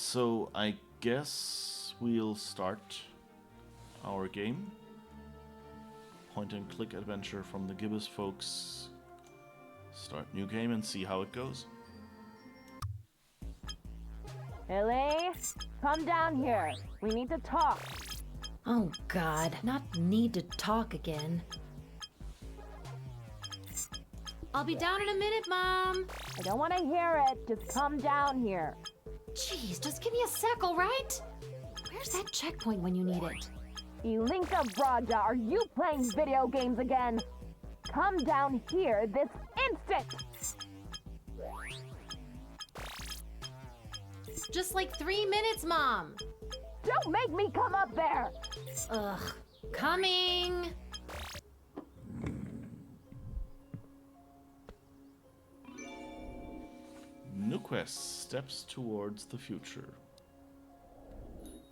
So I guess we'll start our game. Point and click adventure from the Gibbous folks. Start new game and see how it goes. Ellie, come down here. We need to talk. Oh God, not need to talk again. I'll be down in a minute, Mom. I don't want to hear it. Just come down here. Jeez, just give me a sec, all right? Where's that checkpoint when you need it? Ilinka Braja, are you playing video games again? Come down here this instant! Just like 3 minutes, Mom. Don't make me come up there! Ugh, coming. New quest, steps towards the future.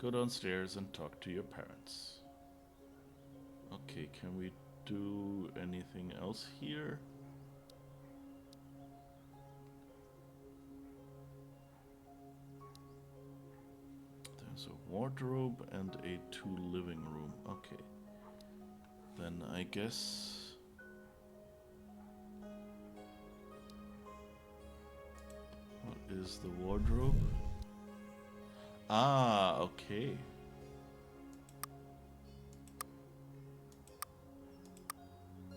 Go downstairs and talk to your parents. Okay, can we do anything else here? There's a wardrobe and a 2 living room. Okay. Then I guess... What is the wardrobe? Ah, okay.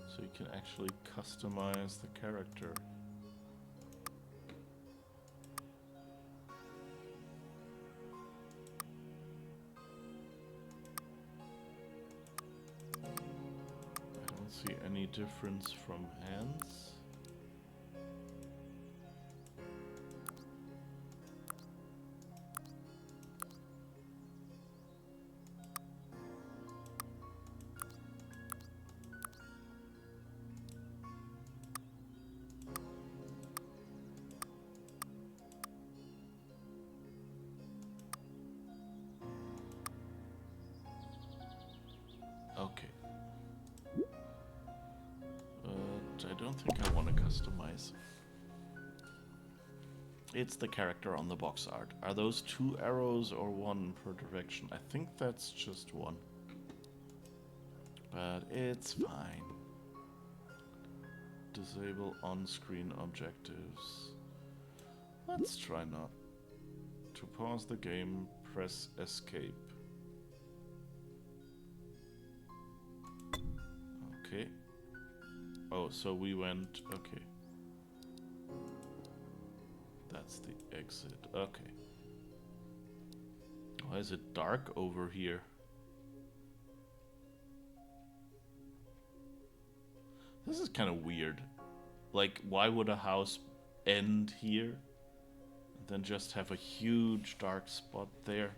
So you can actually customize the character. I don't see any difference from hands. Okay. But I don't think I want to customize. It's the character on the box art. Are those 2 arrows or 1 per direction? I think that's just 1. But it's fine. Disable on-screen objectives. Let's try not. To pause the game, press escape. Okay. Oh, so we went... Okay. That's the exit. Okay. Why is it dark over here? This is kind of weird. Like, why would a house end here? And then just have a huge dark spot there.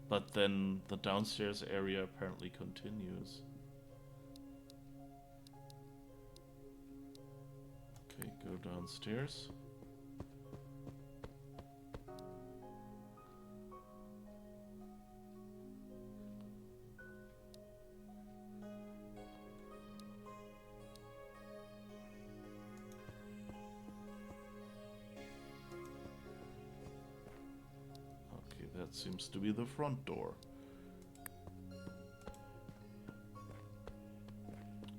But then the downstairs area apparently continues. Okay, go downstairs. Okay, that seems to be the front door.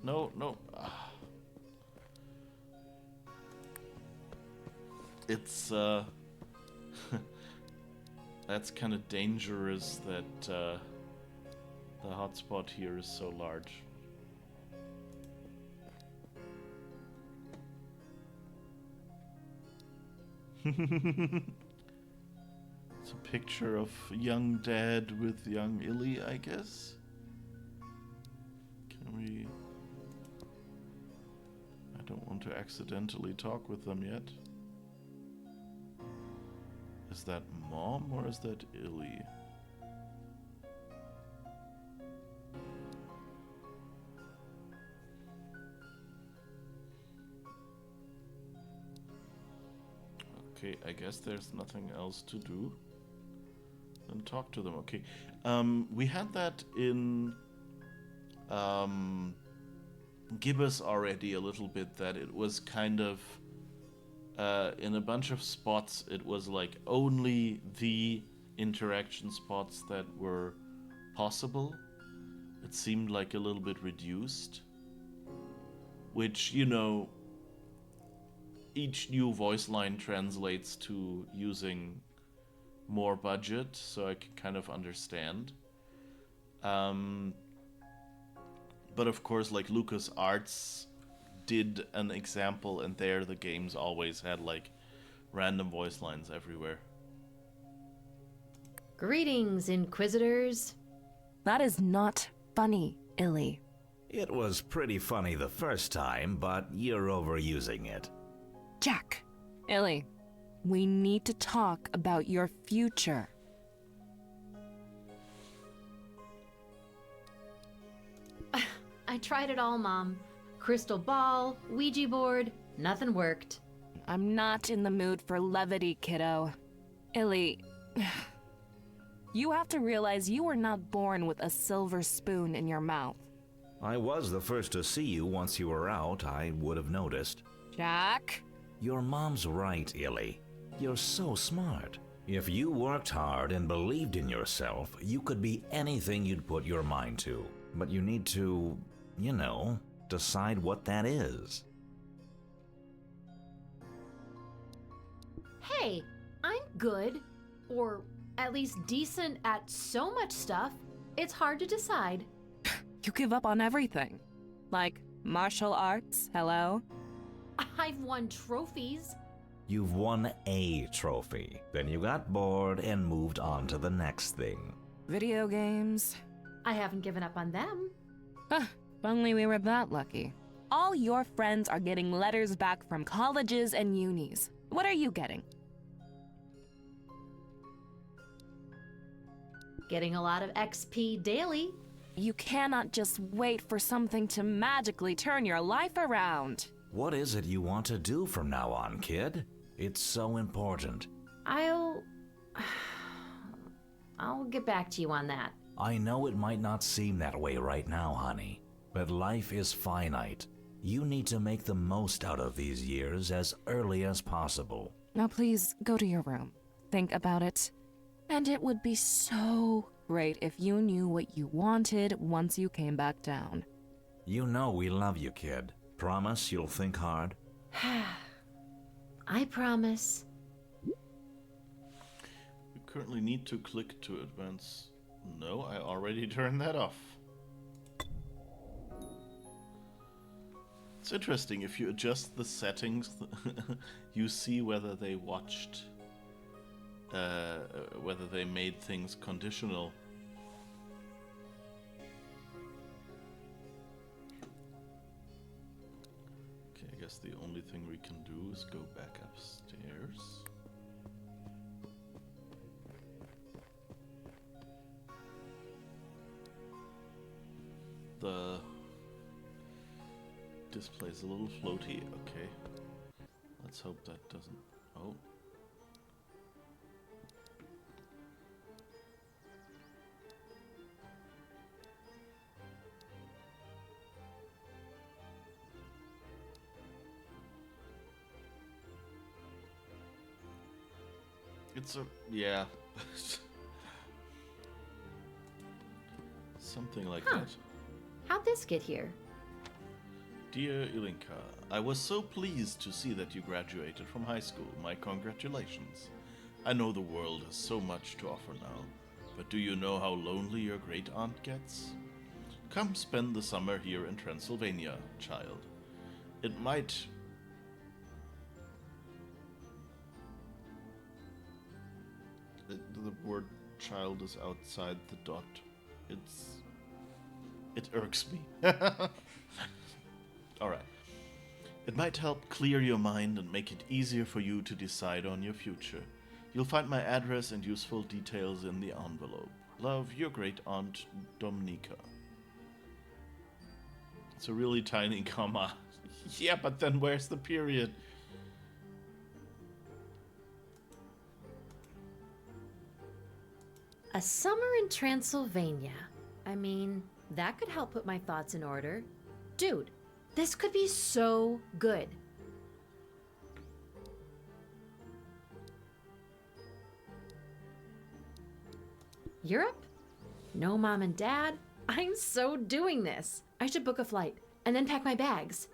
No, no. Ah. It's, that's kind of dangerous that, the hotspot here is so large. It's a picture of young dad with young Illy, I guess. Can we... I don't want to accidentally talk with them yet. Is that Mom or is that Illy? Okay, I guess there's nothing else to do than talk to them. Okay, we had that in Gibbous already a little bit, that it was kind of in a bunch of spots, it was like only the interaction spots that were possible. It seemed like a little bit reduced. Which, you know, each new voice line translates to using more budget, so I can kind of understand. But of course, like, LucasArts did an example, and there the games always had like random voice lines everywhere. Greetings, Inquisitors. That is not funny, Illy. It was pretty funny the first time, but you're overusing it. Jack. Illy, we need to talk about your future. I tried it all, Mom. Crystal ball, Ouija board, nothing worked. I'm not in the mood for levity, kiddo. Illy, you have to realize you were not born with a silver spoon in your mouth. I was the first to see you once you were out. I would have noticed. Jack? Your mom's right, Illy. You're so smart. If you worked hard and believed in yourself, you could be anything you'd put your mind to. But you need to, you know, decide what that is. Hey, I'm good, or at least decent at so much stuff, it's hard to decide. You give up on everything. Like martial arts, hello? I've won trophies. You've won a trophy. Then you got bored and moved on to the next thing. Video games. I haven't given up on them. Huh, if only we were that lucky. All your friends are getting letters back from colleges and unis. What are you getting? Getting a lot of XP daily. You cannot just wait for something to magically turn your life around. What is it you want to do from now on, kid? It's so important. I'll get back to you on that. I know it might not seem that way right now, honey, but life is finite. You need to make the most out of these years as early as possible. Now please go to your room. Think about it. And it would be so great if you knew what you wanted once you came back down. You know we love you, kid. Promise you'll think hard? I promise. You currently need to click to advance. No, I already turned that off. It's interesting, if you adjust the settings, you see whether they watched, whether they made things conditional. Okay, I guess the only thing we can do is go back upstairs. The display's a little floaty. Okay. Let's hope that doesn't... Oh. It's a... yeah. Something like that. How'd this get here? Dear Ilinka, I was so pleased to see that you graduated from high school. My congratulations. I know the world has so much to offer now, but do you know how lonely your great aunt gets? Come spend the summer here in Transylvania, child. It might... The word child is outside the dot. It irks me. Alright. It might help clear your mind and make it easier for you to decide on your future. You'll find my address and useful details in the envelope. Love, your great aunt, Dominika. It's a really tiny comma. Yeah, but then where's the period? A summer in Transylvania. I mean, that could help put my thoughts in order. Dude, this could be so good. Europe? No mom and dad? I'm so doing this. I should book a flight and then pack my bags.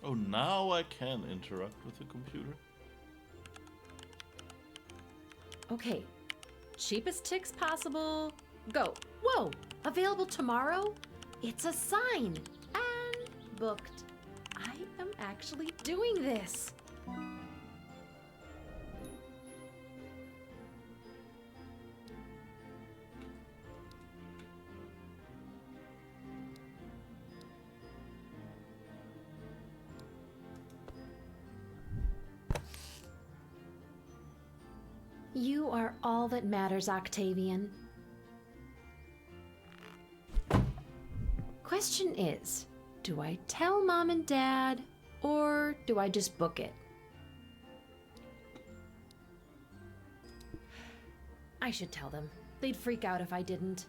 Oh, now I can interact with the computer. Okay, cheapest ticks possible. Go. Whoa, available tomorrow? It's a sign. And booked. I am actually doing this. You are all that matters, Octavian. Question is, do I tell Mom and Dad, or do I just book it? I should tell them. They'd freak out if I didn't.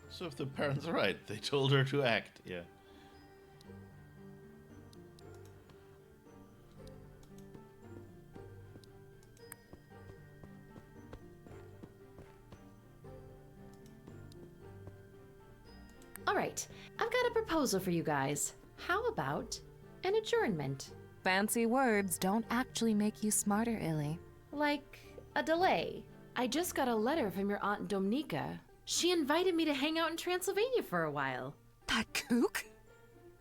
So if the parents are right, they told her to act, yeah. All right, I've got a proposal for you guys. How about an adjournment? Fancy words don't actually make you smarter, Illy. Like a delay. I just got a letter from your Aunt Dominica. She invited me to hang out in Transylvania for a while. That kook?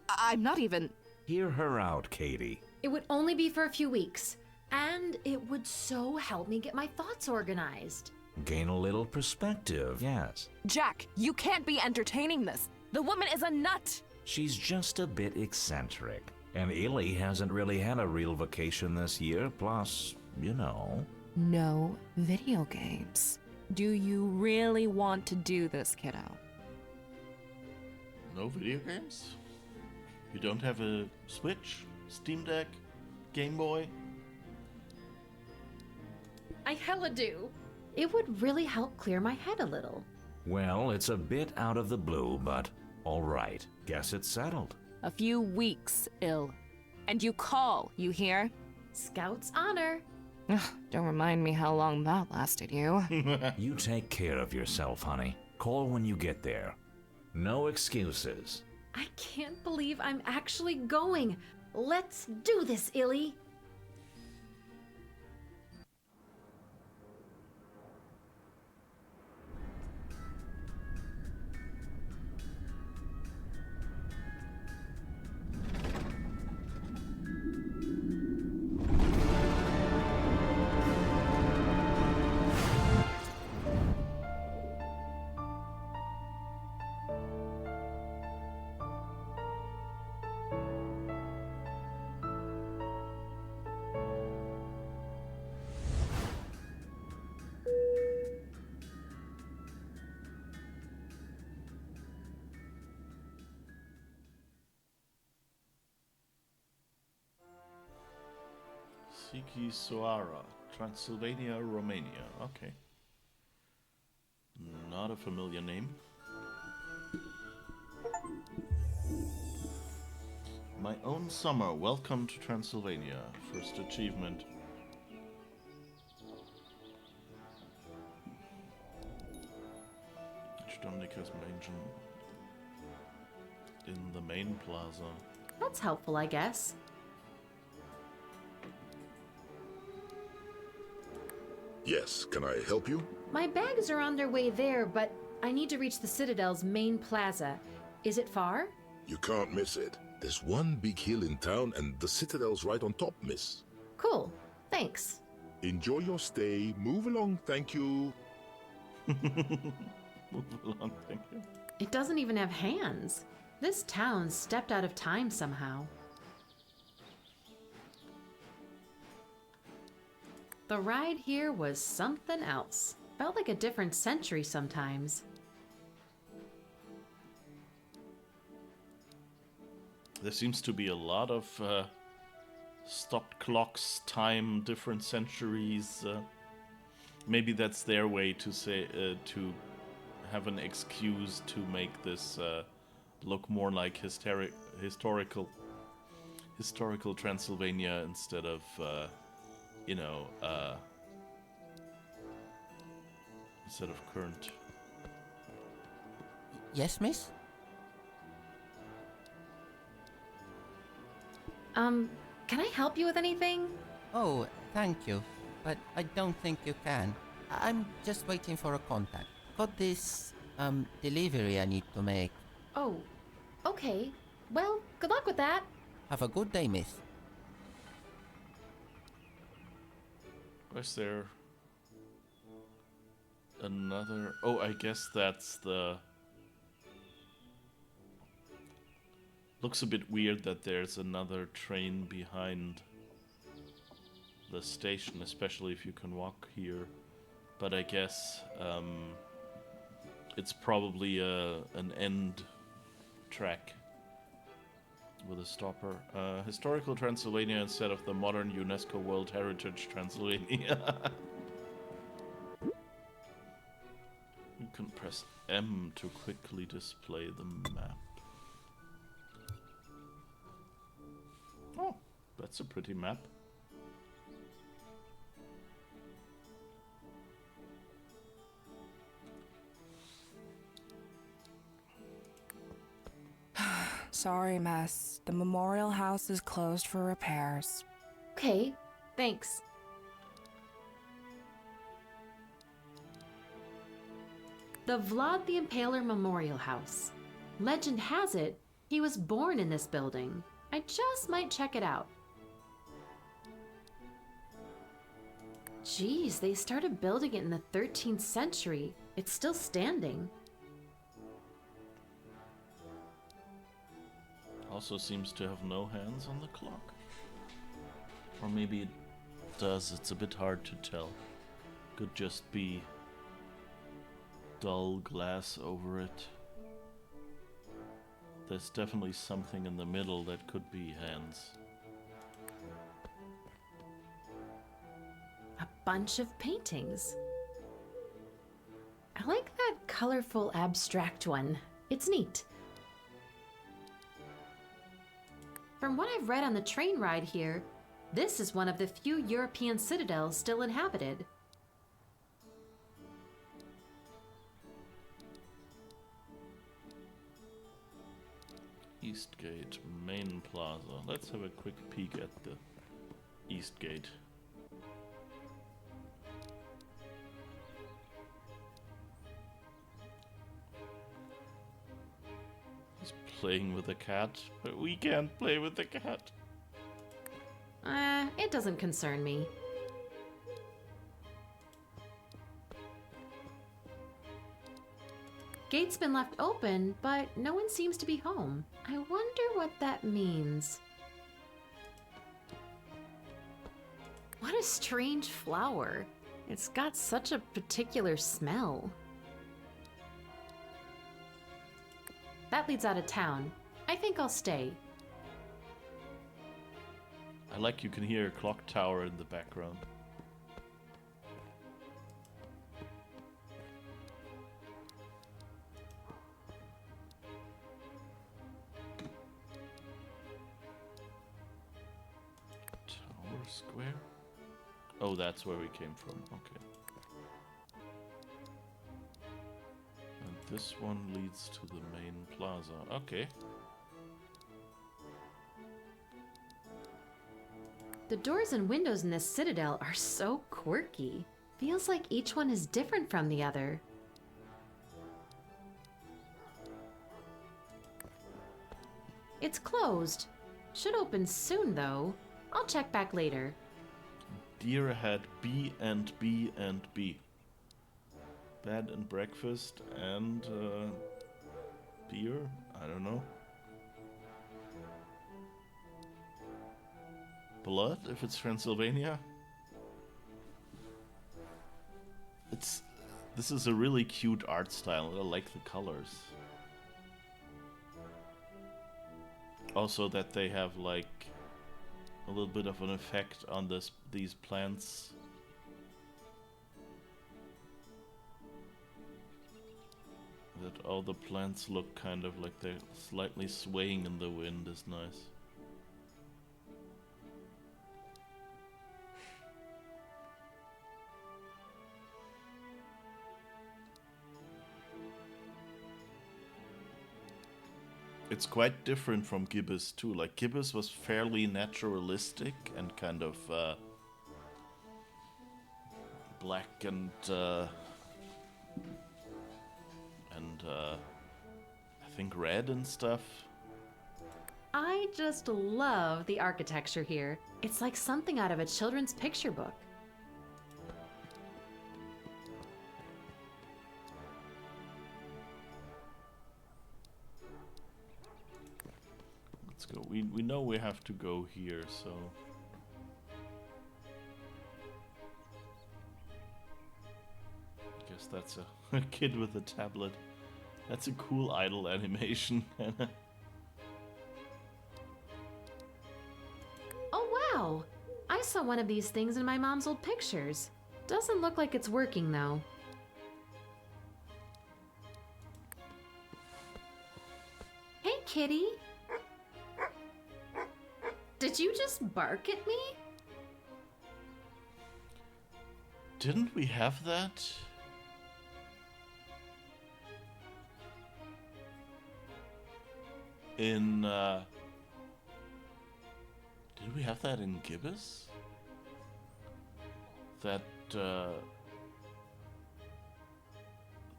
I'm not even... Hear her out, Katie. It would only be for a few weeks, and it would so help me get my thoughts organized. Gain a little perspective, yes. Jack, you can't be entertaining this. The woman is a nut. She's just a bit eccentric. And Illy hasn't really had a real vacation this year, plus, you know. No video games. Do you really want to do this, kiddo? No video games? You don't have a Switch, Steam Deck, Game Boy? I hella do. It would really help clear my head a little. Well, it's a bit out of the blue, but all right. Guess it's settled. A few weeks, Ill. And you call, you hear? Scout's honor. Ugh, don't remind me how long that lasted you. You take care of yourself, honey. Call when you get there. No excuses. I can't believe I'm actually going. Let's do this, Illy. Siki Soara, Transylvania, Romania. Okay. Not a familiar name. My own summer. Welcome to Transylvania. First achievement. Dominica's mansion in the main plaza. That's helpful, I guess. Yes, can I help you? My bags are on their way there, but I need to reach the Citadel's main plaza. Is it far? You can't miss it. There's one big hill in town and the Citadel's right on top, miss. Cool. Thanks. Enjoy your stay. Move along, thank you. Move along, thank you. It doesn't even have hands. This town stepped out of time somehow. The ride here was something else. Felt like a different century sometimes. There seems to be a lot of stopped clocks, time, different centuries. Maybe that's their way to say to have an excuse to make this look more like historical Transylvania instead of instead of current. Yes, miss? Can I help you with anything? Oh, thank you. But I don't think you can. I'm just waiting for a contact. Got this, delivery I need to make. Oh, okay. Well, good luck with that. Have a good day, miss. Was there another? Oh, I guess that's the... Looks a bit weird that there's another train behind the station, especially if you can walk here. But I guess it's probably an end track with a stopper. Historical Transylvania instead of the modern UNESCO World Heritage Transylvania. You can press M to quickly display the map. Oh, that's a pretty map. Sorry, Miss. The memorial house is closed for repairs. Okay, thanks. The Vlad the Impaler Memorial House. Legend has it, he was born in this building. I just might check it out. Geez, they started building it in the 13th century. It's still standing. Also seems to have no hands on the clock. Or maybe it does, it's a bit hard to tell. Could just be dull glass over it. There's definitely something in the middle that could be hands. A bunch of paintings. I like that colorful abstract one. It's neat. From what I've read on the train ride here, this is one of the few European citadels still inhabited. East Gate, main plaza. Let's have a quick peek at the East Gate. He's playing with a cat, but we can't play with the cat. It doesn't concern me. Gate's been left open, but no one seems to be home. I wonder what that means. What a strange flower. It's got such a particular smell. That leads out of town. I think I'll stay. I like you can hear a clock tower in the background. Tower Square? Oh, that's where we came from. Okay. And this one leads to the main plaza. Okay. The doors and windows in this citadel are so quirky. Feels like each one is different from the other. It's closed. Should open soon, though. I'll check back later. Deer ahead, B and B and B. Bed and breakfast and beer? I don't know. Blood, if it's Transylvania? This is a really cute art style. I like the colors. Also that they have like a little bit of an effect on these plants. all the plants look kind of like they're slightly swaying in the wind is nice. It's quite different from Gibbous too. Like Gibbous was fairly naturalistic and kind of black and I think red and stuff. I just love the architecture here. It's like something out of a children's picture book. Let's go. We know we have to go here, so I guess that's a kid with a tablet. That's a cool idle animation. Oh wow! I saw one of these things in my mom's old pictures. Doesn't look like it's working though. Hey kitty! Did you just bark at me? Didn't we have that? In, did we have that in Gibbous? That,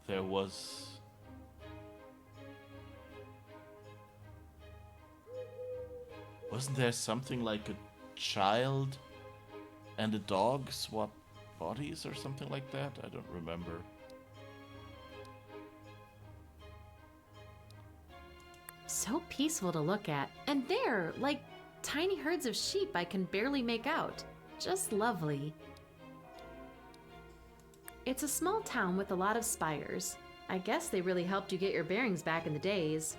there was... Wasn't there something like a child and a dog swap bodies or something like that? I don't remember. So peaceful to look at. And there, like tiny herds of sheep I can barely make out. Just lovely. It's a small town with a lot of spires. I guess they really helped you get your bearings back in the days.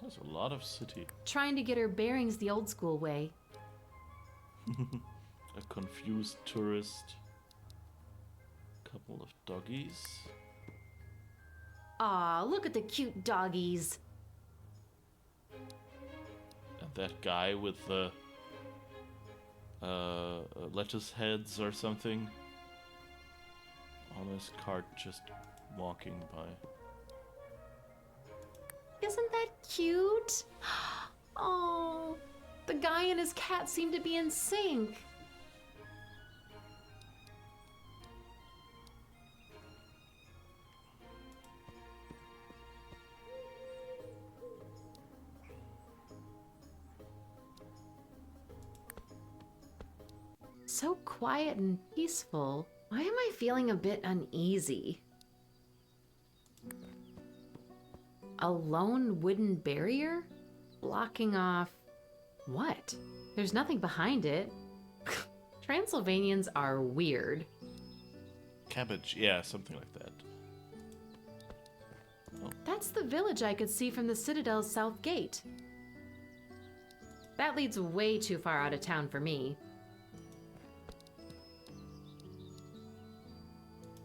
There's a lot of city. Trying to get her bearings the old school way. A confused tourist. Couple of doggies. Aw, look at the cute doggies. And that guy with the lettuce heads or something on his cart just walking by. Isn't that cute? Oh, the guy and his cat seem to be in sync. So quiet and peaceful. Why am I feeling a bit uneasy? A lone wooden barrier? Blocking off... what? There's nothing behind it. Transylvanians are weird. Cabbage, yeah, something like that. Oh. That's the village I could see from the Citadel's south gate. That leads way too far out of town for me.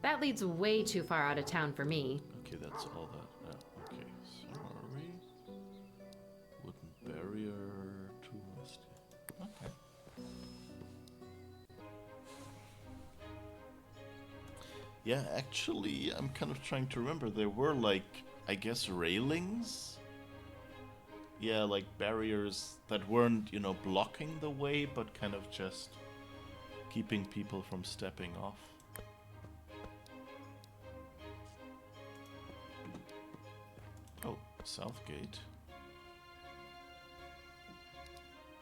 That leads way too far out of town for me. Okay, that's all that. Okay, sorry. Wooden barrier, too misty. Okay. Yeah, actually, I'm kind of trying to remember. There were, like, I guess, railings? Yeah, like barriers that weren't, you know, blocking the way, but kind of just keeping people from stepping off. Oh, Southgate.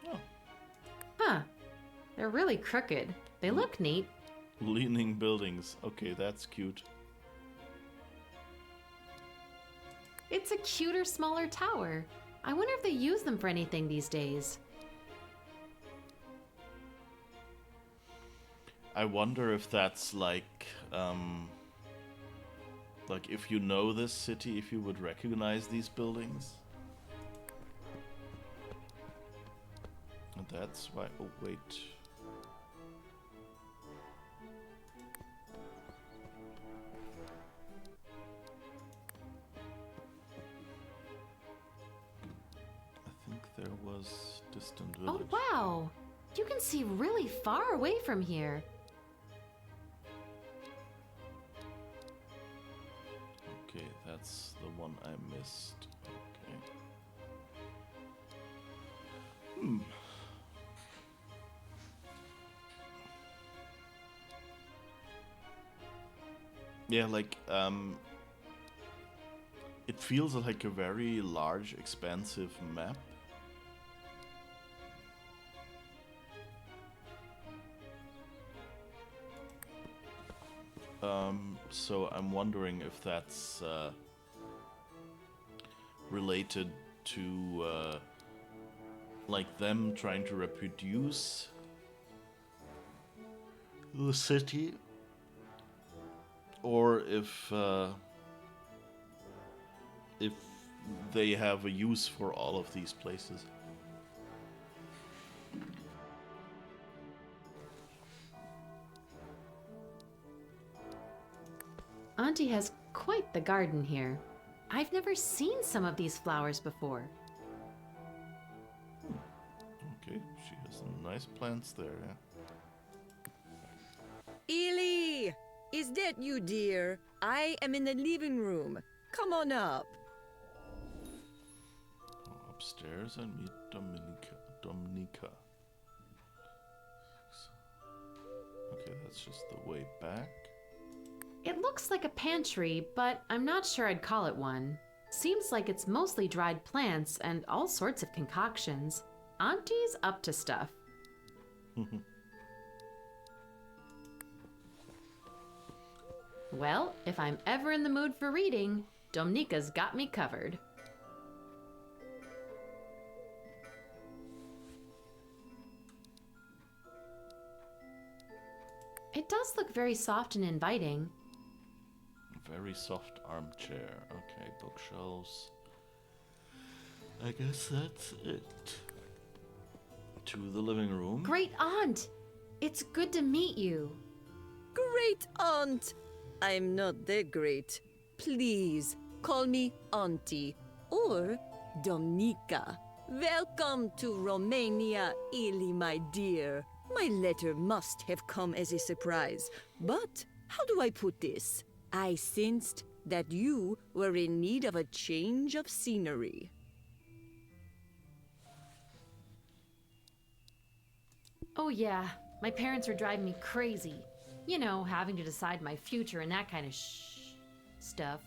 Oh. Huh. They're really crooked. They look neat. Leaning buildings. Okay, that's cute. It's a cuter, smaller tower. I wonder if they use them for anything these days. I wonder if that's like if you know this city, if you would recognize these buildings. And that's why. Oh, wait. I think there was distant village. Oh, wow! You can see really far away from here. Okay, that's the one I missed. Okay. Yeah, like, it feels like a very large, expansive map. So I'm wondering if that's related to like them trying to reproduce the city, or if they have a use for all of these places. Auntie has quite the garden here. I've never seen some of these flowers before. Okay, she has some nice plants there, yeah. Ely! Is that you, dear? I am in the living room. Come on up. Go upstairs and meet Dominica. Okay, that's just the way back. It looks like a pantry, but I'm not sure I'd call it one. Seems like it's mostly dried plants and all sorts of concoctions. Auntie's up to stuff. Well, if I'm ever in the mood for reading, Dominica's got me covered. It does look very soft and inviting. Very soft armchair. Okay, bookshelves. I guess that's it. To the living room. Great aunt! It's good to meet you. Great aunt! I'm not that great. Please, call me Auntie or Dominica. Welcome to Romania, Ely, my dear. My letter must have come as a surprise, but how do I put this? I sensed that you were in need of a change of scenery. Oh yeah, my parents are driving me crazy. You know, having to decide my future and that kind of stuff.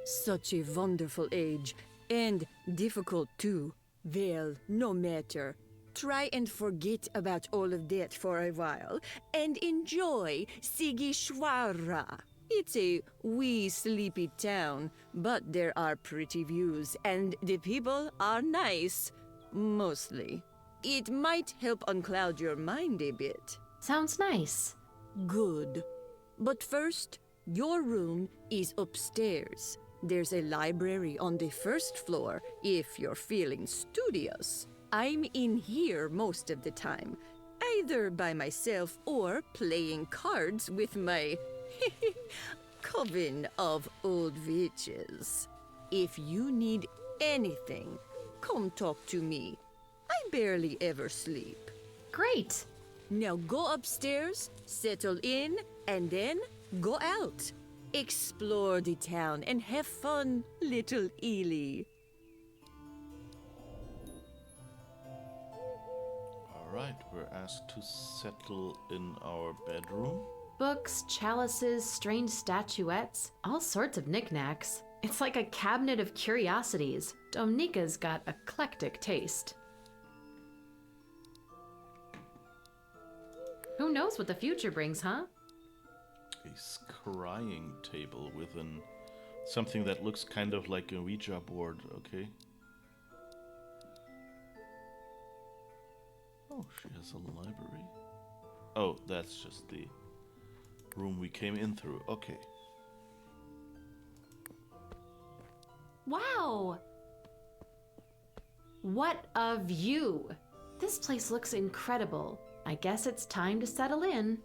Such a wonderful age, and difficult too. Well, no matter. Try and forget about all of that for a while, and enjoy Sigishwara. It's a wee sleepy town, but there are pretty views, and the people are nice. Mostly. It might help uncloud your mind a bit. Sounds nice. Good. But first, your room is upstairs. There's a library on the first floor if you're feeling studious. I'm in here most of the time, either by myself or playing cards with my coven of old witches. If you need anything, come talk to me. I barely ever sleep. Great! Now go upstairs, settle in, and then go out. Explore the town and have fun, little Ely. Alright, we're asked to settle in our bedroom. Books, chalices, strange statuettes, all sorts of knickknacks. It's like a cabinet of curiosities. Dominica's got eclectic taste. Who knows what the future brings, huh? A scrying table with something that looks kind of like a Ouija board, okay? Oh, she has a library. Oh, that's just the room we came in through. Okay. Wow! What a view! This place looks incredible. I guess it's time to settle in.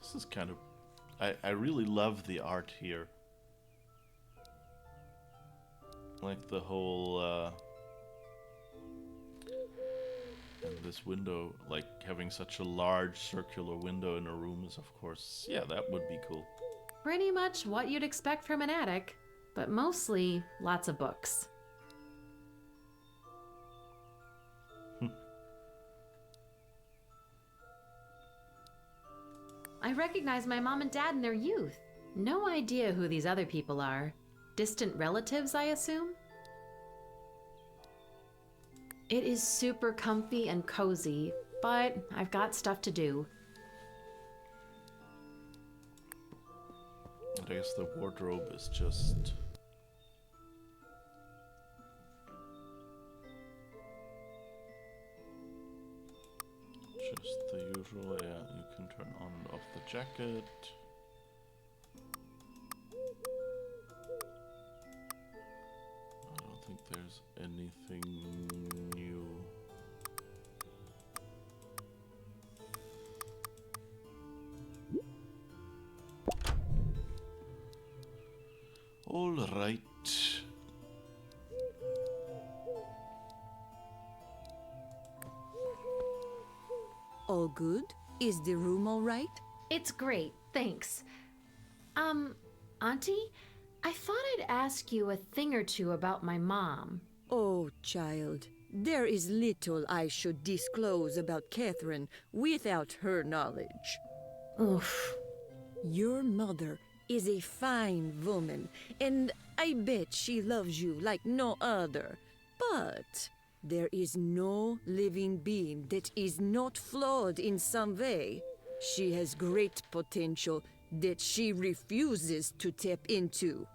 This is kind of... I really love the art here. Like the whole... and this window, like having such a large circular window in a room is, of course... Yeah, that would be cool. Pretty much what you'd expect from an attic, but mostly lots of books. I recognize my mom and dad in their youth. No idea who these other people are. Distant relatives, I assume? It is super comfy and cozy, but I've got stuff to do. I guess the wardrobe is just... just the usual, yeah, you can turn on and off the jacket. I don't think there's anything new. All right. All good? Is the room all right? It's great, thanks. Auntie? I thought I'd ask you a thing or two about my mom. Oh, child, there is little I should disclose about Catherine without her knowledge. Oof. Your mother is a fine woman, and I bet she loves you like no other. But there is no living being that is not flawed in some way. She has great potential that she refuses to tap into.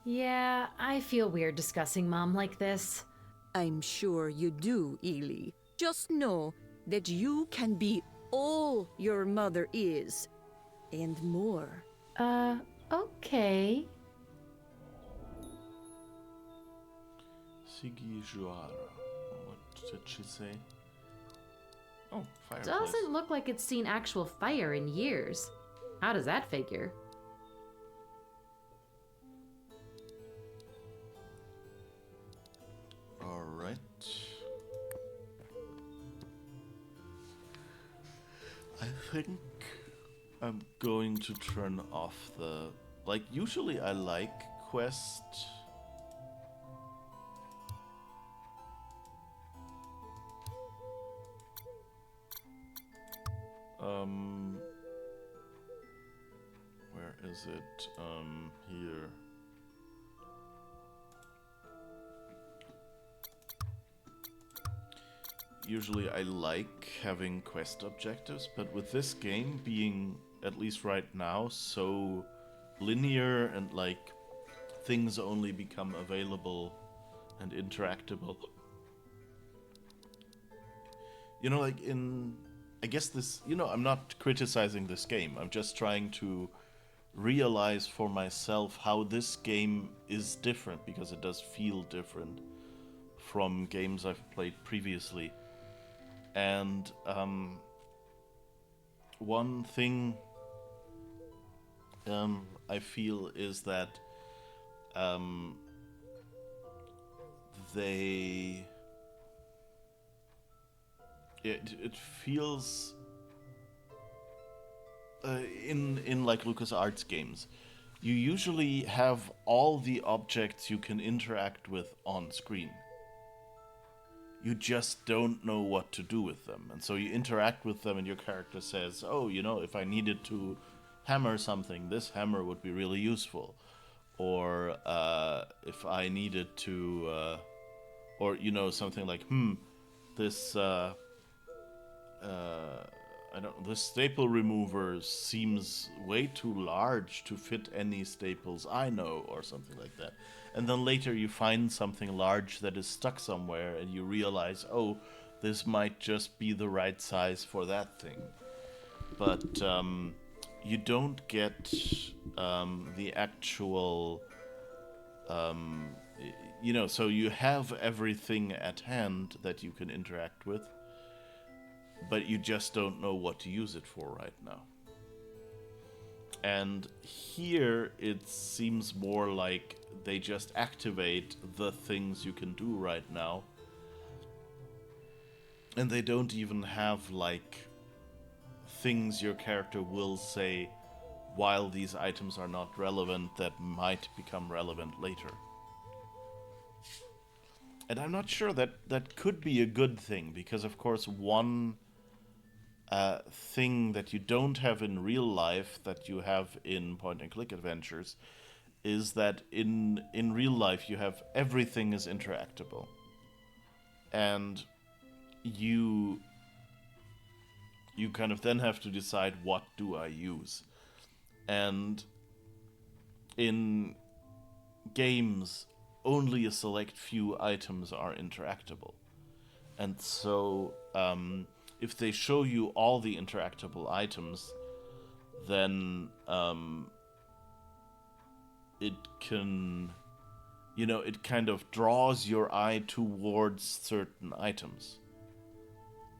Yeah, I feel weird discussing Mom like this. I'm sure you do, Ely. Just know that you can be all your mother is, and more. Okay. Sigi Juara. What did she say? Oh, fireplace. Doesn't look like it's seen actual fire in years. How does that figure? Alright. I think I'm going to turn off the... Like, usually I like quest... Where is it? Here. Usually I like having quest objectives, but with this game being, at least right now, so linear and like things only become available and interactable. You know, like in... I guess this, you know, I'm not criticizing this game. I'm just trying to realize for myself how this game is different, because it does feel different from games I've played previously. And one thing I feel is that it feels in like LucasArts games, you usually have all the objects you can interact with on screen. You just don't know what to do with them, and so you interact with them and your character says, oh, you know, if I needed to hammer something, this hammer would be really useful. Or if I needed to or, you know, something like, this the staple remover seems way too large to fit any staples I know, or something like that. And then later you find something large that is stuck somewhere, and you realize, oh, this might just be the right size for that thing. But you don't get the actual, so you have everything at hand that you can interact with, but you just don't know what to use it for right now. And here it seems more like they just activate the things you can do right now. And they don't even have, like, things your character will say while these items are not relevant that might become relevant later. And I'm not sure that could be a good thing, because of course one thing that you don't have in real life that you have in point-and-click adventures is that in real life you have everything is interactable. And you kind of then have to decide, what do I use? And in games, only a select few items are interactable. And so if they show you all the interactable items, then it can, it kind of draws your eye towards certain items.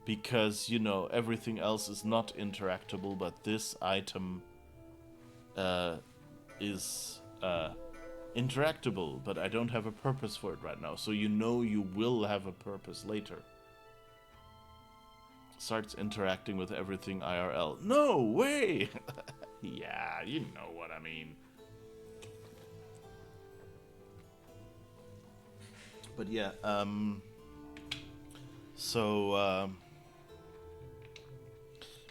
Because, everything else is not interactable, but this item is interactable, but I don't have a purpose for it right now. So you will have a purpose later. Starts interacting with everything IRL. No way! Yeah, you know what I mean. But yeah, so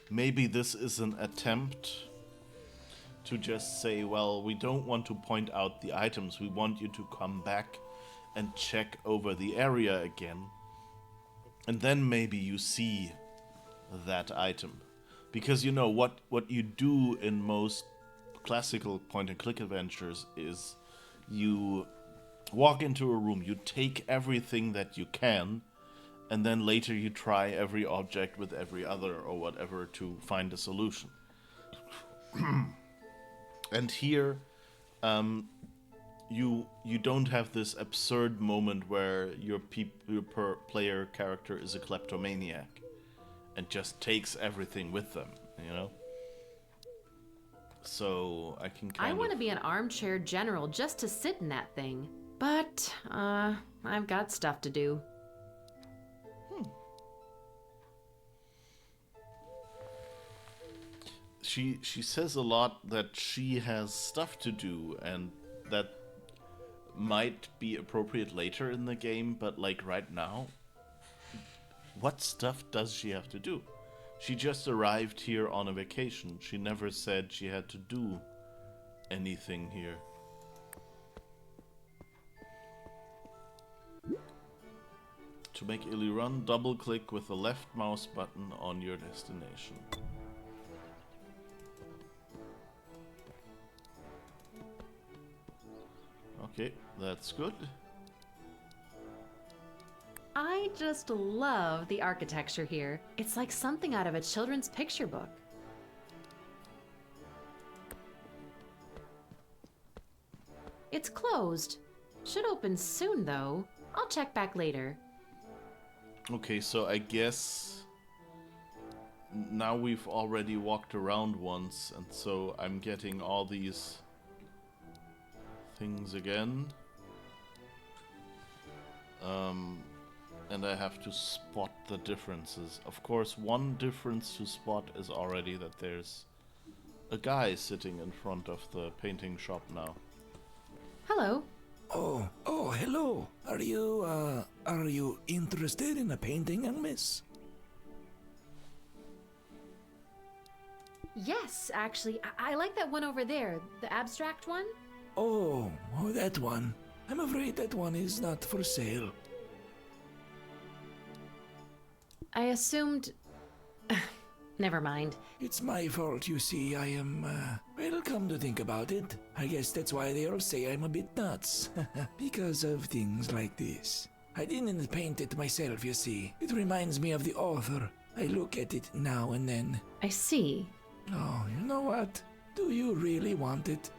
maybe this is an attempt to just say, well, we don't want to point out the items, we want you to come back and check over the area again, and then maybe you see that item. Because what you do in most classical point-and-click adventures is you walk into a room, you take everything that you can, and then later you try every object with every other or whatever to find a solution. And here, you don't have this absurd moment where your player character is a kleptomaniac and just takes everything with them, So I can I want to be an armchair general just to sit in that thing. But, I've got stuff to do. She says a lot that she has stuff to do, and that might be appropriate later in the game, but like right now, what stuff does she have to do? She just arrived here on a vacation. She never said she had to do anything here. To make Illy run, double-click with the left mouse button on your destination. Okay, that's good. I just love the architecture here. It's like something out of a children's picture book. It's closed. Should open soon, though. I'll check back later. Okay, so I guess now we've already walked around once, and so I'm getting all these things again. And I have to spot the differences. Of course, one difference to spot is already that there's a guy sitting in front of the painting shop now. Hello. Oh, hello. Are you interested in a painting, young miss? Yes, actually. I like that one over there, the abstract one. Oh, that one. I'm afraid that one is not for sale. I assumed... Never mind. It's my fault, you see. I am, well, come to think about it, I guess that's why they all say I'm a bit nuts. Because of things like this. I didn't paint it myself, you see. It reminds me of the author. I look at it now and then. I see. Oh, you know what? Do you really want it?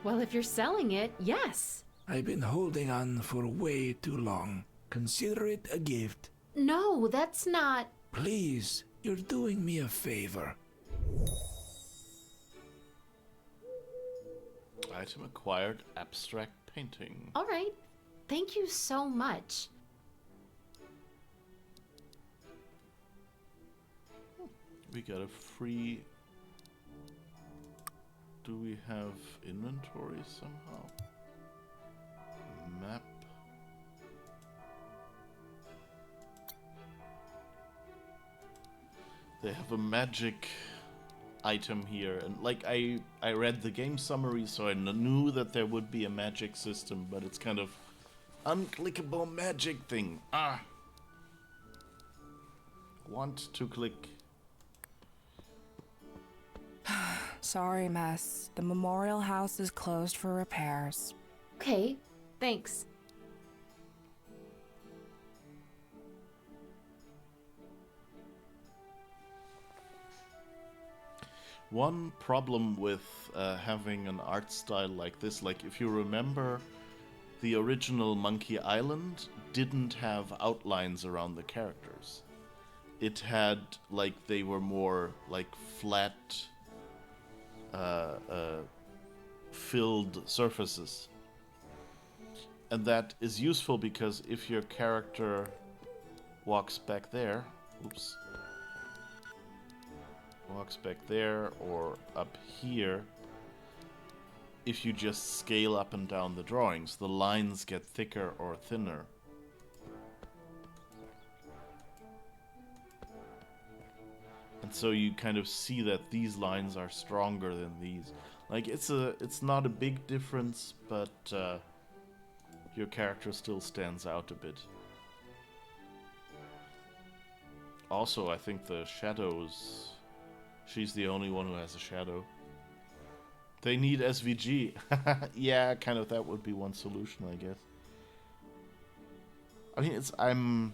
Well, if you're selling it, yes. I've been holding on for way too long. Consider it a gift. No, that's not... Please, you're doing me a favor. Item acquired, abstract painting. All right. Thank you so much. We got a free... Do we have inventory somehow? Map. They have a magic item here, and like I read the game summary, so I knew that there would be a magic system, but it's kind of unclickable magic thing. Ah, want to click. Sorry, Miss. The memorial house is closed for repairs. Okay, thanks. One problem with having an art style like this, like if you remember, the original Monkey Island didn't have outlines around the characters. It had, like, they were more like flat, filled surfaces. And that is useful because if your character walks back there, oops, walks back there or up here, if you just scale up and down the drawings, the lines get thicker or thinner. And so you kind of see that these lines are stronger than these. Like, it's not a big difference, but your character still stands out a bit. Also, I think the shadows... She's the only one who has a shadow. They need SVG. Yeah, kind of that would be one solution, I guess. I mean,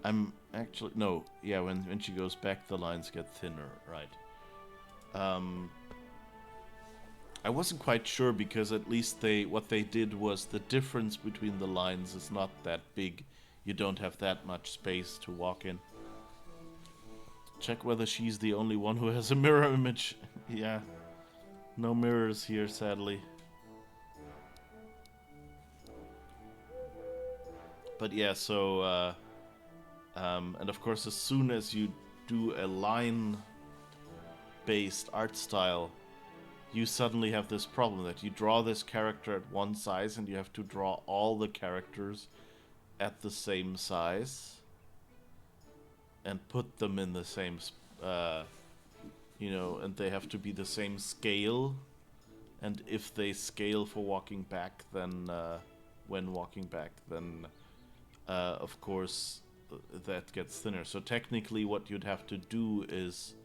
I'm actually... No, yeah, when she goes back, the lines get thinner, right. I wasn't quite sure because at least what they did was the difference between the lines is not that big. You don't have that much space to walk in. Check whether she's the only one who has a mirror image. Yeah. No mirrors here, sadly. But yeah, so... and of course, as soon as you do a line-based art style, you suddenly have this problem that you draw this character at one size and you have to draw all the characters at the same size and put them in the same you know, and they have to be the same scale, and if they scale for walking back, then when walking back, then of course that gets thinner. So technically what you'd have to do is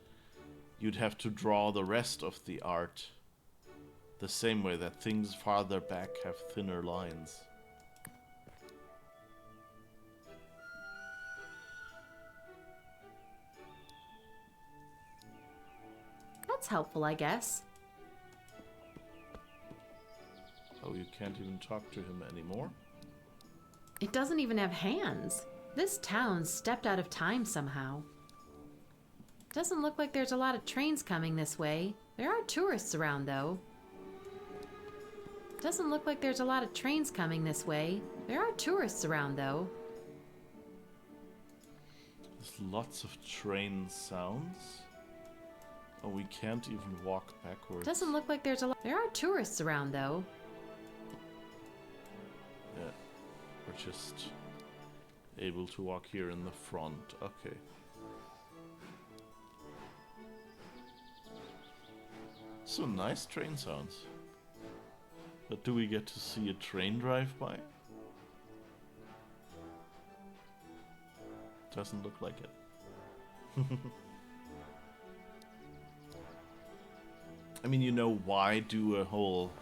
you'd have to draw the rest of the art the same way, that things farther back have thinner lines. That's helpful, I guess. Oh, you can't even talk to him anymore? It doesn't even have hands. This town stepped out of time somehow. Doesn't look like there's a lot of trains coming this way. There are tourists around, though. Doesn't look like there's a lot of trains coming this way. There are tourists around, though. There's lots of train sounds. Oh, we can't even walk backwards. Doesn't look like there's a lot. There are tourists around, though. Yeah, we're just able to walk here in the front. Okay. So nice train sounds. But do we get to see a train drive by? Doesn't look like it. I mean, you know, why do a whole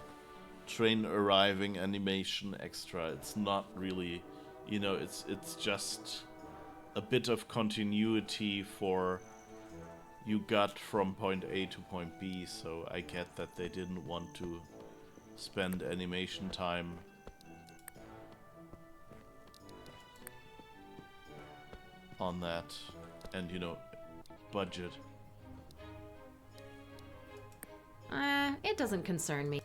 train arriving animation extra? It's not really, you know, it's just a bit of continuity for you got from point A to point B, so I get that they didn't want to spend animation time on that, and, you know, budget. It doesn't concern me.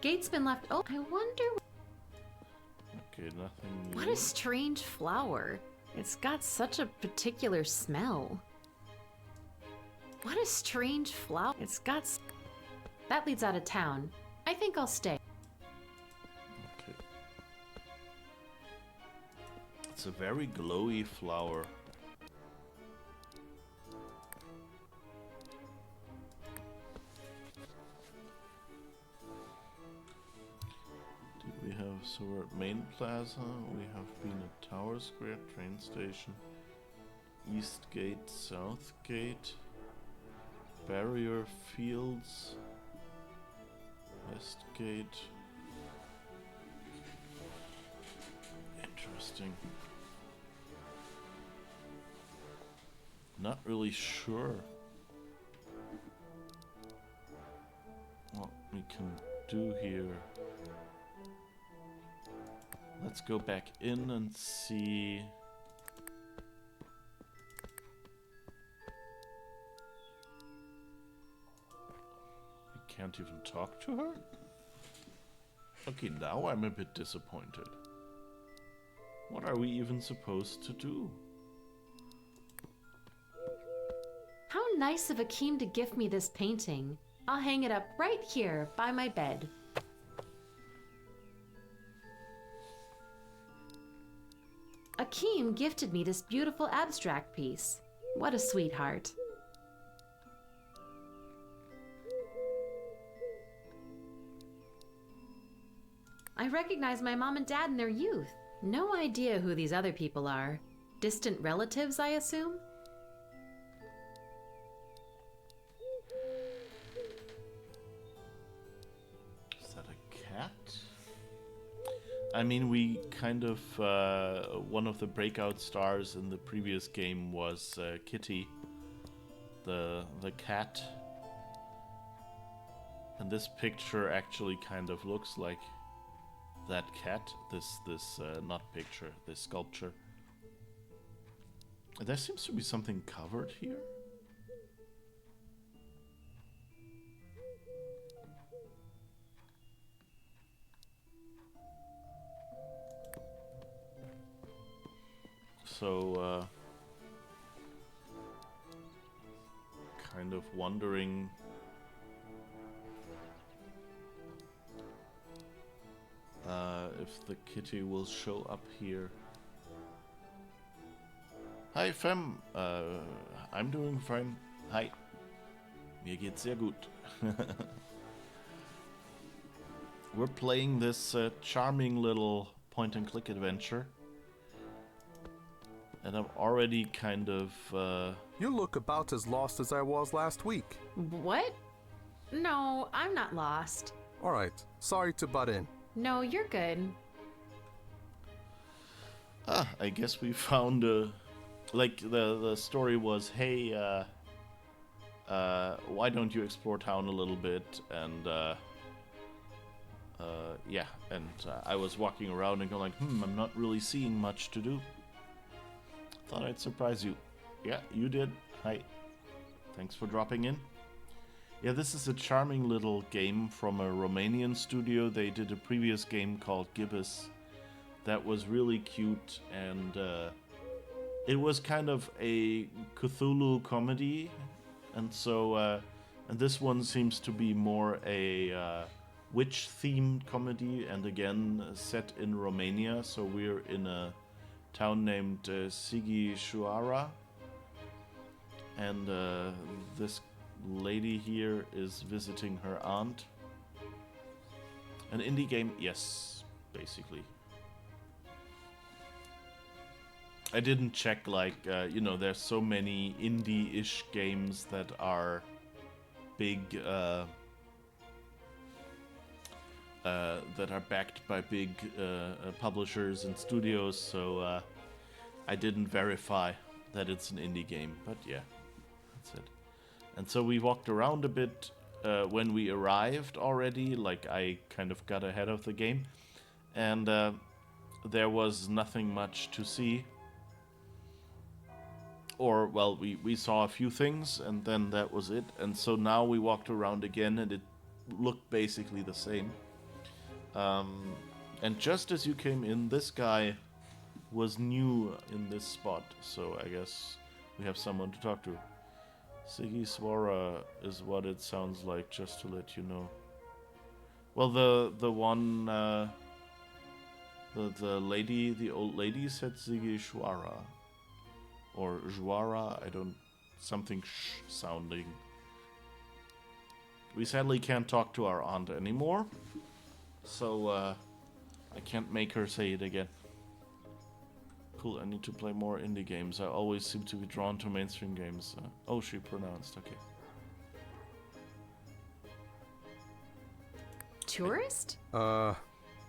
Gate's been left. Oh, I wonder. Okay, nothing new. What a strange flower. It's got such a particular smell. What a strange flower. It's got. That leads out of town. I think I'll stay. Okay. It's a very glowy flower. We have, so we're at Main Plaza, we have been at Tower Square, train station, East Gate, South Gate, Barrier Fields, West Gate. Interesting. Not really sure what we can do here. Let's go back in and see. We can't even talk to her? Okay, now I'm a bit disappointed. What are we even supposed to do? How nice of Akeem to gift me this painting. I'll hang it up right here by my bed. Akeem gifted me this beautiful abstract piece. What a sweetheart. I recognize my mom and dad in their youth. No idea who these other people are. Distant relatives, I assume? Is that a cat? I mean, we kind of, one of the breakout stars in the previous game was Kitty, the cat. And this picture actually kind of looks like that cat, this not picture, this sculpture. There seems to be something covered here. So, kind of wondering if the kitty will show up here. Hi Fem, I'm doing fine. Hi. Mir geht's sehr gut. We're playing this charming little point-and-click adventure. And I'm already kind of, You look about as lost as I was last week. What? No, I'm not lost. Alright, sorry to butt in. No, you're good. I guess we found like the story was, hey, why don't you explore town a little bit? And yeah, and I was walking around and going like, I'm not really seeing much to do. Thought I'd surprise you. Yeah, you did. Hi. Thanks for dropping in. Yeah, this is a charming little game from a Romanian studio. They did a previous game called Gibbous that was really cute, and it was kind of a Cthulhu comedy, and so and this one seems to be more a witch-themed comedy, and again set in Romania. So we're in a town named Sighișoara, and this lady here is visiting her aunt. An indie game? Yes, basically. I didn't check, like, you know, there's so many indie-ish games that are big, that are backed by big publishers and studios, so I didn't verify that it's an indie game, but yeah, that's it. And so we walked around a bit when we arrived already, like I kind of got ahead of the game, and there was nothing much to see. Or, well, we saw a few things, and then that was it. And so now we walked around again, and it looked basically the same. And just as you came in, this guy was new in this spot, so I guess we have someone to talk to. Siggy Swara is what it sounds like, just to let you know. Well, the one, the lady, the old lady said Siggy Swara. Or Juara, I don't... something sounding. We sadly can't talk to our aunt anymore, so I can't make her say it again. Cool, I need to play more indie games. I always seem to be drawn to mainstream games. Oh, she pronounced, okay. Tourist?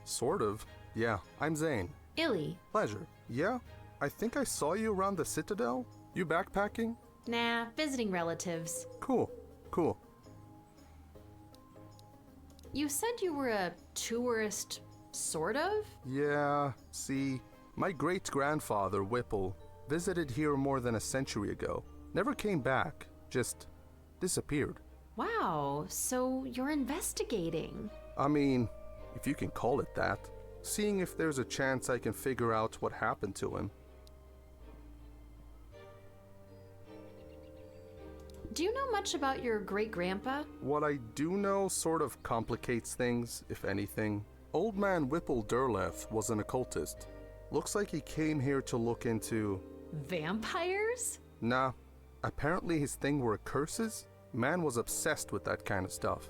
Sort of. Yeah, I'm Zane. Illy. Pleasure. Yeah? I think I saw you around the Citadel. You backpacking? Nah, visiting relatives. Cool. Cool. You said you were a tourist, sort of? Yeah, see, my great-grandfather, Whipple, visited here more than a century ago. Never came back, just disappeared. Wow, so you're investigating. I mean, if you can call it that. Seeing if there's a chance I can figure out what happened to him. Do you know much about your great-grandpa? What I do know sort of complicates things, if anything. Old man Whipple Durleth was an occultist. Looks like he came here to look into... vampires? Nah. Apparently his thing were curses. Man was obsessed with that kind of stuff.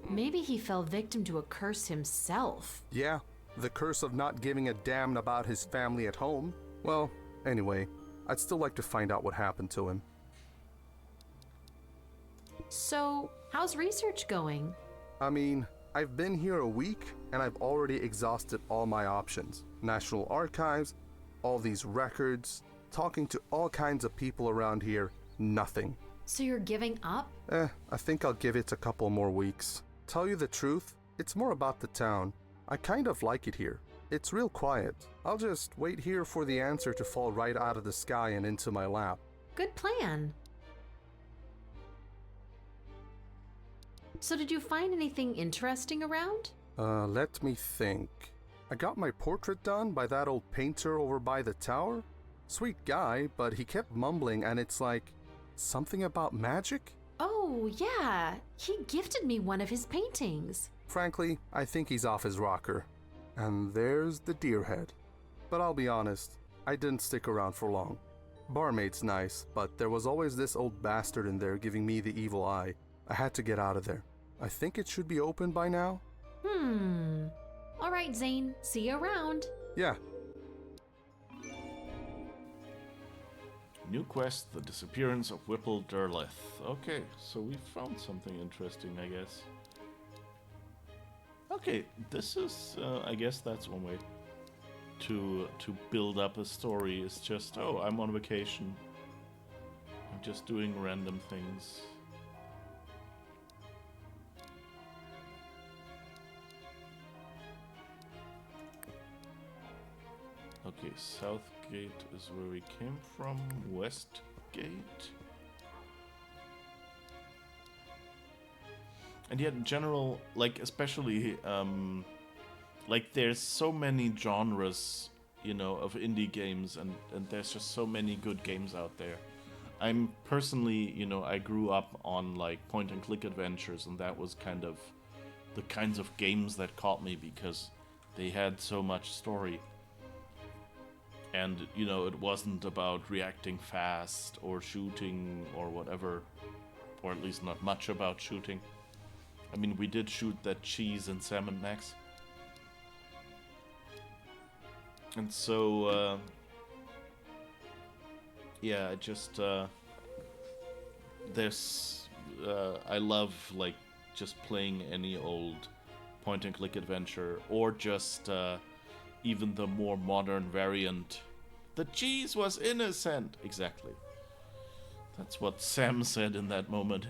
Maybe he fell victim to a curse himself. Yeah, the curse of not giving a damn about his family at home. Well, anyway, I'd still like to find out what happened to him. So, how's research going? I mean, I've been here a week, and I've already exhausted all my options. National Archives, all these records, talking to all kinds of people around here, nothing. So you're giving up? I think I'll give it a couple more weeks. Tell you the truth, it's more about the town. I kind of like it here. It's real quiet. I'll just wait here for the answer to fall right out of the sky and into my lap. Good plan. So did you find anything interesting around? Let me think. I got my portrait done by that old painter over by the tower. Sweet guy, but he kept mumbling and it's like, something about magic? Oh, yeah. He gifted me one of his paintings. Frankly, I think he's off his rocker. And there's the deer head. But I'll be honest, I didn't stick around for long. Barmaid's nice, but there was always this old bastard in there giving me the evil eye. I had to get out of there. I think it should be open by now. All right, Zane. See you around. Yeah. New quest, the disappearance of Whipple Durleth. Okay, so we found something interesting, I guess. Okay, this is, I guess that's one way to build up a story. It's just, oh, I'm on vacation. I'm just doing random things. Okay, Southgate is where we came from. Westgate. And yet, in general, like, especially, like, there's so many genres, you know, of indie games, and there's just so many good games out there. I'm personally, you know, I grew up on, like, point-and-click adventures, and that was kind of the kinds of games that caught me because they had so much story. And, you know, it wasn't about reacting fast or shooting or whatever, or at least not much about shooting. I mean, we did shoot that cheese in Salmon Max. And so, yeah, I just, I love, like, just playing any old point-and-click adventure, or just, even the more modern variant. The cheese was innocent! Exactly. That's what Sam said in that moment.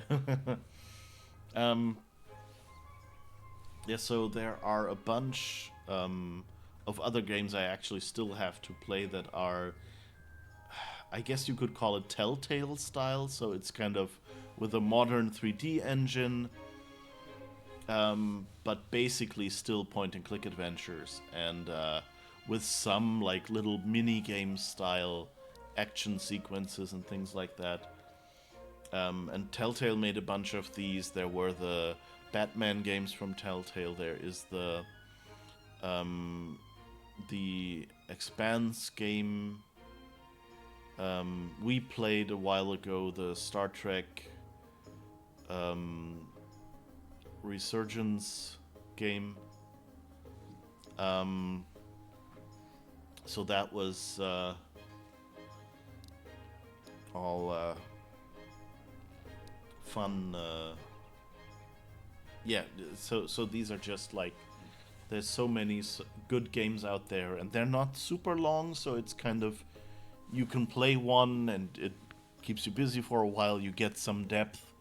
Yeah, so there are a bunch of other games I actually still have to play that are, I guess you could call it Telltale style, so it's kind of with a modern 3D engine, but basically still point-and-click adventures, and with some like little mini-game style action sequences and things like that. And Telltale made a bunch of these. There were the Batman games from Telltale. There is the Expanse game. We played a while ago the Star Trek Resurgence game. So that was all fun. Yeah, so these are just like, there's so many good games out there, and they're not super long, so it's kind of, you can play one and it keeps you busy for a while, you get some depth,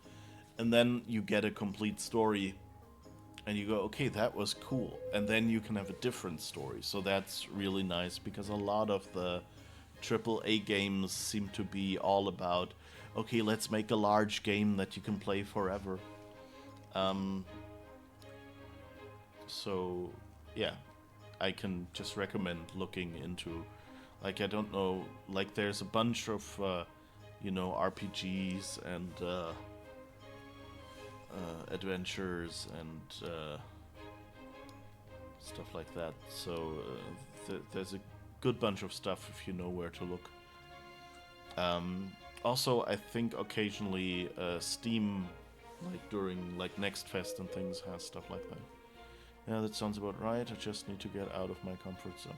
and then you get a complete story, and you go, okay, that was cool, and then you can have a different story. So that's really nice, because a lot of the AAA games seem to be all about, okay, let's make a large game that you can play forever. So yeah, I can just recommend looking into, like, I don't know, like, there's a bunch of you know, RPGs and adventures and stuff like that. So there's a good bunch of stuff if you know where to look. Also, I think occasionally Steam, like during like Next Fest and things, has stuff like that. Yeah, that sounds about right. I just need to get out of my comfort zone.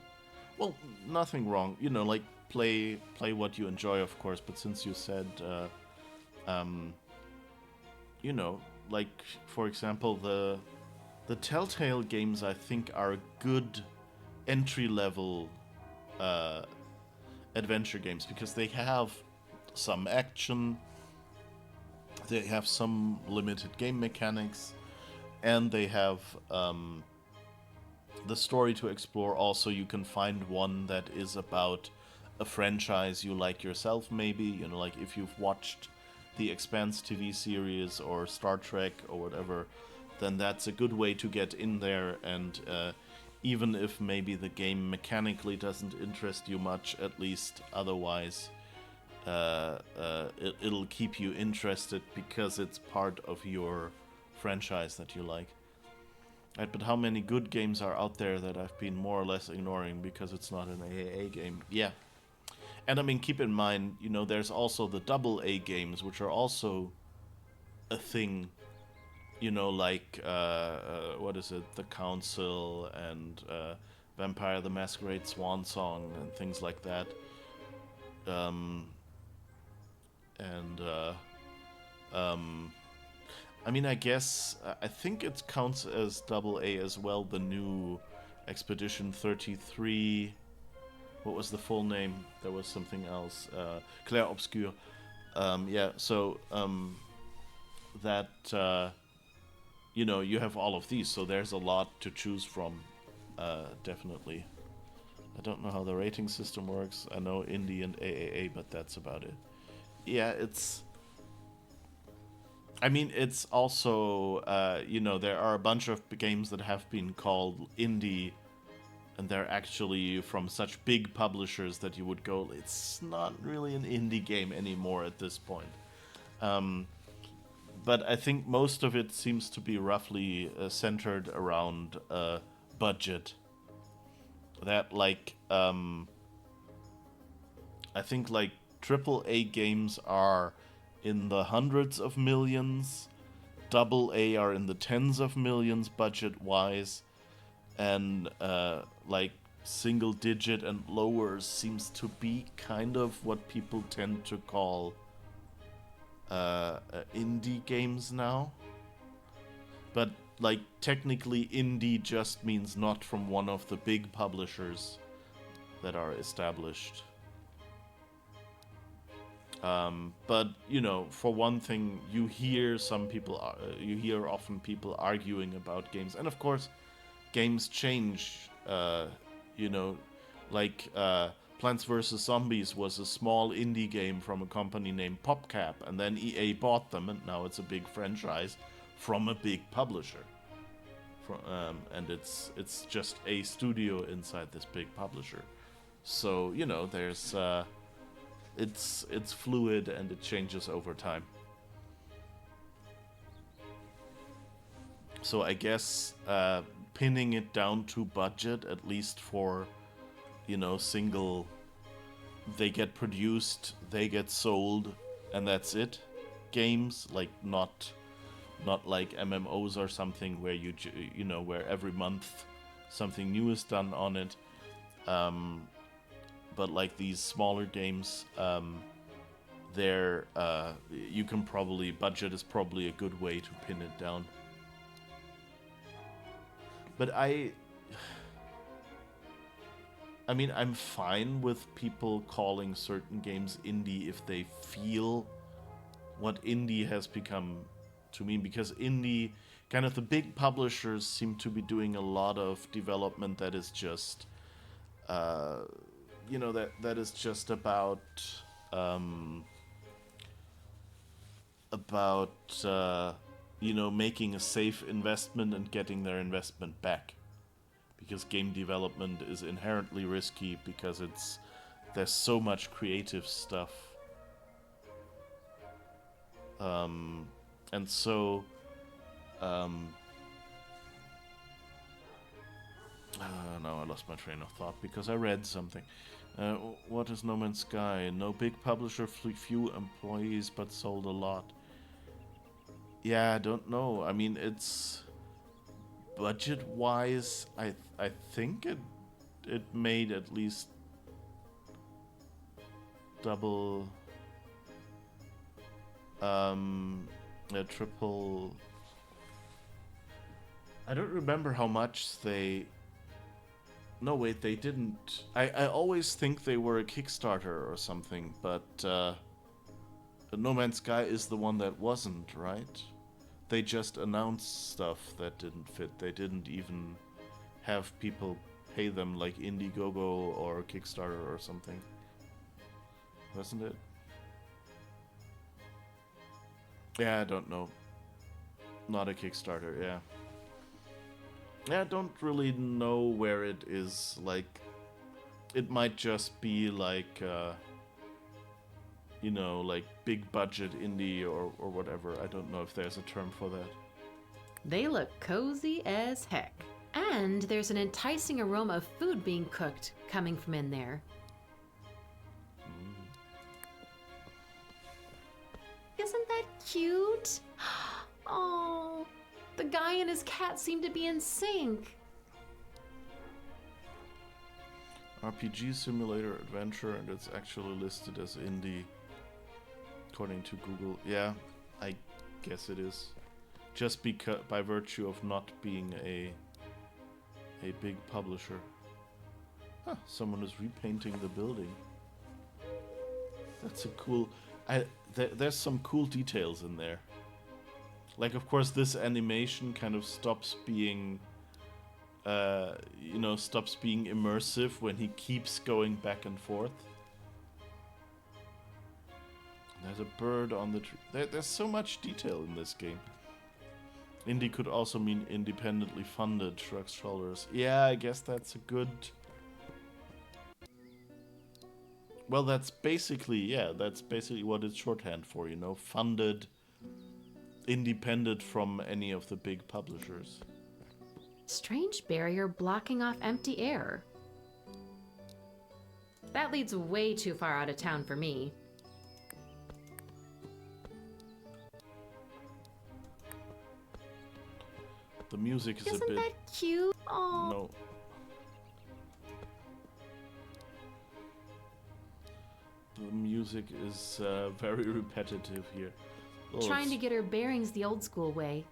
Well, nothing wrong. You know, like, play what you enjoy, of course. But since you said, you know, like, for example, the Telltale games, I think, are good entry-level adventure games, because they have some action, they have some limited game mechanics, and they have the story to explore. Also, you can find one that is about a franchise you like yourself, maybe. You know, like if you've watched the Expanse TV series or Star Trek or whatever, then that's a good way to get in there. And even if maybe the game mechanically doesn't interest you much, at least otherwise it'll keep you interested because it's part of your franchise that you like. Right, but how many good games are out there that I've been more or less ignoring because it's not an AAA game? Yeah. And I mean, keep in mind, you know, there's also the AA games, which are also a thing. You know, like, what is it? The Council and Vampire the Masquerade Swan Song and things like that. I mean, I guess, I think it counts as AA as well, the new Expedition 33. What was the full name? There was something else. Clair Obscur. Yeah, so, that, you know, you have all of these, so there's a lot to choose from, definitely. I don't know how the rating system works. I know Indie and AAA, but that's about it. Yeah, it's... I mean, it's also, you know, there are a bunch of games that have been called indie, and they're actually from such big publishers that you would go, it's not really an indie game anymore at this point. but I think most of it seems to be roughly centered around budget. That like I think like AAA games are in the hundreds of millions, AA are in the tens of millions budget wise, and like single digit and lower seems to be kind of what people tend to call indie games now. But like technically indie just means not from one of the big publishers that are established. But you know, for one thing, you hear often people arguing about games, and of course, games change. You know, like Plants vs Zombies was a small indie game from a company named PopCap, and then EA bought them, and now it's a big franchise from a big publisher. And it's just a studio inside this big publisher. So you know, there's it's fluid and it changes over time. So I guess pinning it down to budget, at least for, you know, single, they get produced, they get sold, and that's it. Games, like not like MMOs or something where you know, where every month something new is done on it. But like these smaller games, they're you can probably, budget is probably a good way to pin it down. But I mean, I'm fine with people calling certain games indie if they feel what indie has become to mean, because indie, kind of the big publishers seem to be doing a lot of development that is just you know, that is just about you know, making a safe investment and getting their investment back, because game development is inherently risky because there's so much creative stuff, and so now I lost my train of thought because I read something. What is No Man's Sky? No big publisher, few employees, but sold a lot. Yeah, I don't know. I mean, it's budget-wise, I think it made at least double a triple. I don't remember how much they. No, wait, they didn't. I always think they were a Kickstarter or something, but No Man's Sky is the one that wasn't, right? They just announced stuff that didn't fit. They didn't even have people pay them like Indiegogo or Kickstarter or something. Wasn't it? Yeah, I don't know. Not a Kickstarter, yeah. Yeah, I don't really know where it is. Like, it might just be like, you know, like big budget indie or whatever. I don't know if there's a term for that. They look cozy as heck. And there's an enticing aroma of food being cooked coming from in there. Isn't that cute? Oh, the guy and his cat seem to be in sync. RPG simulator adventure, and it's actually listed as indie according to Google. Yeah, I guess it is. Just because, by virtue of not being a big publisher. Huh, someone is repainting the building. That's a cool. There's some cool details in there. Like, of course, this animation kind of stops being, you know, stops being immersive when he keeps going back and forth. There's a bird on the tree. There's so much detail in this game. Indie could also mean independently funded, shrugs shoulders. Yeah, I guess that's a good... Well, that's basically, yeah, that's basically what it's shorthand for, you know, funded independent from any of the big publishers. Strange barrier blocking off empty air. That leads way too far out of town for me. The music is Isn't a bit... that cute? Aww. No. The music is very repetitive here. Oh, Trying to it's- get her bearings the old school way.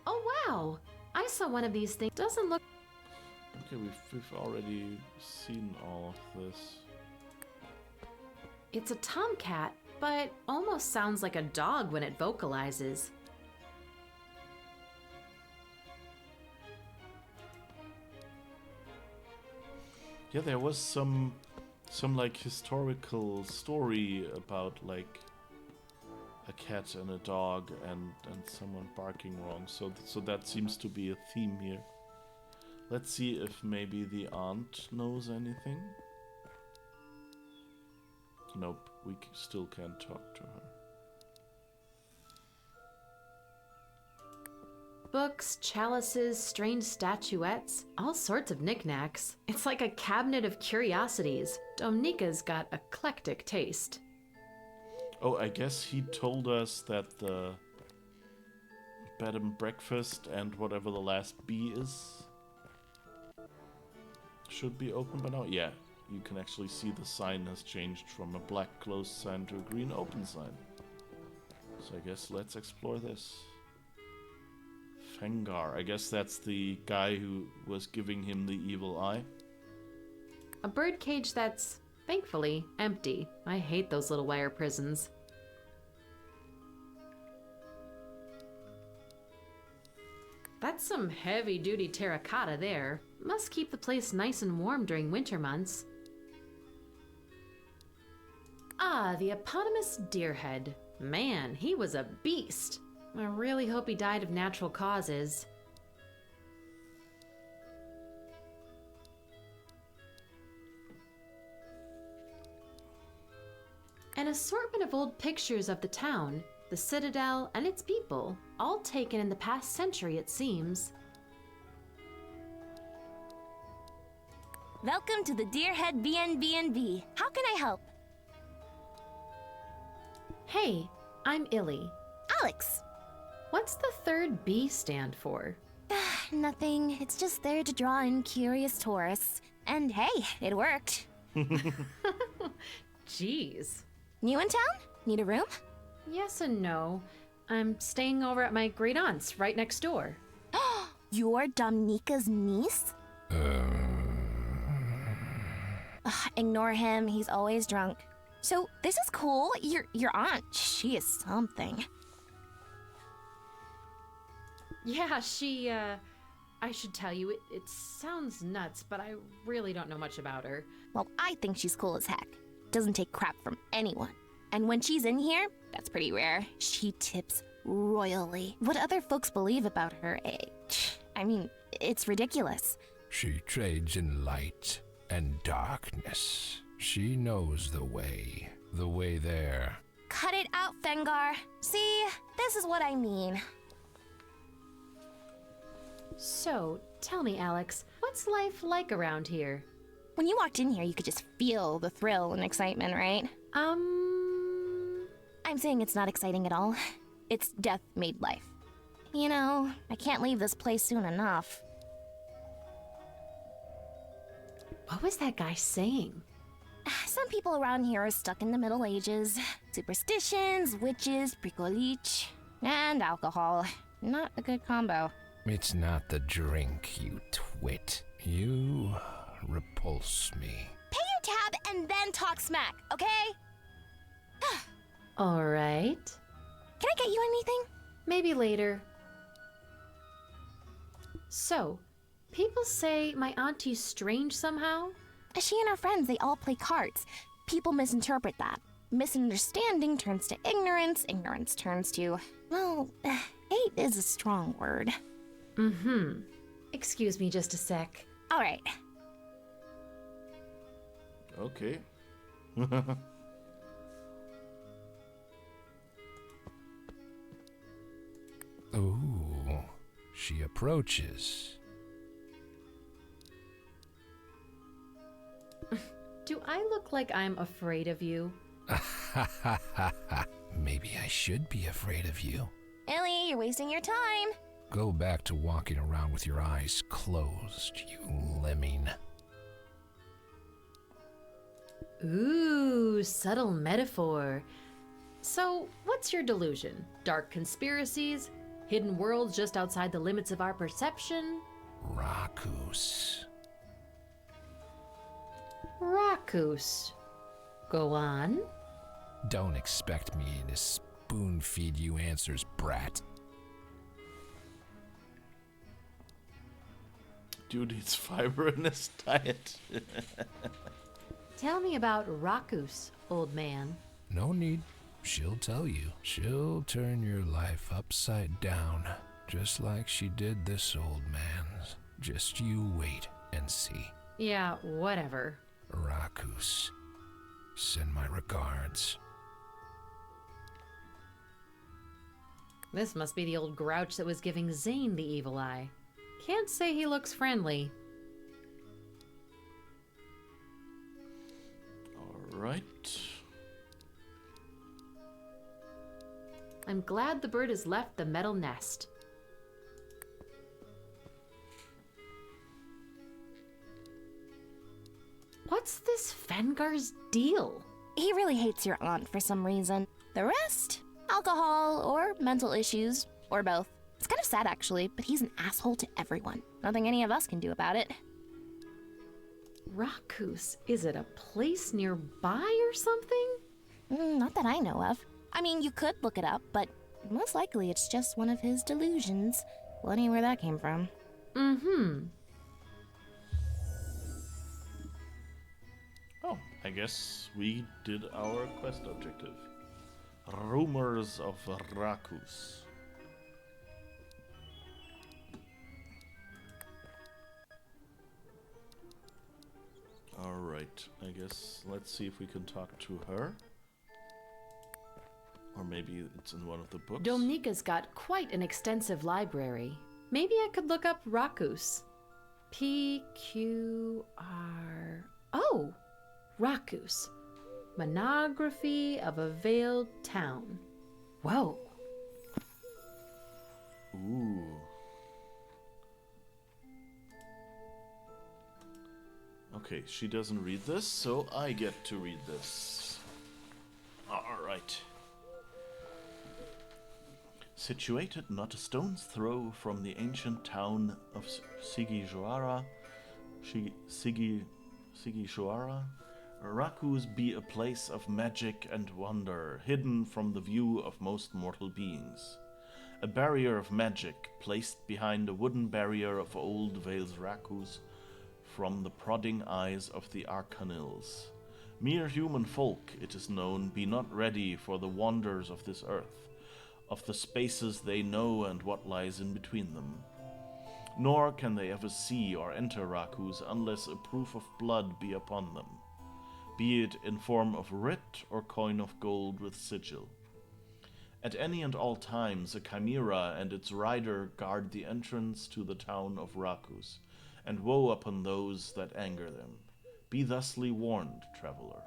Oh wow! I saw one of these things. Doesn't look... Okay, we've already seen all of this. It's a tomcat, but almost sounds like a dog when it vocalizes. Yeah, there was some like historical story about like a cat and a dog and someone barking wrong. So that seems to be a theme here. Let's see if maybe the aunt knows anything. Nope, we still can't talk to her. Books, chalices, strange statuettes, all sorts of knickknacks. It's like a cabinet of curiosities. Domnika's got eclectic taste. Oh, I guess he told us that the bed and breakfast and whatever the last B is should be open by now. Yeah, you can actually see the sign has changed from a black closed sign to a green open sign. So I guess let's explore this. Fengar, I guess that's the guy who was giving him the evil eye. A birdcage that's, thankfully, empty. I hate those little wire prisons. That's some heavy-duty terracotta there. Must keep the place nice and warm during winter months. Ah, the eponymous Deerhead. Man, he was a beast. I really hope he died of natural causes. An assortment of old pictures of the town, the citadel, and its people, all taken in the past century, it seems. Welcome to the Deerhead BNB. How can I help? Hey, I'm Illy. Alex. What's the third B stand for? Nothing. It's just there to draw in curious tourists. And hey, it worked. Jeez. New in town? Need a room? Yes and no. I'm staying over at my great aunt's right next door. You're Domnika's niece? Ignore him. He's always drunk. So this is cool. Your aunt, she is something. Yeah, she, I should tell you, it sounds nuts, but I really don't know much about her. Well, I think she's cool as heck. Doesn't take crap from anyone. And when she's in here, that's pretty rare. She tips royally. What other folks believe about her, I mean, it's ridiculous. She trades in light and darkness. She knows the way there. Cut it out, Fengar. See, this is what I mean. So, tell me, Alex, what's life like around here? When you walked in here, you could just feel the thrill and excitement, right? I'm saying it's not exciting at all. It's death made life. You know, I can't leave this place soon enough. What was that guy saying? Some people around here are stuck in the Middle Ages. Superstitions, witches, bricoliche, and alcohol. Not a good combo. It's not the drink, you twit. You repulse me. Pay your tab and then talk smack, okay? All right. Can I get you anything? Maybe later. So, people say my auntie's strange somehow? She and her friends, they all play cards. People misinterpret that. Misunderstanding turns to ignorance. Ignorance turns to, well, hate is a strong word. Mm-hmm. Excuse me just a sec. All right. Okay. she approaches. Do I look like I'm afraid of you? Maybe I should be afraid of you. Ellie, you're wasting your time. Go back to walking around with your eyes closed, you lemming. Ooh, subtle metaphor. So, what's your delusion? Dark conspiracies? Hidden worlds just outside the limits of our perception? Rakus. Rakus. Go on. Don't expect me to spoon feed you answers, brat. Dude eats fiber in his diet. Tell me about Rakus, old man. No need. She'll tell you. She'll turn your life upside down, just like she did this old man's. Just you wait and see. Yeah, whatever. Rakus, send my regards. This must be the old grouch that was giving Zane the evil eye. Can't say he looks friendly. Alright. I'm glad the bird has left the metal nest. What's this Fengar's deal? He really hates your aunt for some reason. The rest? Alcohol or mental issues, or both. It's kind of sad actually, but he's an asshole to everyone. Nothing any of us can do about it. Rakus, is it a place nearby or something? Not that I know of. I mean, you could look it up, but most likely it's just one of his delusions. Plenty where that came from. Mm-hmm. Oh, I guess we did our quest objective. Rumors of Rakus. Alright, I guess let's see if we can talk to her. Or maybe it's in one of the books. Domnika's got quite an extensive library. Maybe I could look up Rakus. P-Q-R... Oh! Rakus. Monography of a Veiled Town. Whoa. Ooh. Okay, she doesn't read this, so I get to read this. Alright. Situated not a stone's throw from the ancient town of Sigishuara, Rakus be a place of magic and wonder, hidden from the view of most mortal beings. A barrier of magic, placed behind a wooden barrier of old, veils Rakus from the prodding eyes of the Arcanils. Mere human folk, it is known, be not ready for the wonders of this earth, of the spaces they know and what lies in between them. Nor can they ever see or enter Rakus unless a proof of blood be upon them, be it in form of writ or coin of gold with sigil. At any and all times a chimera and its rider guard the entrance to the town of Rakus, and woe upon those that anger them. Be thusly warned, traveler.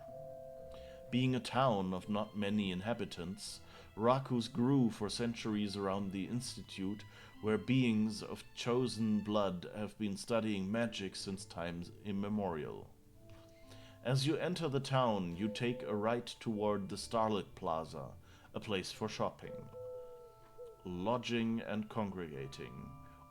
Being a town of not many inhabitants, Rakus grew for centuries around the institute where beings of chosen blood have been studying magic since times immemorial. As you enter the town, you take a right toward the Starlit Plaza, a place for shopping, lodging and congregating,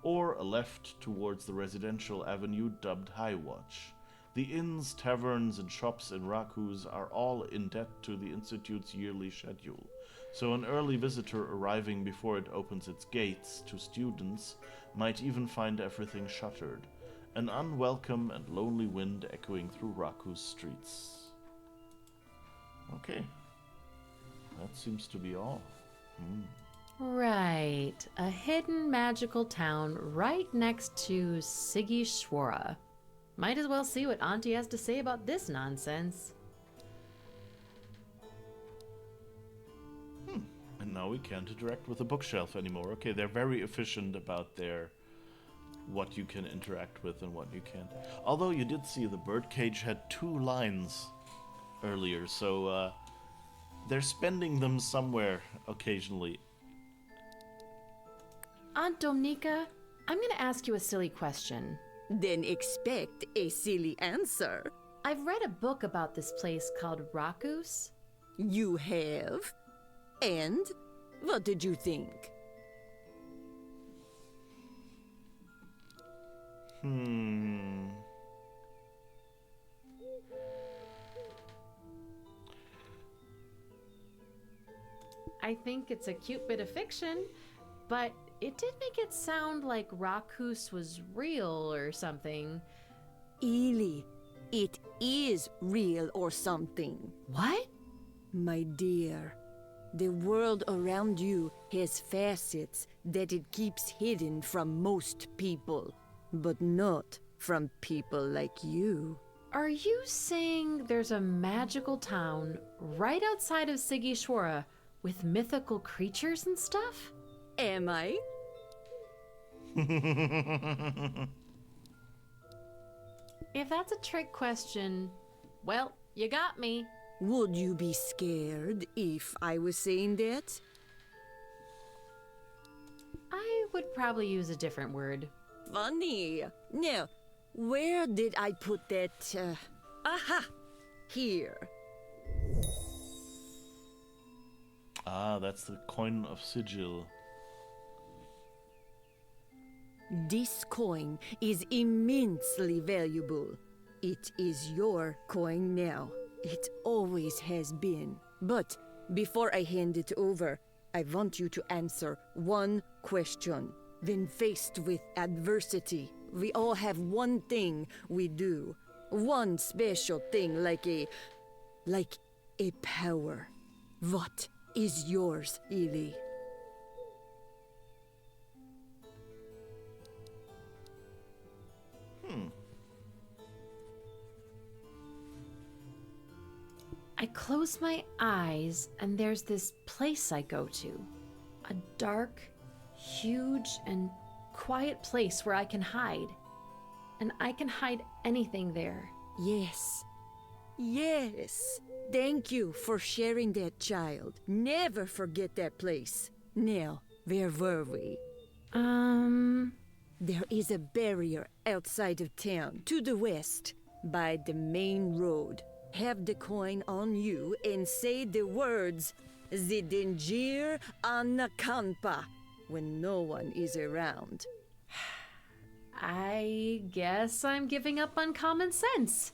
or a left towards the residential avenue dubbed High Watch. The inns, taverns, and shops in Rakus are all in debt to the Institute's yearly schedule, so an early visitor arriving before it opens its gates to students might even find everything shuttered, an unwelcome and lonely wind echoing through Rakus streets. Okay. That seems to be all. Right. A hidden magical town right next to Sigishwara. Might as well see what Auntie has to say about this nonsense. And now we can't interact with the bookshelf anymore. Okay, they're very efficient about their what you can interact with and what you can't. Although you did see the birdcage had 2 lines earlier, so they're spending them somewhere occasionally. Aunt Dominica, I'm gonna ask you a silly question. Then expect a silly answer. I've read a book about this place called Rakus. You have? And what did you think? I think it's a cute bit of fiction, but it did make it sound like Rakus was real or something. Ely, it is real or something. What? My dear, the world around you has facets that it keeps hidden from most people, but not from people like you. Are you saying there's a magical town right outside of Sigishwara with mythical creatures and stuff? Am I? If that's a trick question, well, you got me. Would you be scared if I was saying that? I would probably use a different word. Funny. Now, where did I put that? Aha! Here. Ah, that's the coin of sigil. This coin is immensely valuable. It is your coin now. It always has been. But before I hand it over, I want you to answer one question. When faced with adversity, we all have one thing we do. One special thing like a power. What is yours, Ely? I close my eyes and there's this place I go to. A dark, huge, and quiet place where I can hide. And I can hide anything there. Yes. Yes. Thank you for sharing that, child. Never forget that place. Now, where were we? There is a barrier outside of town, to the west, by the main road. Have the coin on you and say the words Zidinjir Anakampa when no one is around. I guess I'm giving up on common sense.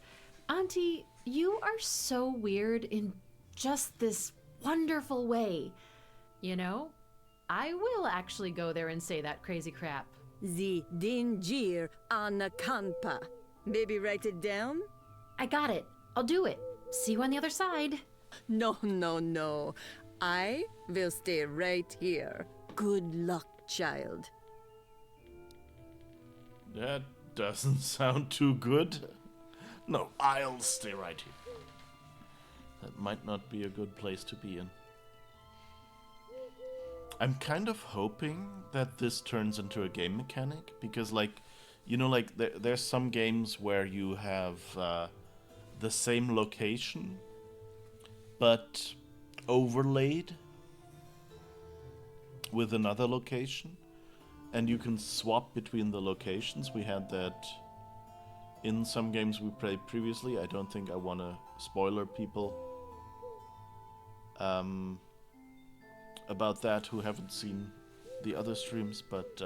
Auntie, you are so weird in just this wonderful way. You know, I will actually go there and say that crazy crap. Zidinjir Anakampa. Maybe write it down? I got it. I'll do it. See you on the other side. No, no, no. I will stay right here. Good luck, child. That doesn't sound too good. No, I'll stay right here. That might not be a good place to be in. I'm kind of hoping that this turns into a game mechanic, because, like, you know, like, there's some games where you have the same location, but overlaid with another location, and you can swap between the locations. We had that in some games we played previously. I don't think I want to spoiler people about that who haven't seen the other streams, but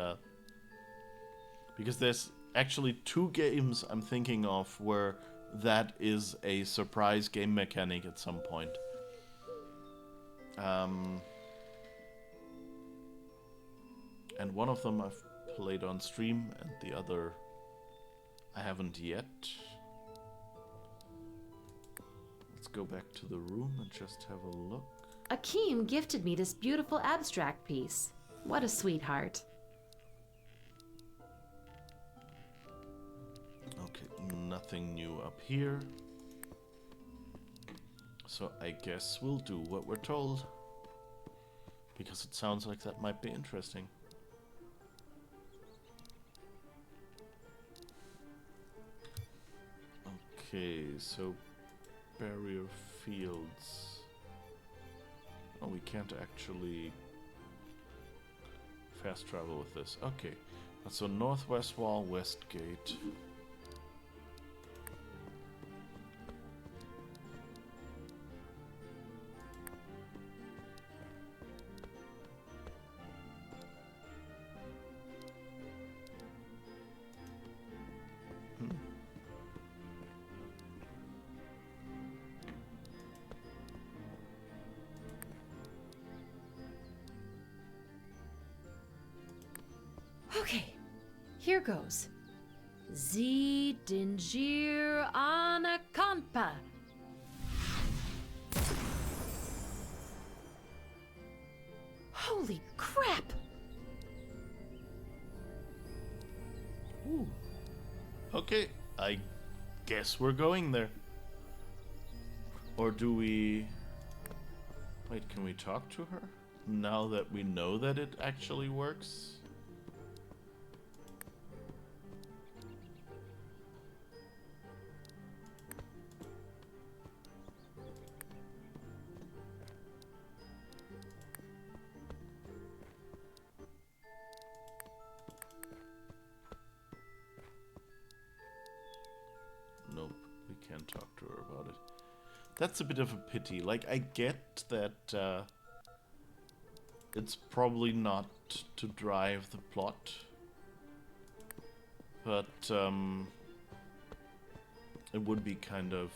because there's actually 2 games I'm thinking of where that is a surprise game mechanic at some point. And one of them I've played on stream, and the other I haven't yet. Let's go back to the room and just have a look. Akeem gifted me this beautiful abstract piece. What a sweetheart. Okay, nothing new up here. So I guess we'll do what we're told, because it sounds like that might be interesting. Okay, so barrier fields. Oh, we can't actually fast travel with this. Okay, so northwest wall, west gate. Okay, here goes. Z Dingir Anakampa. Holy crap! Ooh. Okay, I guess we're going there. Or do we... Wait, can we talk to her? Now that we know that it actually works? Nope, we can't talk to her about it. That's a bit of a pity. Like, I get that it's probably not to drive the plot, but it would be kind of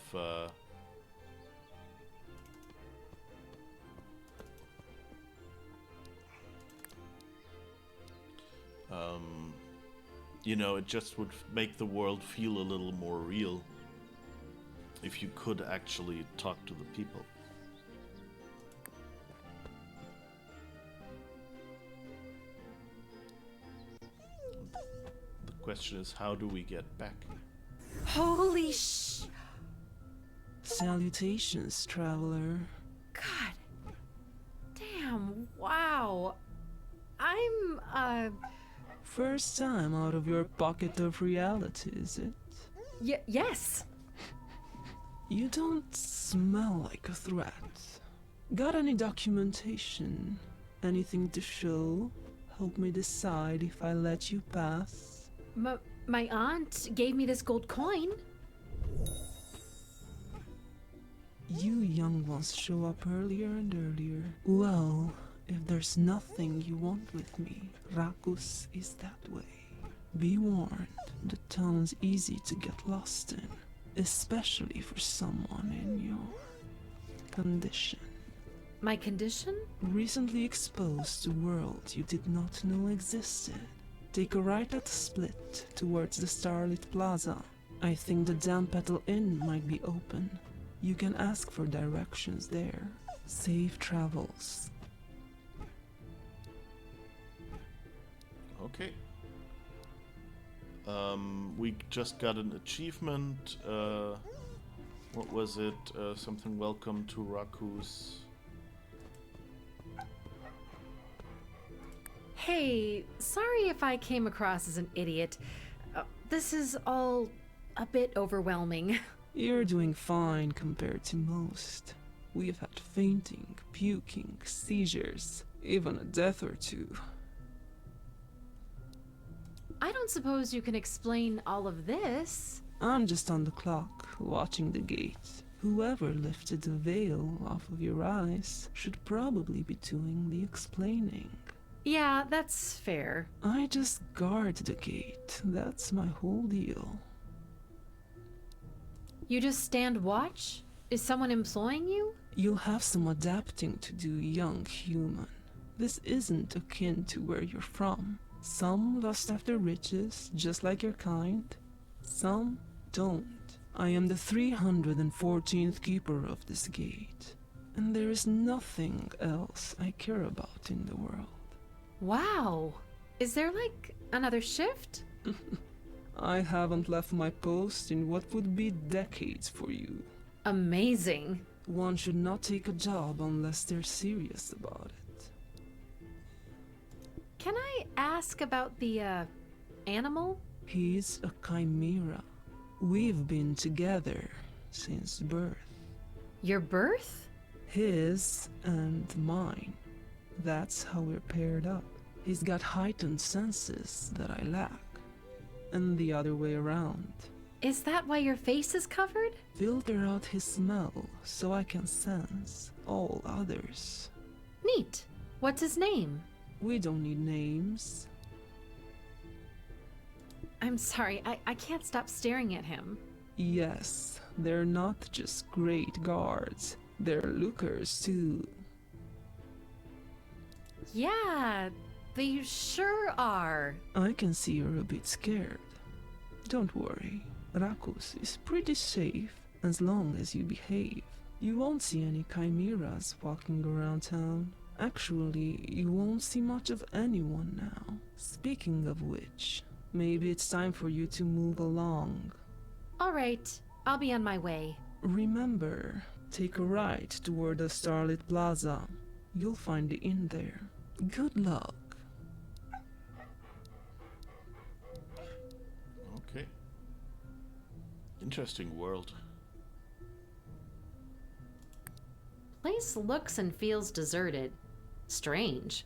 you know, it just would make the world feel a little more real if you could actually talk to the people. The question is, how do we get back? Holy Salutations, traveler. God. Damn, wow. I'm, First time out of your pocket of reality, is it? yes. You don't smell like a threat. Got any documentation? Anything to show? Help me decide if I let you pass. My aunt gave me this gold coin. You young ones show up earlier and earlier. Well, if there's nothing you want with me, Rakus is that way. Be warned, the town's easy to get lost in, especially for someone in your condition. My condition? Recently exposed to worlds you did not know existed. Take a right at the split towards the Starlit Plaza. I think the Damn Petal Inn might be open. You can ask for directions there. Safe travels. Okay. We just got an achievement. What was it? Something welcome to Rakus. Hey, sorry if I came across as an idiot. This is all a bit overwhelming. You're doing fine compared to most. We've had fainting, puking, seizures, even a death or two. I don't suppose you can explain all of this. I'm just on the clock, watching the gate. Whoever lifted the veil off of your eyes should probably be doing the explaining. Yeah, that's fair. I just guard the gate. That's my whole deal. You just stand watch? Is someone employing you? You'll have some adapting to do, young human. This isn't akin to where you're from. Some lust after riches, just like your kind. Some don't. I am the 314th keeper of this gate, and there is nothing else I care about in the world. Wow. Is there like another shift? I haven't left my post in what would be decades for you. Amazing. One should not take a job unless they're serious about it. Can I ask about the, animal? He's a chimera. We've been together since birth. Your birth? His and mine. That's how we're paired up. He's got heightened senses that I lack. And the other way around. Is that why your face is covered? Filter out his smell so I can sense all others. Neat. What's his name? We don't need names. I'm sorry, I can't stop staring at him. Yes, they're not just great guards. They're lookers too. Yeah, they sure are. I can see you're a bit scared. Don't worry. Rakus is pretty safe as long as you behave. You won't see any chimeras walking around town. Actually, you won't see much of anyone now. Speaking of which, maybe it's time for you to move along. All right, I'll be on my way. Remember, take a right toward the Starlit Plaza. You'll find the inn there. Good luck. Okay. Interesting world. Place looks and feels deserted. Strange.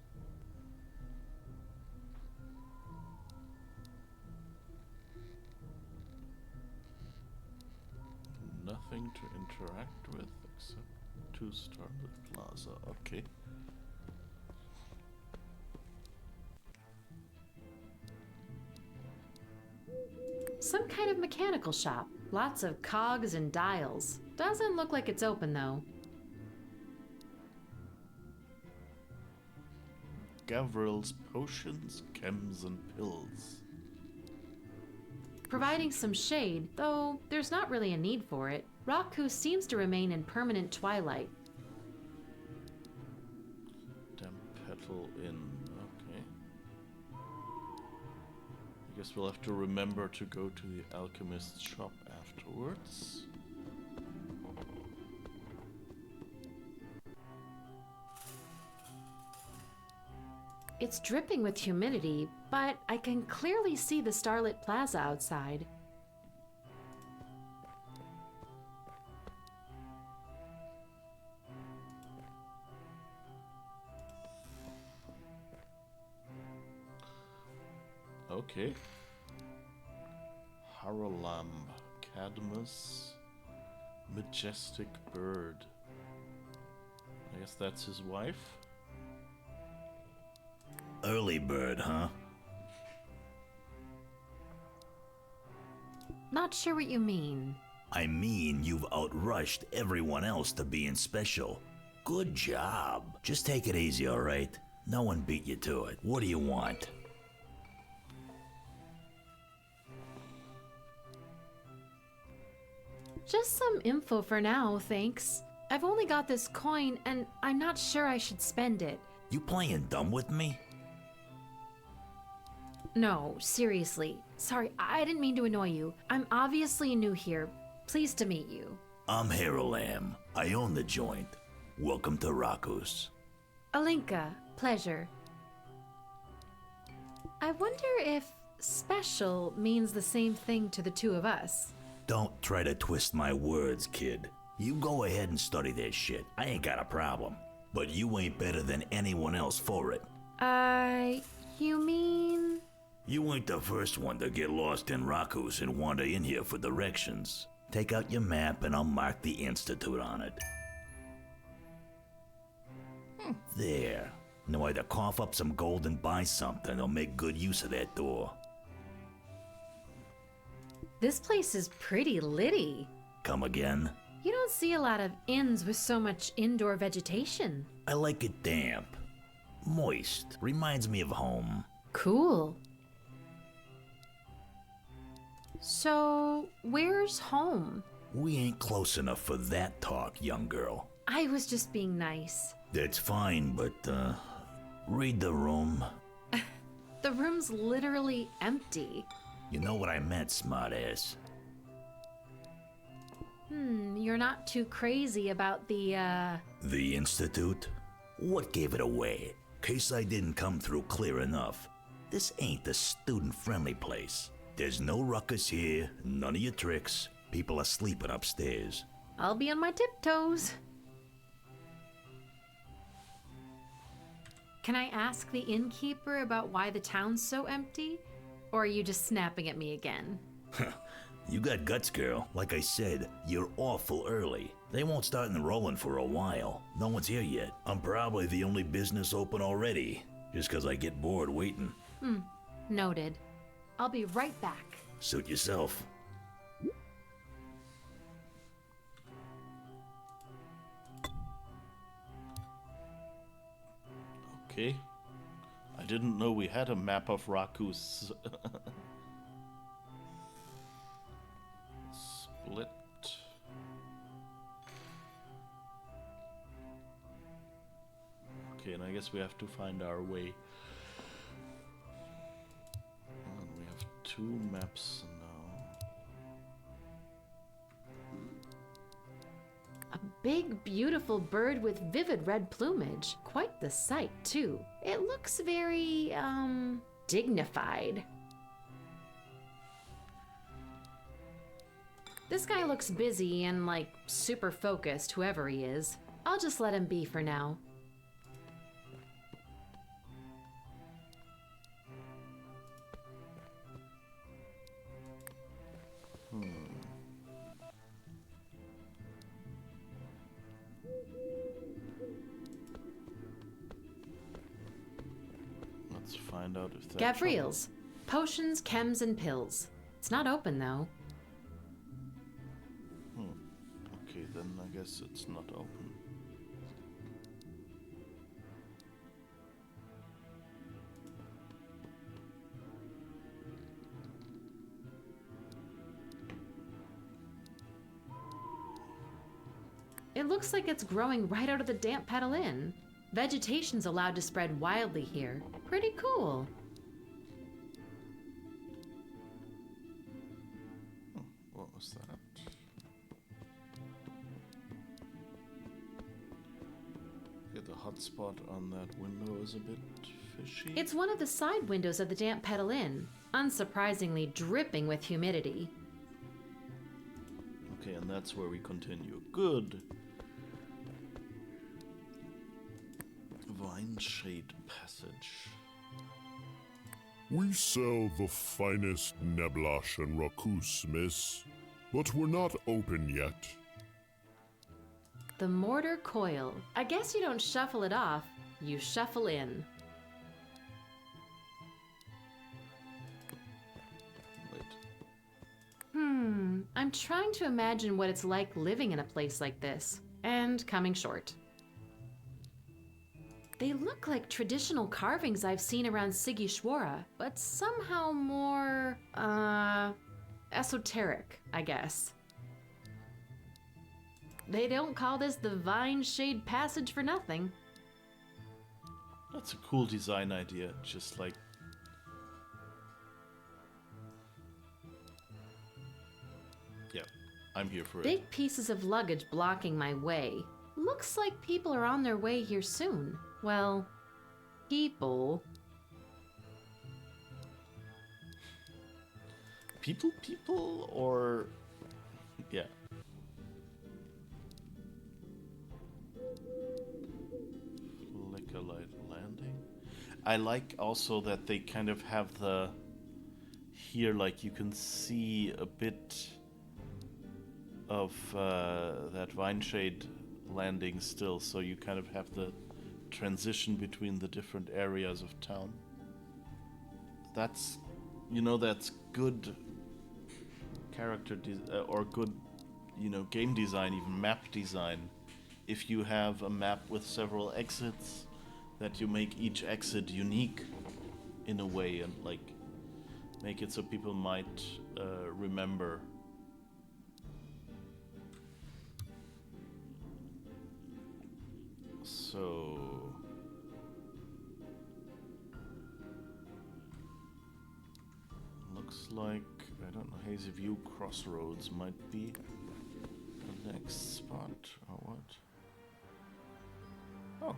Nothing to interact with except 2 Starlit Plaza. Okay. Some kind of mechanical shop. Lots of cogs and dials. Doesn't look like it's open though. Gavril's potions, chems, and pills. Providing some shade, though there's not really a need for it. Raku seems to remain in permanent twilight. Damp Petal Inn. Okay. I guess we'll have to remember to go to the alchemist's shop afterwards. It's dripping with humidity, but I can clearly see the Starlit Plaza outside. Okay. Haralamb, Cadmus, Majestic Bird. I guess that's his wife. Early bird, huh? Not sure what you mean. I mean, you've outrushed everyone else to being special. Good job. Just take it easy, all right? No one beat you to it. What do you want? Just some info for now, thanks. I've only got this coin, and I'm not sure I should spend it. You playing dumb with me? No, seriously. Sorry, I didn't mean to annoy you. I'm obviously new here. Pleased to meet you. I'm Haralamb. I own the joint. Welcome to Rakus. Alinka, pleasure. I wonder if special means the same thing to the two of us. Don't try to twist my words, kid. You go ahead and study that shit. I ain't got a problem. But you ain't better than anyone else for it. You mean? You ain't the first one to get lost in Rakus and wander in here for directions. Take out your map and I'll mark the Institute on it. There. Now either cough up some gold and buy something or make good use of that door. This place is pretty litty. Come again? You don't see a lot of inns with so much indoor vegetation. I like it damp. Moist. Reminds me of home. Cool. So, where's home? We ain't close enough for that talk, young girl. I was just being nice. That's fine, but, read the room. The room's literally empty. You know what I meant, smartass. You're not too crazy about the Institute? What gave it away? Case I didn't come through clear enough. This ain't the student-friendly place. There's no ruckus here, none of your tricks. People are sleeping upstairs. I'll be on my tiptoes. Can I ask the innkeeper about why the town's so empty? Or are you just snapping at me again? You got guts, girl. Like I said, you're awful early. They won't start enrolling for a while. No one's here yet. I'm probably the only business open already, just 'cause I get bored waiting. Noted. I'll be right back. Suit yourself. Okay. I didn't know we had a map of Rakus. Split. Okay, and I guess we have to find our way. And we have 2 maps now. A big, beautiful bird with vivid red plumage. Quite the sight, too. It looks very, dignified. This guy looks busy and, like, super focused, whoever he is. I'll just let him be for now. Let's find out if that Gavrils. Potions, chems, and pills. It's not open, though. Okay, then I guess it's not open. It looks like it's growing right out of the damp petal inn. Vegetation's allowed to spread wildly here. Pretty cool. Oh, what was that? Yeah, the hotspot on that window is a bit fishy. It's one of the side windows of the damp petal inn, unsurprisingly dripping with humidity. Okay, and that's where we continue. Good. Vine Shade Passage. We sell the finest Neblash and Rakus, miss, but we're not open yet. The mortar coil. I guess you don't shuffle it off, you shuffle in. I'm trying to imagine what it's like living in a place like this, and coming short. They look like traditional carvings I've seen around Sigishwara, but somehow more, esoteric, I guess. They don't call this the Vine Shade Passage for nothing. That's a cool design idea, just like... Yeah, I'm here for it. Big pieces of luggage blocking my way. Looks like people are on their way here soon. Well, people. People, or... Yeah. Flickerlight Landing. I like also that they kind of have the... Here, like, you can see a bit of that Vine Shade Landing still, so you kind of have the transition between the different areas of town. That's, you know, that's good character or good, you know, game design, even map design. If you have a map with several exits, that you make each exit unique in a way, and like make it so people might remember. So looks like, I don't know, Hazy View Crossroads might be the next spot, or what? Oh.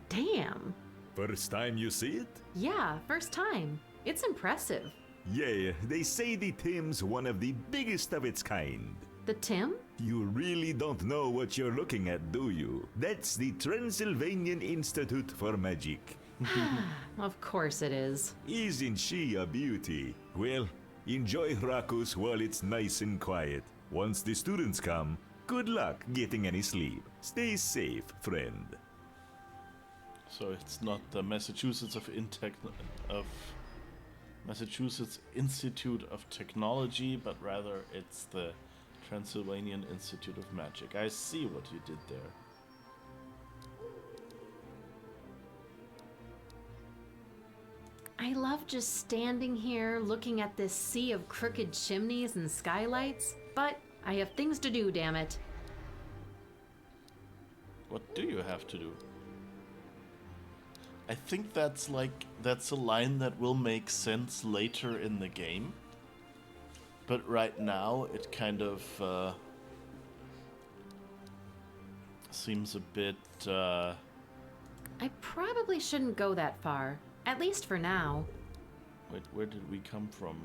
Damn. First time you see it? Yeah, first time. It's impressive. Yeah, they say the Tim's one of the biggest of its kind. The Tim? You really don't know what you're looking at, do you? That's the Transylvanian Institute for Magic. Of course it is. Isn't she a beauty? Well, enjoy Rakus while it's nice and quiet. Once the students come, good luck getting any sleep. Stay safe, friend. So it's not the Massachusetts Massachusetts Institute of Technology, but rather it's the Transylvanian Institute of Magic. I see what you did there. I love just standing here looking at this sea of crooked chimneys and skylights, but I have things to do, damn it. What do you have to do? I think that's a line that will make sense later in the game. But right now it kind of seems a bit I probably shouldn't go that far. At least for now. Wait, where did we come from?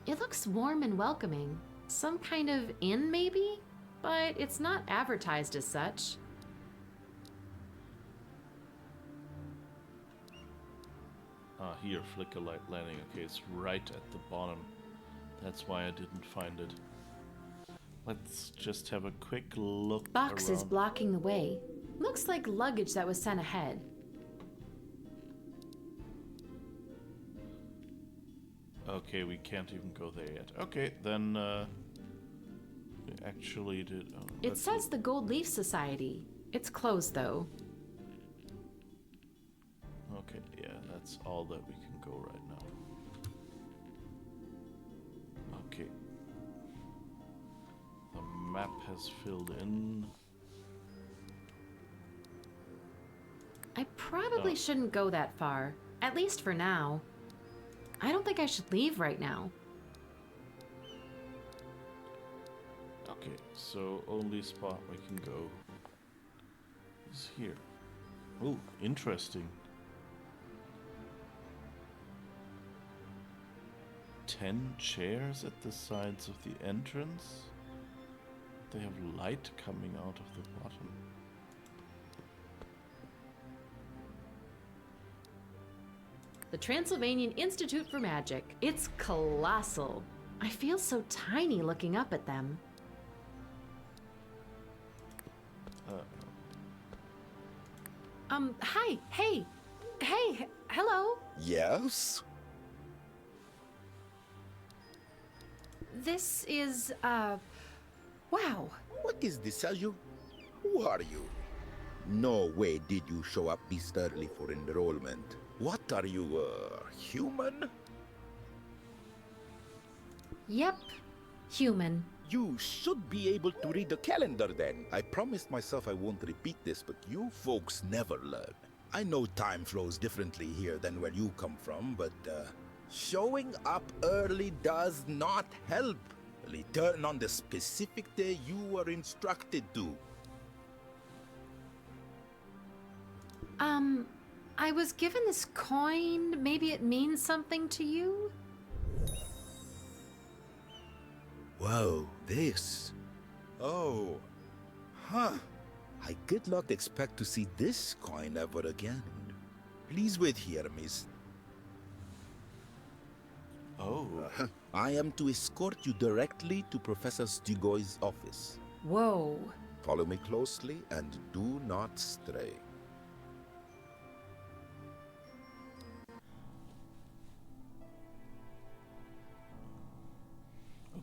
It looks warm and welcoming. Some kind of inn, maybe? But it's not advertised as such. Ah, here, Flicker Light Landing. Okay, it's right at the bottom. That's why I didn't find it. Let's just have a quick look Boxes around. blocking the way. Looks like luggage that was sent ahead. Okay, we can't even go there yet. Okay, then we actually did. Oh, It says the Gold Leaf Society. It's closed though. Okay, yeah, that's all that we can go right now. Okay. The map has filled in. I probably shouldn't go that far. At least for now. I don't think I should leave right now. Okay, so only spot we can go is here. Oh, interesting. 10 chairs at the sides of the entrance. They have light coming out of the bottom. The Transylvanian Institute for Magic. It's colossal. I feel so tiny looking up at them. Hi, hey, hello? Yes? This is, wow. What is this, are you? Who are you? No way did you show up this early for enrollment. What are you, human? Yep, human. You should be able to read the calendar then. I promised myself I won't repeat this, but you folks never learn. I know time flows differently here than where you come from, but showing up early does not help. Return on the specific day you were instructed to. I was given this coin. Maybe it means something to you? Whoa, this. Oh. Huh. I could not expect to see this coin ever again. Please wait here, miss. Oh. I am to escort you directly to Professor Stigoy's office. Whoa. Follow me closely and do not stray.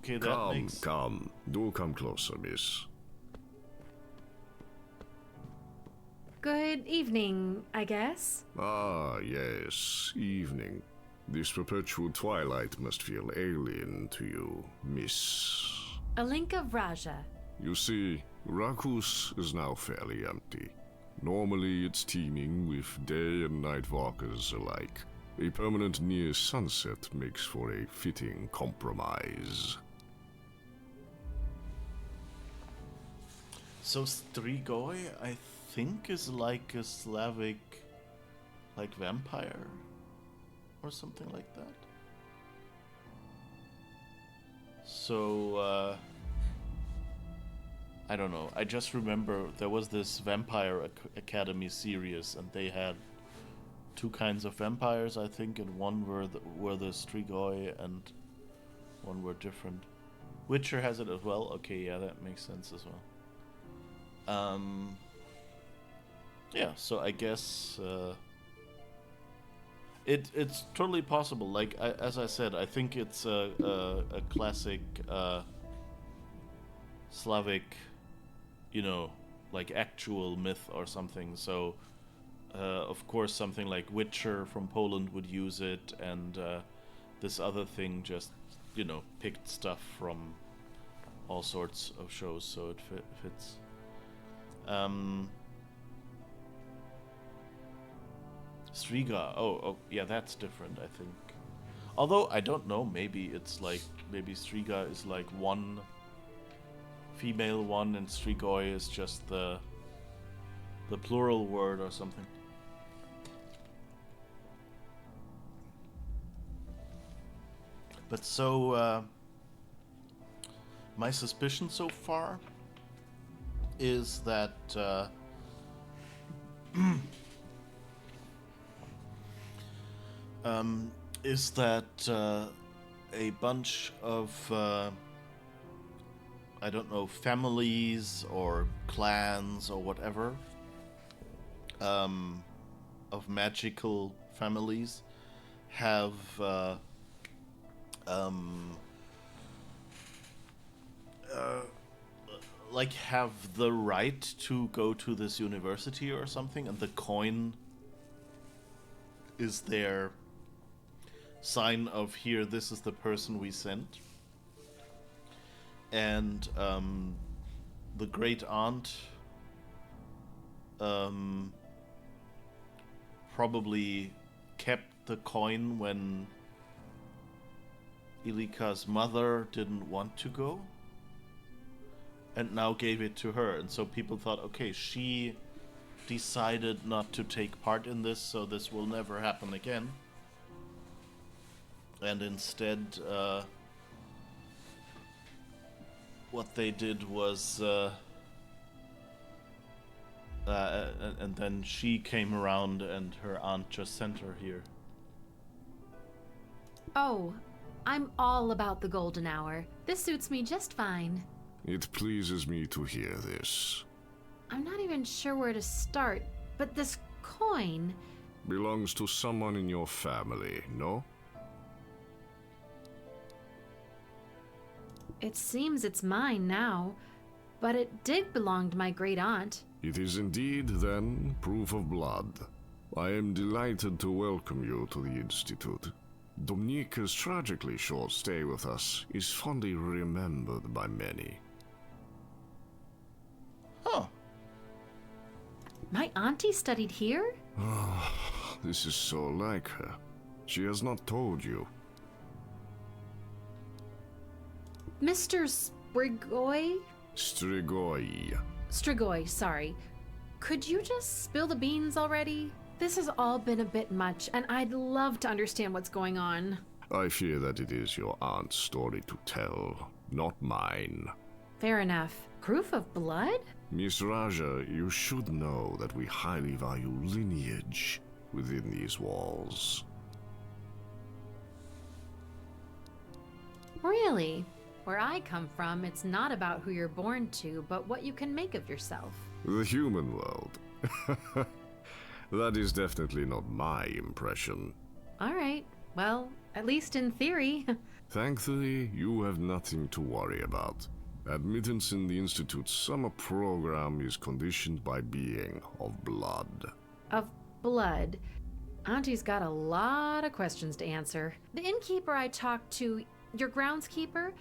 Okay, that makes... Come. Do come closer, miss. Good evening, I guess. Ah, yes, evening. This perpetual twilight must feel alien to you, miss. Alinka Vraja. You see, Rakus is now fairly empty. Normally it's teeming with day and night walkers alike. A permanent near sunset makes for a fitting compromise. So Strigoi, I think, is like a Slavic, like vampire. or something like that. So, I don't know. I just remember there was this Vampire Academy series, and they had two kinds of vampires, I think, and one were the Strigoi, and one were different. Witcher has it as well. Okay, yeah, that makes sense as well. Yeah, so I guess it's totally possible. Like as I said, I think it's a classic Slavic, like actual myth or something. So of course something like Witcher from Poland would use it, and this other thing just picked stuff from all sorts of shows, so it fits. Striga. Oh, yeah, that's different, I think. Although, I don't know, maybe Striga is like one female one, and Strigoi is just the plural word or something. But so, my suspicion so far is that a bunch of I don't know, families or clans or whatever, of magical families have like have the right to go to this university or something, and the coin is their sign of, here, this is the person we sent. And the great aunt probably kept the coin when Ilika's mother didn't want to go, and now gave it to her. And so people thought, okay, she decided not to take part in this, so this will never happen again. And instead, what they did was, and then she came around and her aunt just sent her here. Oh, I'm all about the golden hour. This suits me just fine. It pleases me to hear this. I'm not even sure where to start, but this coin belongs to someone in your family, no? It seems it's mine now, but it did belong to my great aunt. It is indeed, then, proof of blood. I am delighted to welcome you to the Institute. Dominica's tragically short stay with us is fondly remembered by many. Huh. My auntie studied here? Oh, this is so like her. She has not told you. Mr. Strigoi? Strigoi, sorry. Could you just spill the beans already? This has all been a bit much, and I'd love to understand what's going on. I fear that it is your aunt's story to tell, not mine. Fair enough. Proof of blood? Miss Raja, you should know that we highly value lineage within these walls. Really? Where I come from, it's not about who you're born to, but what you can make of yourself. The human world. That is definitely not my impression. All right. Well, at least in theory. Thankfully, you have nothing to worry about. Admittance in the Institute's summer program is conditioned by being of blood. Of blood? Auntie's got a lot of questions to answer. The innkeeper I talked to, your groundskeeper,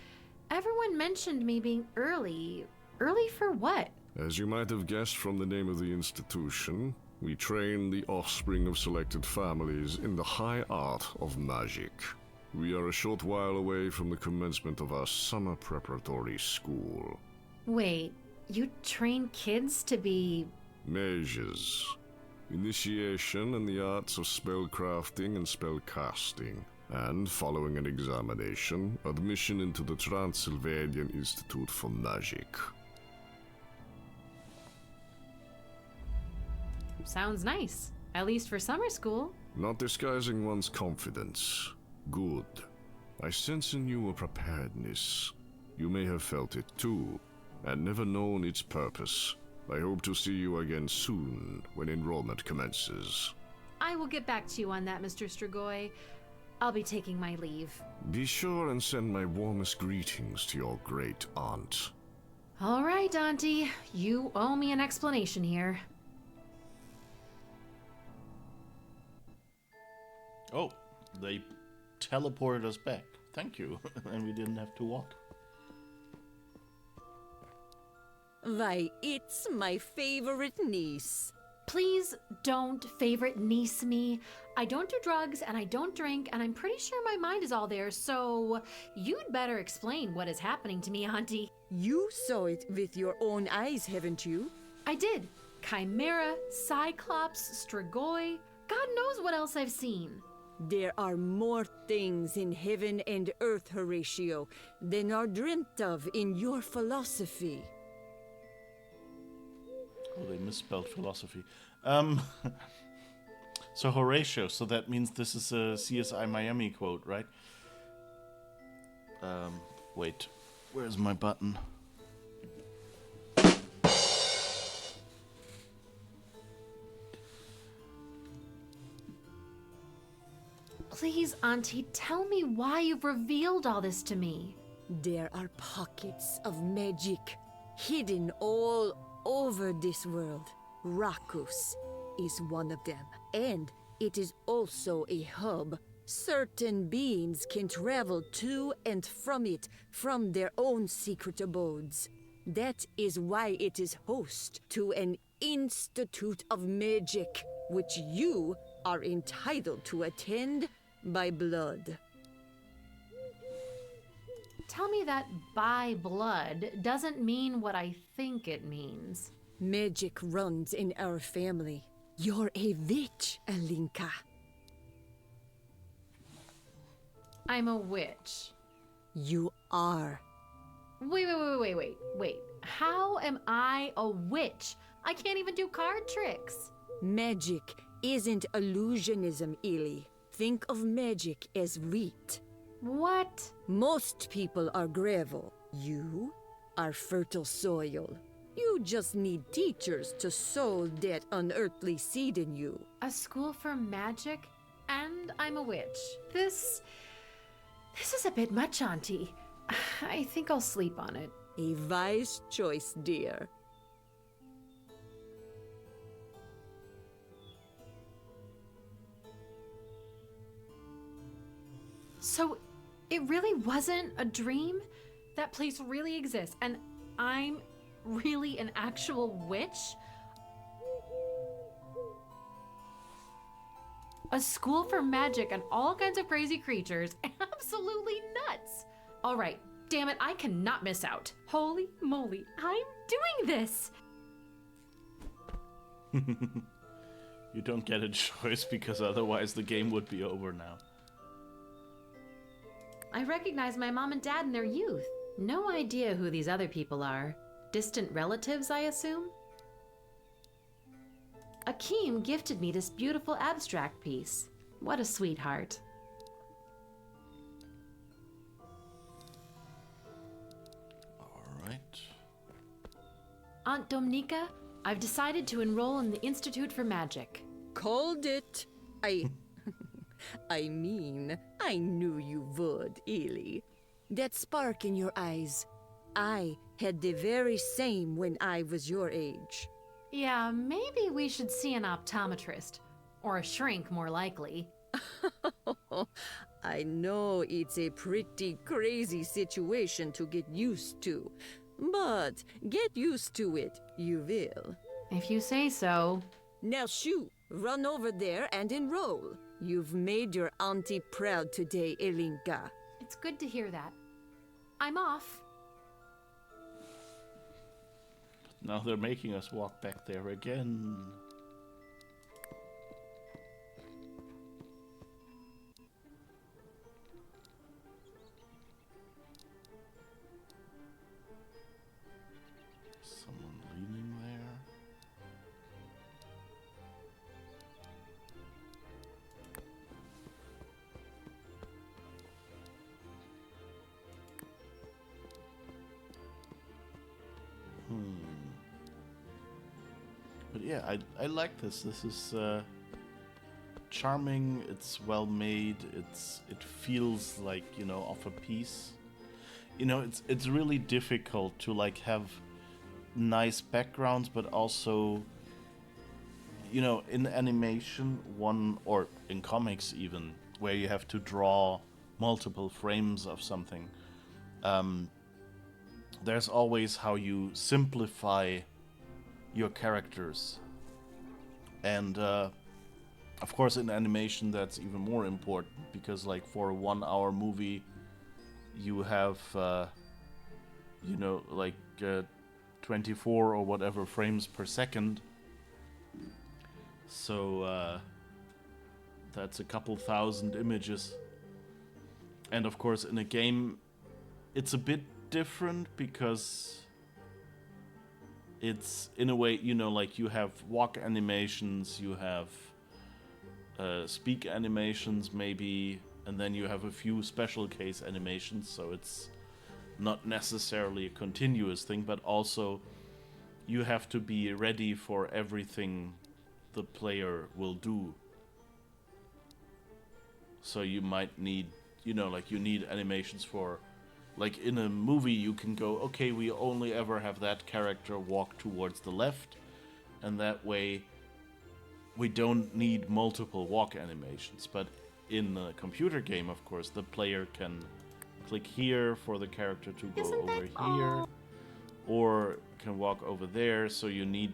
everyone mentioned me being early. Early for what? As you might have guessed from the name of the institution, we train the offspring of selected families in the high art of magic. We are a short while away from the commencement of our summer preparatory school. Wait, you train kids to be... mages. initiation in the arts of spellcrafting and spellcasting, and following an examination, admission into the Transylvanian Institute for Magic. Sounds nice. At least for summer school. Not disguising one's confidence. Good. I sense in you a preparedness. You may have felt it too, and never known its purpose. I hope to see you again soon, when enrollment commences. I will get back to you on that, Mr. Strigoi. I'll be taking my leave. Be sure and send my warmest greetings to your great aunt. All right, Auntie. You owe me an explanation here. Oh, they teleported us back. Thank you. And we didn't have to walk. Why, it's my favorite niece. Please don't favorite niece me. I don't do drugs and I don't drink, and I'm pretty sure my mind is all there, so you'd better explain what is happening to me, Auntie. You saw it with your own eyes, haven't you? I did. Chimera, Cyclops, Strigoi. God knows what else I've seen. There are more things in heaven and earth, Horatio, than are dreamt of in your philosophy. Oh, they misspelled philosophy. So Horatio, so that means this is a CSI Miami quote, right? Wait, where's my button? Please, Auntie, tell me why you've revealed all this to me. There are pockets of magic hidden all over this world. Rakus is one of them, and it is also a hub. Certain beings can travel to and from it from their own secret abodes. That is why it is host to an Institute of Magic, which you are entitled to attend by blood. Tell me that by blood doesn't mean what I think it means. Magic runs in our family. You're a witch, Alinka. I'm a witch. You are. Wait. How am I a witch? I can't even do card tricks. Magic isn't illusionism, Ely. Think of magic as wheat. What? Most people are gravel. You are fertile soil. You just need teachers to sow that unearthly seed in you. A school for magic? And I'm a witch. This is a bit much, Auntie. I think I'll sleep on it. A wise choice, dear. So, it really wasn't a dream? That place really exists, and I'm really an actual witch? A school for magic and all kinds of crazy creatures. Absolutely nuts. All right, damn it, I cannot miss out. Holy moly, I'm doing this. You don't get a choice because otherwise the game would be over now. I recognize my mom and dad in their youth. No idea who these other people are. Distant relatives, I assume? Akeem gifted me this beautiful abstract piece. What a sweetheart. Alright. Aunt Dominica, I've decided to enroll in the Institute for Magic. Called it. I mean, I knew you would, Ely. That spark in your eyes. I had the very same when I was your age. Yeah, maybe we should see an optometrist. Or a shrink, more likely. I know it's a pretty crazy situation to get used to. But get used to it, you will. If you say so. Now shoo, run over there and enroll. You've made your auntie proud today, Elinka. It's good to hear that. I'm off. Now they're making us walk back there again. yeah, I like this. This is charming. It's well made. It feels like, you know, of a piece. You know, it's really difficult to like have nice backgrounds, but also, you know, in animation, or in comics even, where you have to draw multiple frames of something. There's always how you simplify your characters. And of course in animation that's even more important, because like for a 1 hour movie you have you know, like 24 or whatever frames per second. So that's a couple thousand images. And of course in a game it's a bit different, because it's in a way, you know, like you have walk animations, you have speak animations maybe, and then you have a few special case animations, so it's not necessarily a continuous thing, but also you have to be ready for everything the player will do. So you might need, you know, like you need animations for, like in a movie you can go, okay, we only ever have that character walk towards the left, and that way we don't need multiple walk animations. But in a computer game, of course, the player can click here for the character to go over here, or can walk over there, so you need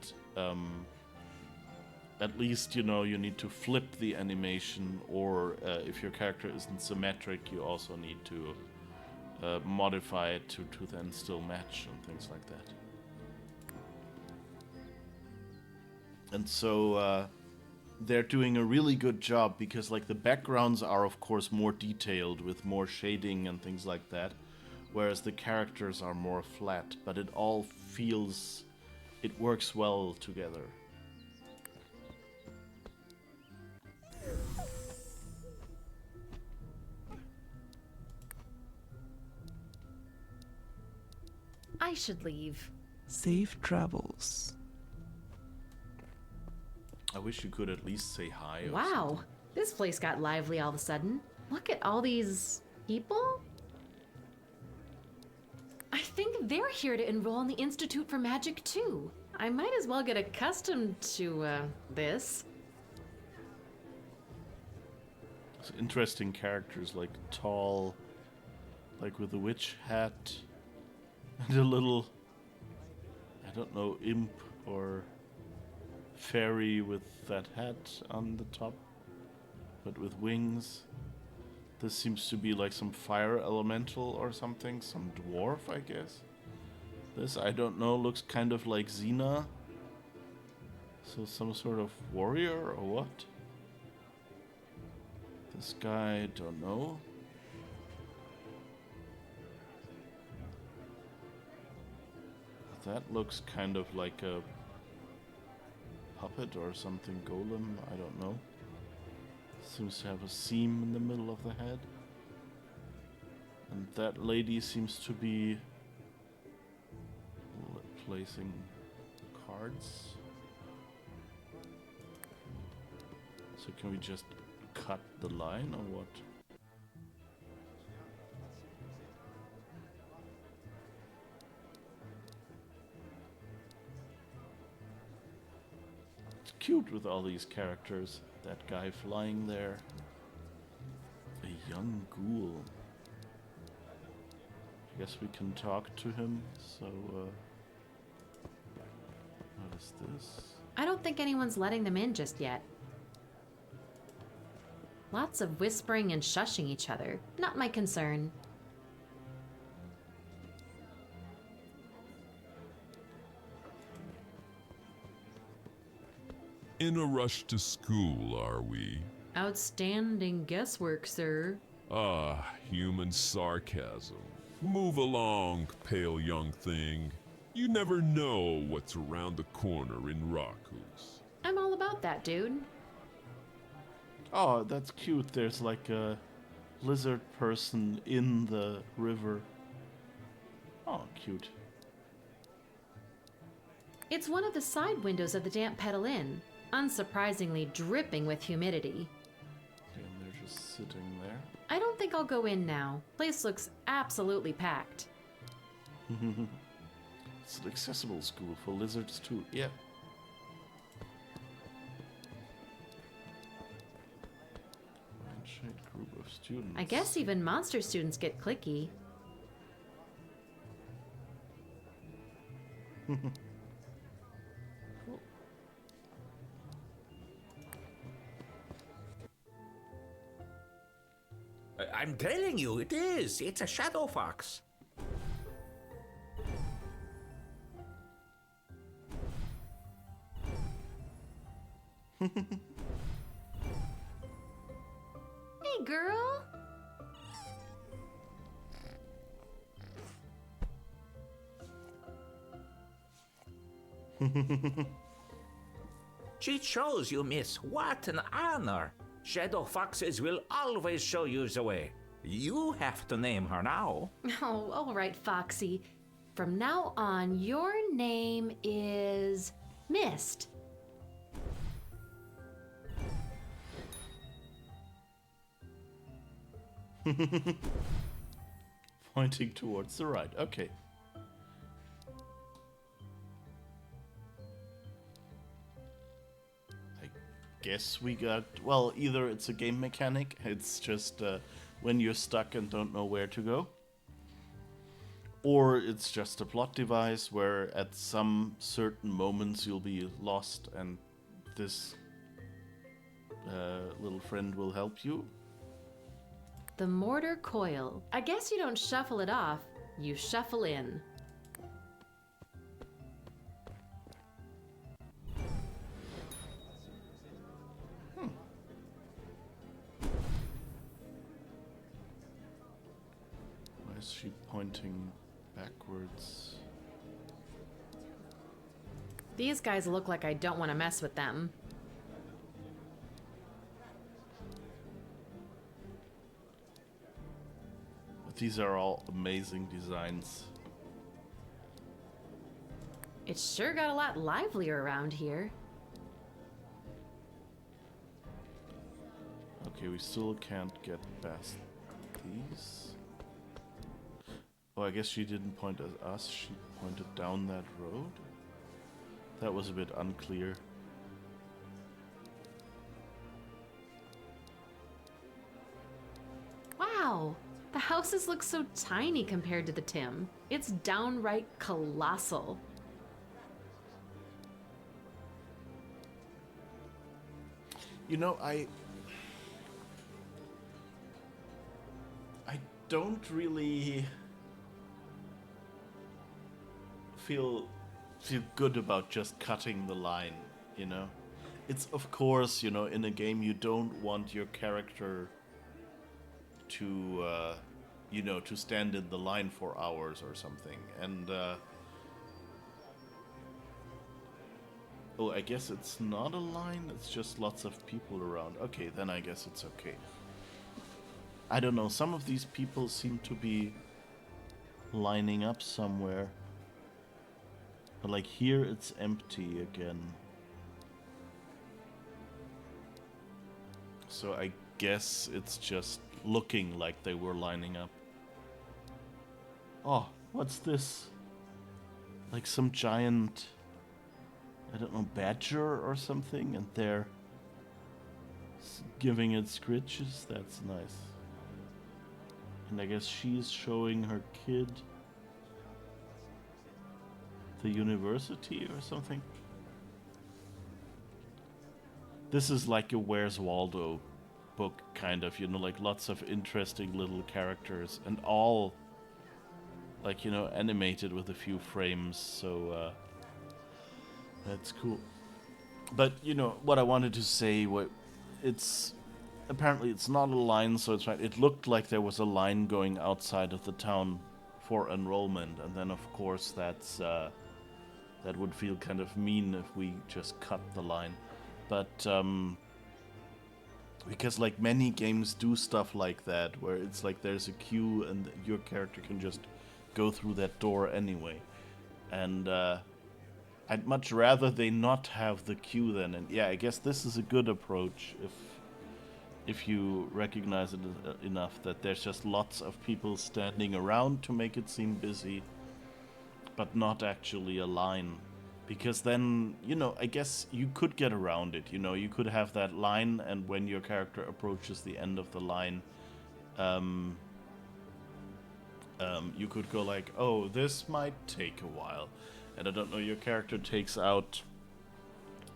at least, you know, you need to flip the animation, or if your character isn't symmetric, you also need to modify it to then still match and things like that. And so they're doing a really good job, because like the backgrounds are of course more detailed with more shading and things like that, whereas the characters are more flat, but it all feels, it works well together. I should leave. Safe travels. I wish you could at least say hi. Or Wow, something. this place got lively all of a sudden. Look at all these people. I think they're here to enroll in the Institute for Magic too. I might as well get accustomed to this. It's interesting characters, like tall, like with a witch hat, and a little, I don't know, imp or fairy with that hat on the top, but with wings. This seems to be like some fire elemental or something, some dwarf, I guess. This, I don't know, looks kind of like Xena. So some sort of warrior or what? This guy, don't know. That looks kind of like a puppet or something, golem, I don't know. Seems to have a seam in the middle of the head. And that lady seems to be placing cards. So can we just cut the line or what? It's cute with all these characters. That guy flying there. A young ghoul. I guess we can talk to him, so what is this? I don't think anyone's letting them in just yet. Lots of whispering and shushing each other. Not my concern. In a rush to school, are we? Outstanding guesswork, sir. Ah, human sarcasm. Move along, pale young thing. You never know what's around the corner in Rakus. I'm all about that, dude. Oh, that's cute. There's like a lizard person in the river. Oh, cute. It's one of the side windows of the Damp Petal Inn, unsurprisingly dripping with humidity. Okay, and they're just sitting there. I don't think I'll go in now. Place looks absolutely packed. It's an accessible school for lizards too. Yeah. Shade group of students. I guess even monster students get clicky. I'm telling you, it is. It's a shadow fox. Hey, girl! She shows you, miss. What an honor. Shadow foxes will always show you the way. You have to name her now. Oh, all right, Foxy. From now on, your name is Mist. Pointing towards the right. Okay. I guess we got... Well, either it's a game mechanic, it's just when you're stuck and don't know where to go. Or it's just a plot device where at some certain moments you'll be lost and this little friend will help you. The mortar coil. I guess you don't shuffle it off, you shuffle in. Why is she pointing backwards? These guys look like I don't want to mess with them. These are all amazing designs. It's sure got a lot livelier around here. Okay, we still can't get past these. Oh, I guess she didn't point at us, she pointed down that road? That was a bit unclear. Wow! The houses look so tiny compared to the Tim. It's downright colossal. You know, I don't really feel good about just cutting the line, you know? It's, of course, you know, in a game you don't want your character to, you know, to stand in the line for hours or something. And, oh, I guess it's not a line, it's just lots of people around. Okay, then I guess it's okay. I don't know, some of these people seem to be lining up somewhere. But like here it's empty again. So I guess it's just looking like they were lining up. Oh, what's this? Like some giant, I don't know, badger or something, and they're giving it scritches. That's nice. And I guess she's showing her kid the university or something. This is like a Where's Waldo book, kind of, you know, like lots of interesting little characters and all, like, you know, animated with a few frames, so that's cool. But, you know, what I wanted to say, it's apparently it's not a line, so it's right. It looked like there was a line going outside of the town for enrollment, and then of course that's that would feel kind of mean if we just cut the line. But because like many games do stuff like that, where it's like there's a queue and your character can just go through that door anyway. And I'd much rather they not have the queue then. And yeah, I guess this is a good approach if you recognize it enough that there's just lots of people standing around to make it seem busy, but not actually a line. Because then, you know, I guess you could get around it. You know, you could have that line, and when your character approaches the end of the line, you could go like, oh, this might take a while. And I don't know, your character takes out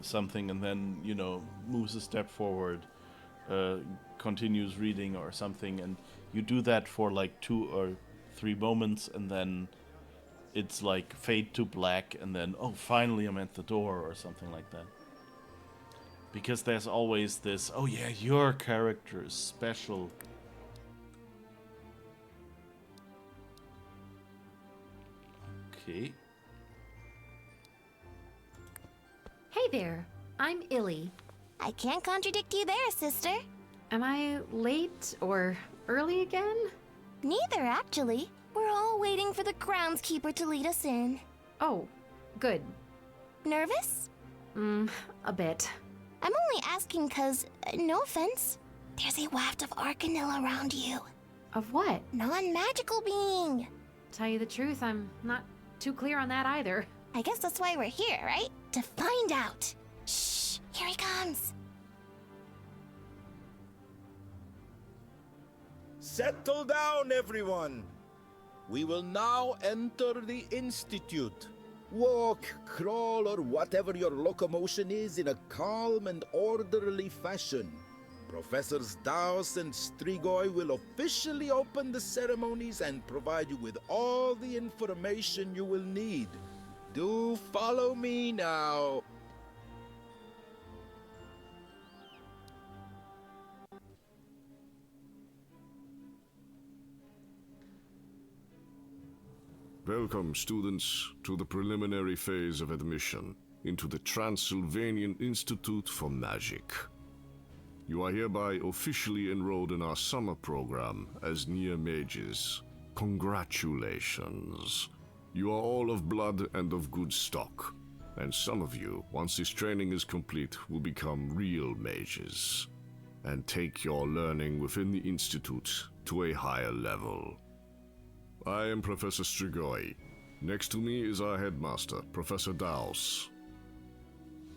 something and then, you know, moves a step forward, continues reading or something, and you do that for like 2 or 3 moments, and then it's like fade to black, and then, oh, finally I'm at the door or something like that. Because there's always this, oh yeah, your character is special. Okay. Hey there, I'm Illy. I can't contradict you there, sister. Am I late or early again? Neither, actually. We're all waiting for the groundskeeper to lead us in. Oh, good. Nervous? A bit. I'm only asking cause, no offense, there's a waft of Arcanil around you. Of what? Non-magical being. Tell you the truth, I'm not too clear on that either. I guess that's why we're here, right? To find out. Shh, here he comes. Settle down, everyone. We will now enter the Institute. Walk, crawl, or whatever your locomotion is in a calm and orderly fashion. Professors Daus and Strigoi will officially open the ceremonies and provide you with all the information you will need. Do follow me now. Welcome, students, to the preliminary phase of admission into the Transylvanian Institute for Magic. You are hereby officially enrolled in our summer program as Near Mages. Congratulations. You are all of blood and of good stock, and some of you, once this training is complete, will become real mages, and take your learning within the Institute to a higher level. I am Professor Strigoi. Next to me is our headmaster, Professor Daus.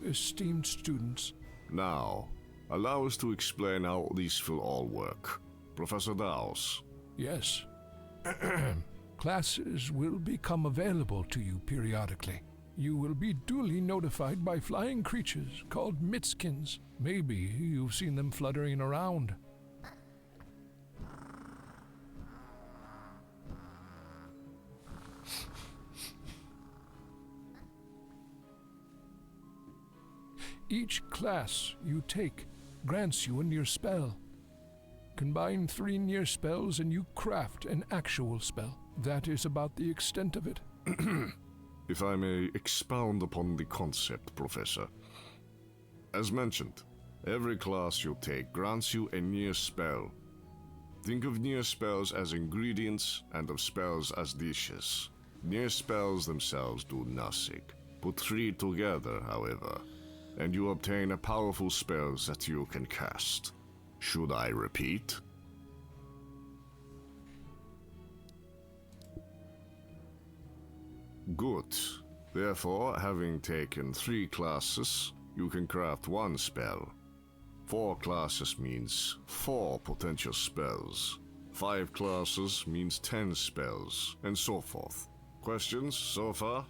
Esteemed students. Now, allow us to explain how these will all work. Professor Daus. Yes. Classes will become available to you periodically. You will be duly notified by flying creatures called Mitskins. Maybe you've seen them fluttering around. Each class you take grants you a near spell. Combine 3 near spells and you craft an actual spell. That is about the extent of it. If I may expound upon the concept, Professor. As mentioned, every class you take grants you a near spell. Think of near spells as ingredients and of spells as dishes. Near spells themselves do nothing. Put 3 together, however, and you obtain a powerful spell that you can cast. Should I repeat? Good. Therefore, having taken 3 classes, you can craft 1 spell. 4 classes means 4 potential spells. 5 classes means 10 spells, and so forth. Questions so far?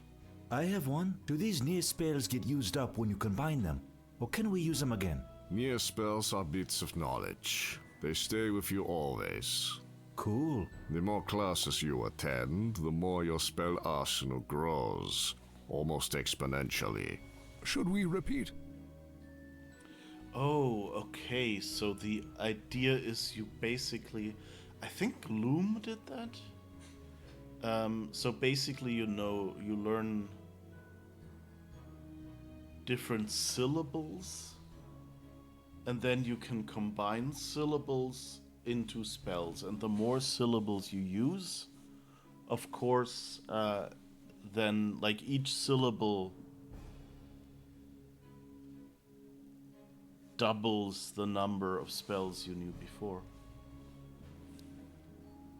I have one. Do these near spells get used up when you combine them? Or can we use them again? Near spells are bits of knowledge. They stay with you always. Cool. The more classes you attend, the more your spell arsenal grows, almost exponentially. Should we repeat? Oh, okay, so the idea is you basically... I think Loom did that? So basically, you learn different syllables, and then you can combine syllables into spells, and the more syllables you use, of course, then like each syllable doubles the number of spells you knew before.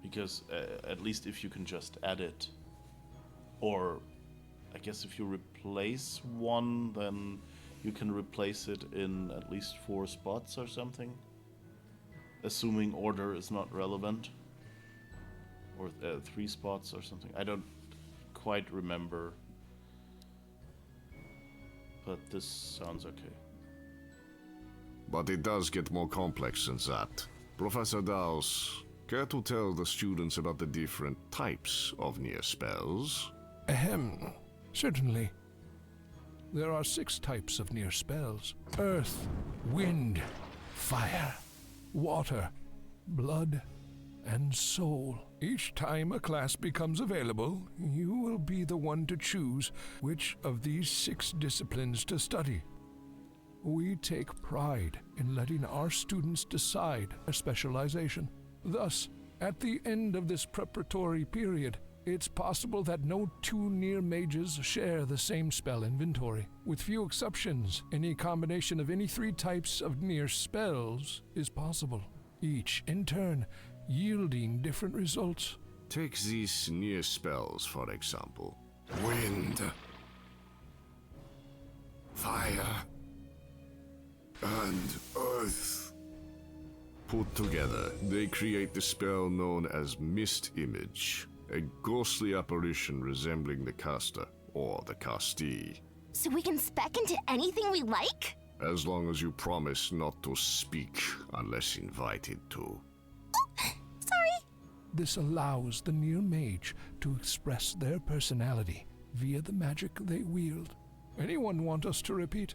Because at least if you can just add it, or I guess if you replace one, then you can replace it in at least 4 spots or something, assuming order is not relevant, or 3 spots or something. I don't quite remember, but this sounds okay. But it does get more complex than that. Professor Dawes, care to tell the students about the different types of near spells? Ahem. Certainly. There are 6 types of near spells: earth, wind, fire, water, blood, and soul. Each time a class becomes available, you will be the one to choose which of these 6 disciplines to study. We take pride in letting our students decide their specialization. Thus, at the end of this preparatory period, it's possible that no 2 near mages share the same spell inventory. With few exceptions, any combination of any 3 types of near spells is possible, each in turn yielding different results. Take these near spells, for example. Wind, fire, and earth. Put together, they create the spell known as Mist Image, a ghostly apparition resembling the caster, or the castee. So we can spec into anything we like? As long as you promise not to speak unless invited to. Sorry. This allows the Near Mage to express their personality via the magic they wield. Anyone want us to repeat?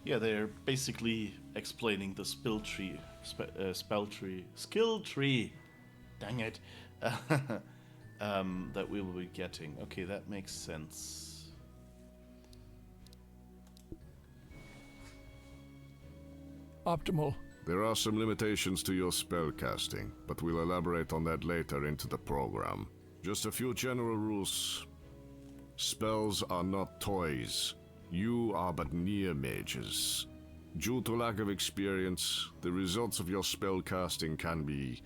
Yeah, they're basically explaining the skill tree, dang it, that we will be getting. Okay, that makes sense. Optimal. There are some limitations to your spell casting, but we'll elaborate on that later into the program. Just a few general rules. Spells are not toys. You are but near mages. Due to lack of experience, the results of your spell casting can be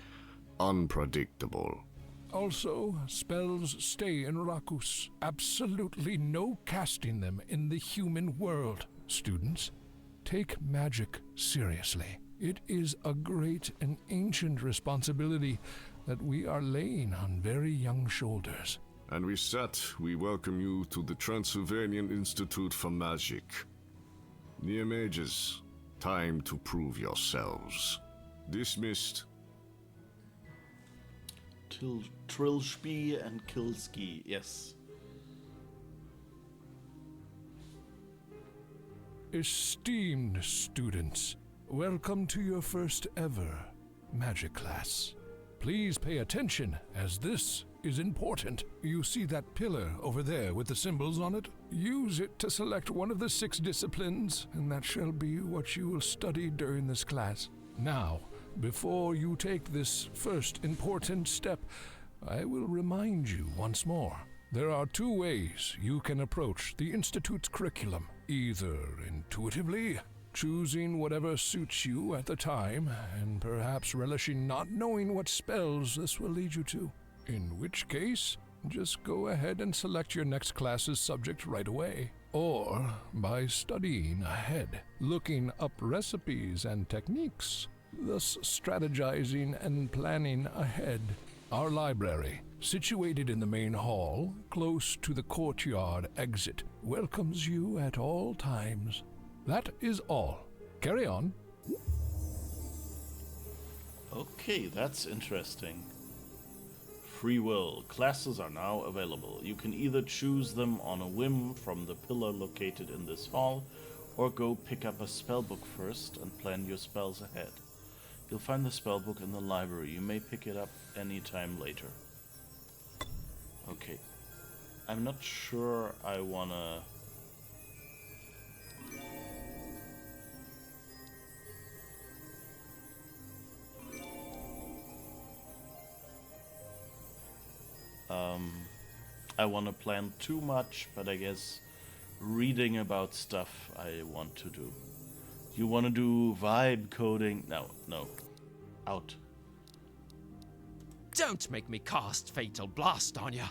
unpredictable. Also, spells stay in Rakus. Absolutely no casting them in the human world. Students, take magic seriously. It is a great and ancient responsibility that we are laying on very young shoulders. And with that, we welcome you to the Transylvanian Institute for Magic. Near Mages, time to prove yourselves. Dismissed. Trilspie and Kilski, yes. Esteemed students, welcome to your first ever magic class. Please pay attention, as this is important. You see that pillar over there with the symbols on it? Use it to select one of the 6 disciplines, and that shall be what you will study during this class. Now, before you take this first important step, I will remind you once more. There are 2 ways you can approach the Institute's curriculum. Either intuitively, choosing whatever suits you at the time, and perhaps relishing not knowing what spells this will lead you to. In which case, just go ahead and select your next class's subject right away. Or by studying ahead, looking up recipes and techniques, thus strategizing and planning ahead. Our library, situated in the main hall, close to the courtyard exit, welcomes you at all times. That is all. Carry on. Okay, that's interesting. Free will. Classes are now available. You can either choose them on a whim from the pillar located in this hall, or go pick up a spellbook first and plan your spells ahead. You'll find the spellbook in the library. You may pick it up anytime later. Okay. I'm not sure I wanna... I want to plan too much, but I guess reading about stuff I want to do. You want to do vibe coding? No, no. Out. Don't make me cast Fatal Blast on ya.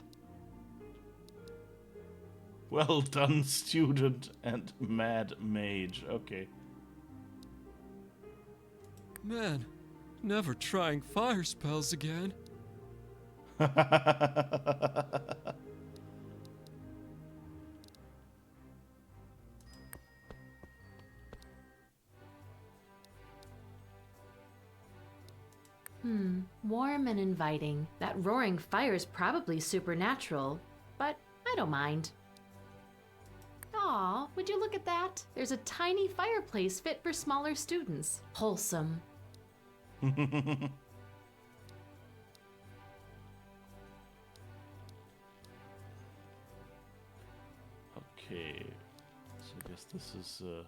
Well done, student and mad mage. Okay. Man, never trying fire spells again. Warm and inviting. That roaring fire's probably supernatural, but I don't mind. Aw, would you look at that? There's a tiny fireplace fit for smaller students. Wholesome. Okay, so I guess this is a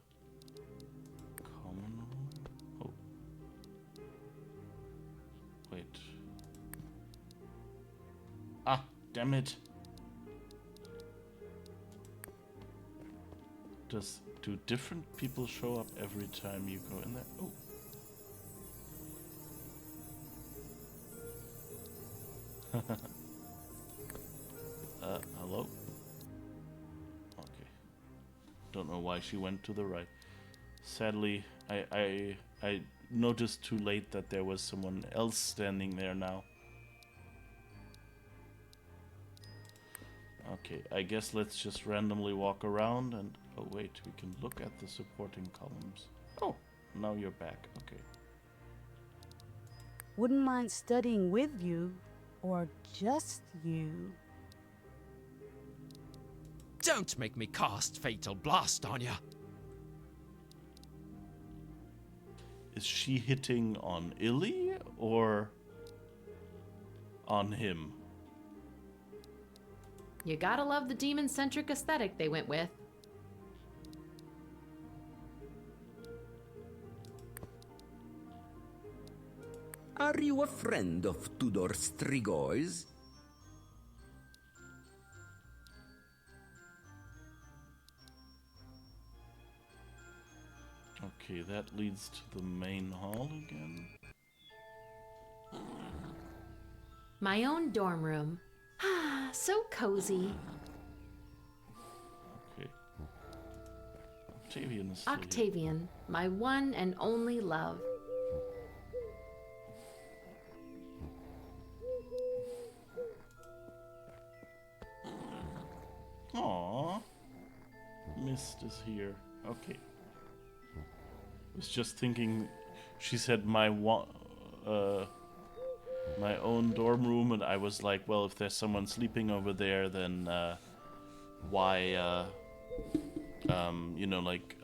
common room. Oh, wait. Ah, damn it! Do different people show up every time you go in there? Oh. Hello? Okay. Don't know why she went to the right. Sadly, I noticed too late that there was someone else standing there now. Okay, I guess let's just randomly walk around and... Oh wait, we can look at the supporting columns. Oh, now you're back, okay. Wouldn't mind studying with you, or just you. Don't make me cast Fatal Blast on ya. Is she hitting on Illy or on him? You gotta love the demon-centric aesthetic they went with. Are you a friend of Tudor Strigoi? Okay, that leads to the main hall again. My own dorm room. Ah, so cozy. Okay. Octavian is still here. Octavian, my one and only love. Aww. Mist is here. Okay. Was just thinking, she said my own dorm room, and I was like, well, if there's someone sleeping over there, then why, you know, like,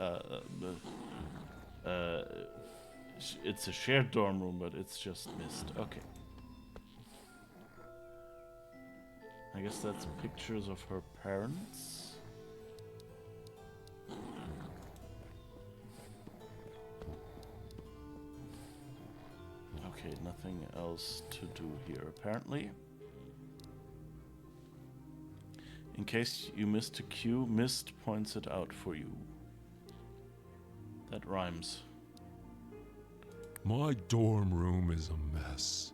it's a shared dorm room, but it's just Mist. Okay. I guess that's pictures of her parents. Okay, nothing else to do here, apparently. In case you missed a cue, Mist points it out for you. That rhymes. My dorm room is a mess.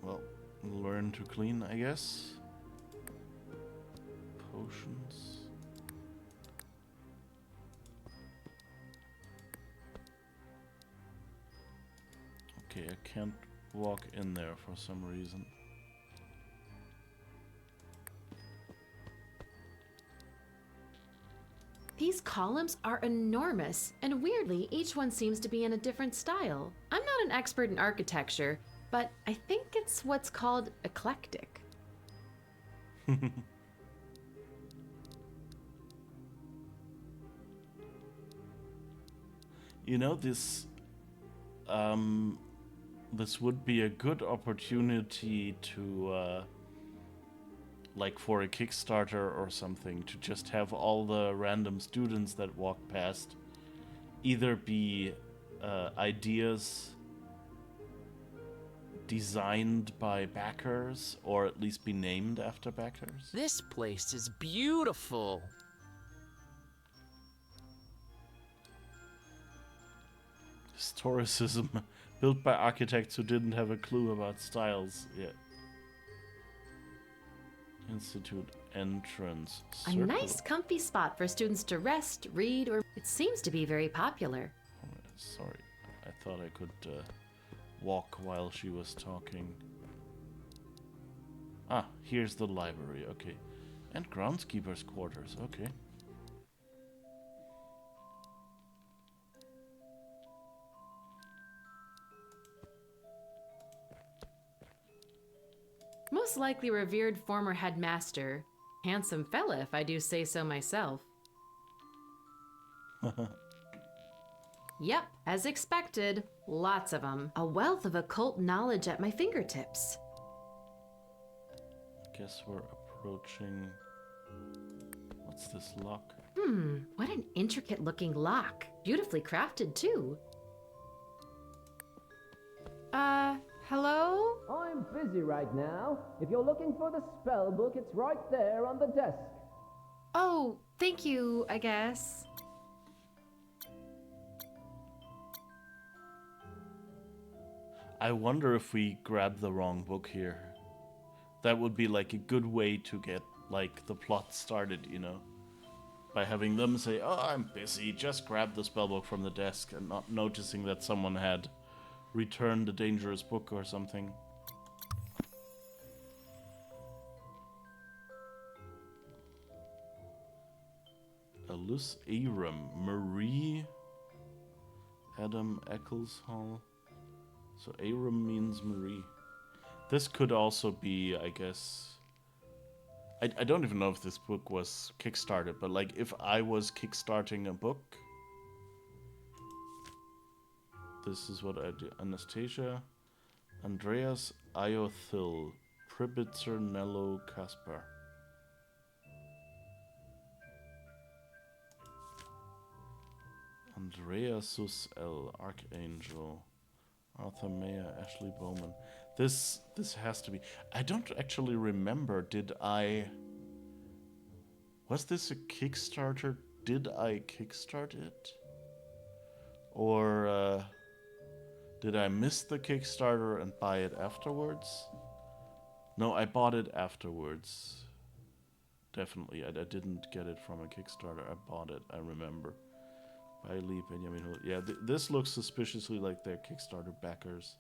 Well, learn to clean, I guess. Potions. Okay, I can't walk in there for some reason. These columns are enormous, and weirdly, each one seems to be in a different style. I'm not an expert in architecture, but I think it's what's called eclectic. You know, this would be a good opportunity to, like for a Kickstarter or something, to just have all the random students that walk past either be ideas designed by backers, or at least be named after backers. This place is beautiful. Historicism, built by architects who didn't have a clue about styles yet. Institute entrance. A Circle. nice comfy spot for students to rest, read, or... It seems to be very popular. Sorry, I thought I could walk while she was talking. Ah, here's the library, okay. And groundskeeper's quarters, okay. Most likely revered former headmaster. Handsome fella, if I do say so myself. Yep, as expected. Lots of them. A wealth of occult knowledge at my fingertips. Guess we're approaching... What's this lock? What an intricate looking lock. Beautifully crafted too. Hello? I'm busy right now. If you're looking for the spell book, it's right there on the desk. Oh, thank you, I guess. I wonder if we grab the wrong book here. That would be like a good way to get like the plot started, you know? By having them say, oh, I'm busy, just grab the spellbook from the desk, and not noticing that someone had returned a dangerous book or something. Alus Aram, Marie Adam Eccleshall. So Aram means Marie. This could also be, I guess... I don't even know if this book was kickstarted, but like if I was kickstarting a book, this is what I do. Anastasia, Andreas, Iothil, Pribitzer, Nello, Kaspar. Andrea Sus-El, Archangel, Arthur Mayer, Ashley Bowman. This has to be... I don't actually remember, was this a Kickstarter? Did I kickstart it? Or did I miss the Kickstarter and buy it afterwards? No, I bought it afterwards. Definitely, I didn't get it from a Kickstarter. I bought it, I remember. Bailey, Benjamin Hill. Yeah, this looks suspiciously like they're Kickstarter backers.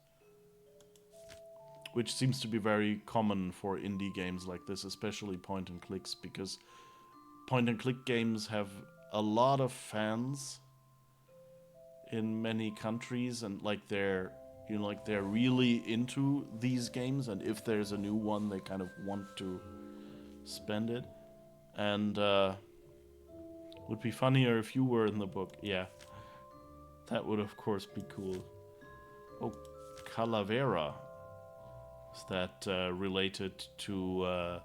Which seems to be very common for indie games like this, especially point and clicks, because point and click games have a lot of fans in many countries, and like they're really into these games, and if there's a new one they kind of want to spend it. And would be funnier if you were in the book. Yeah, that would of course be cool. Oh, Calavera. Is that related to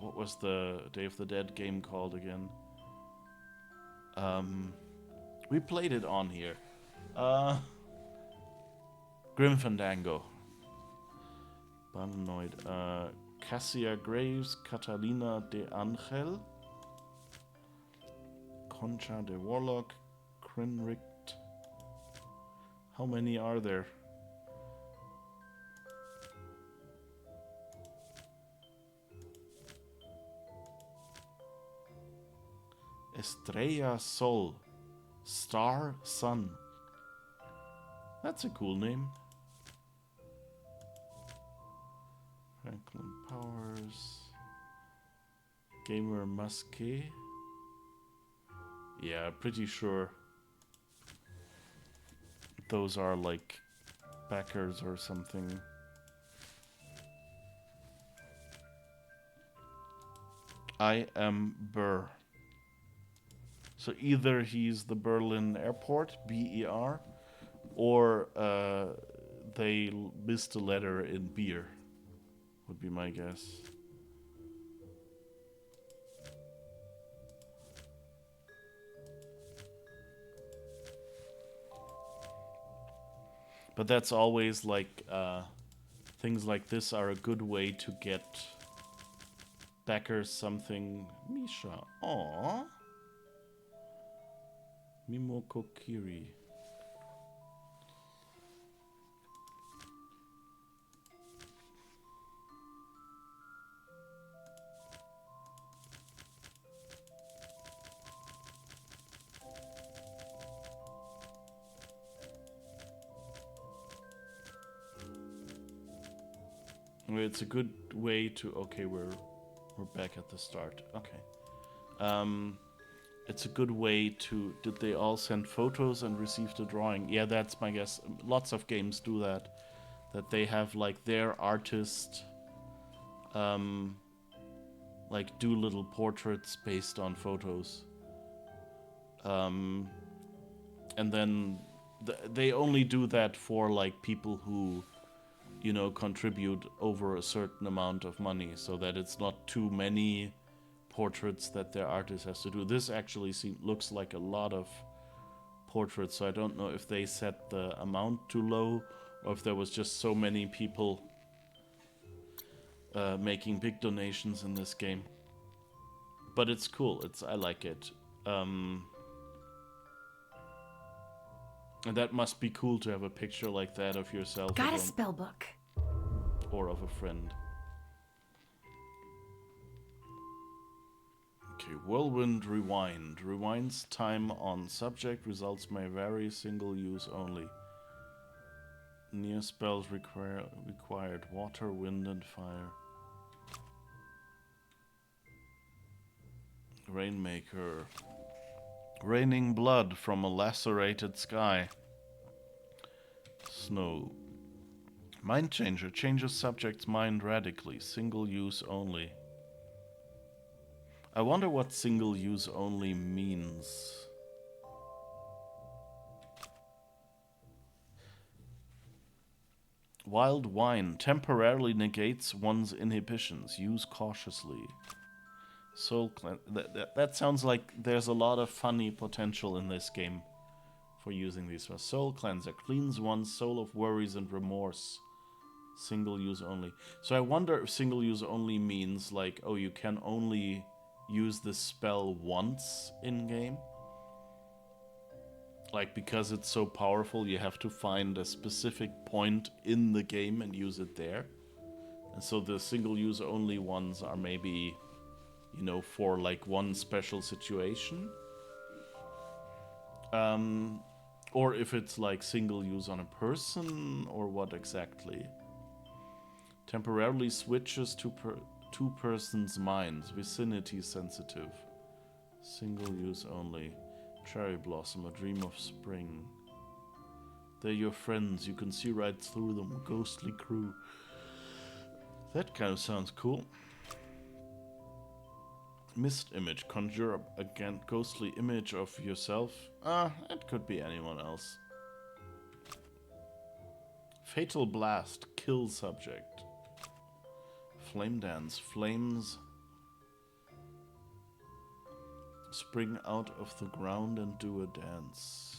what was the Day of the Dead game called again? We played it on here. Grim Fandango. Banoid. Cassia Graves, Catalina de Angel, Concha de Warlock, Krenricht. How many are there? Estrella Sol, Star Sun. That's a cool name. Franklin Powers, Gamer Musquet. Yeah, pretty sure those are like backers or something. I am Burr. So either he's the Berlin Airport, BER, or they missed a letter in beer. Would be my guess. But that's always like, things like this are a good way to get backers something. Misha, aww. Mimoko Kiri. It's a good way to. Okay, we're back at the start. Okay. It's a good way to. Did they all send photos and receive the drawing? Yeah, that's my guess. Lots of games do that. That they have like their artist, like do little portraits based on photos. And then they only do that for like people who, you know, contribute over a certain amount of money, so that it's not too many portraits that their artist has to do. This actually looks like a lot of portraits, so I don't know if they set the amount too low or if there was just so many people making big donations in this game. But it's cool. I like it. And that must be cool to have a picture like that of yourself. Got a spell book. Or of a friend. Okay, Whirlwind Rewind. Rewinds time on subject. Results may vary. Single use only. Near spells required water, wind, and fire. Rainmaker. Raining blood from a lacerated sky. Snow. Mind changer. Changes subject's mind radically. Single use only. I wonder what single use only means. Wild wine. Temporarily negates one's inhibitions. Use cautiously. Soul cleanse. That sounds like there's a lot of funny potential in this game for using these. Soul cleanser cleans one's soul of worries and remorse. Single use only. So I wonder if single use only means like, oh, you can only use this spell once in game. Like, because it's so powerful, you have to find a specific point in the game and use it there. And so the single use only ones are maybe, you know, for like one special situation. Or if it's like single use on a person, or what exactly. Temporarily switches to two persons' minds. Vicinity sensitive. Single use only. Cherry blossom, a dream of spring. They're your friends, you can see right through them. Ghostly crew. That kind of sounds cool. Mist image, conjure up again ghostly image of yourself. It could be anyone else. Fatal blast, kill subject. Flame dance, flames spring out of the ground and do a dance.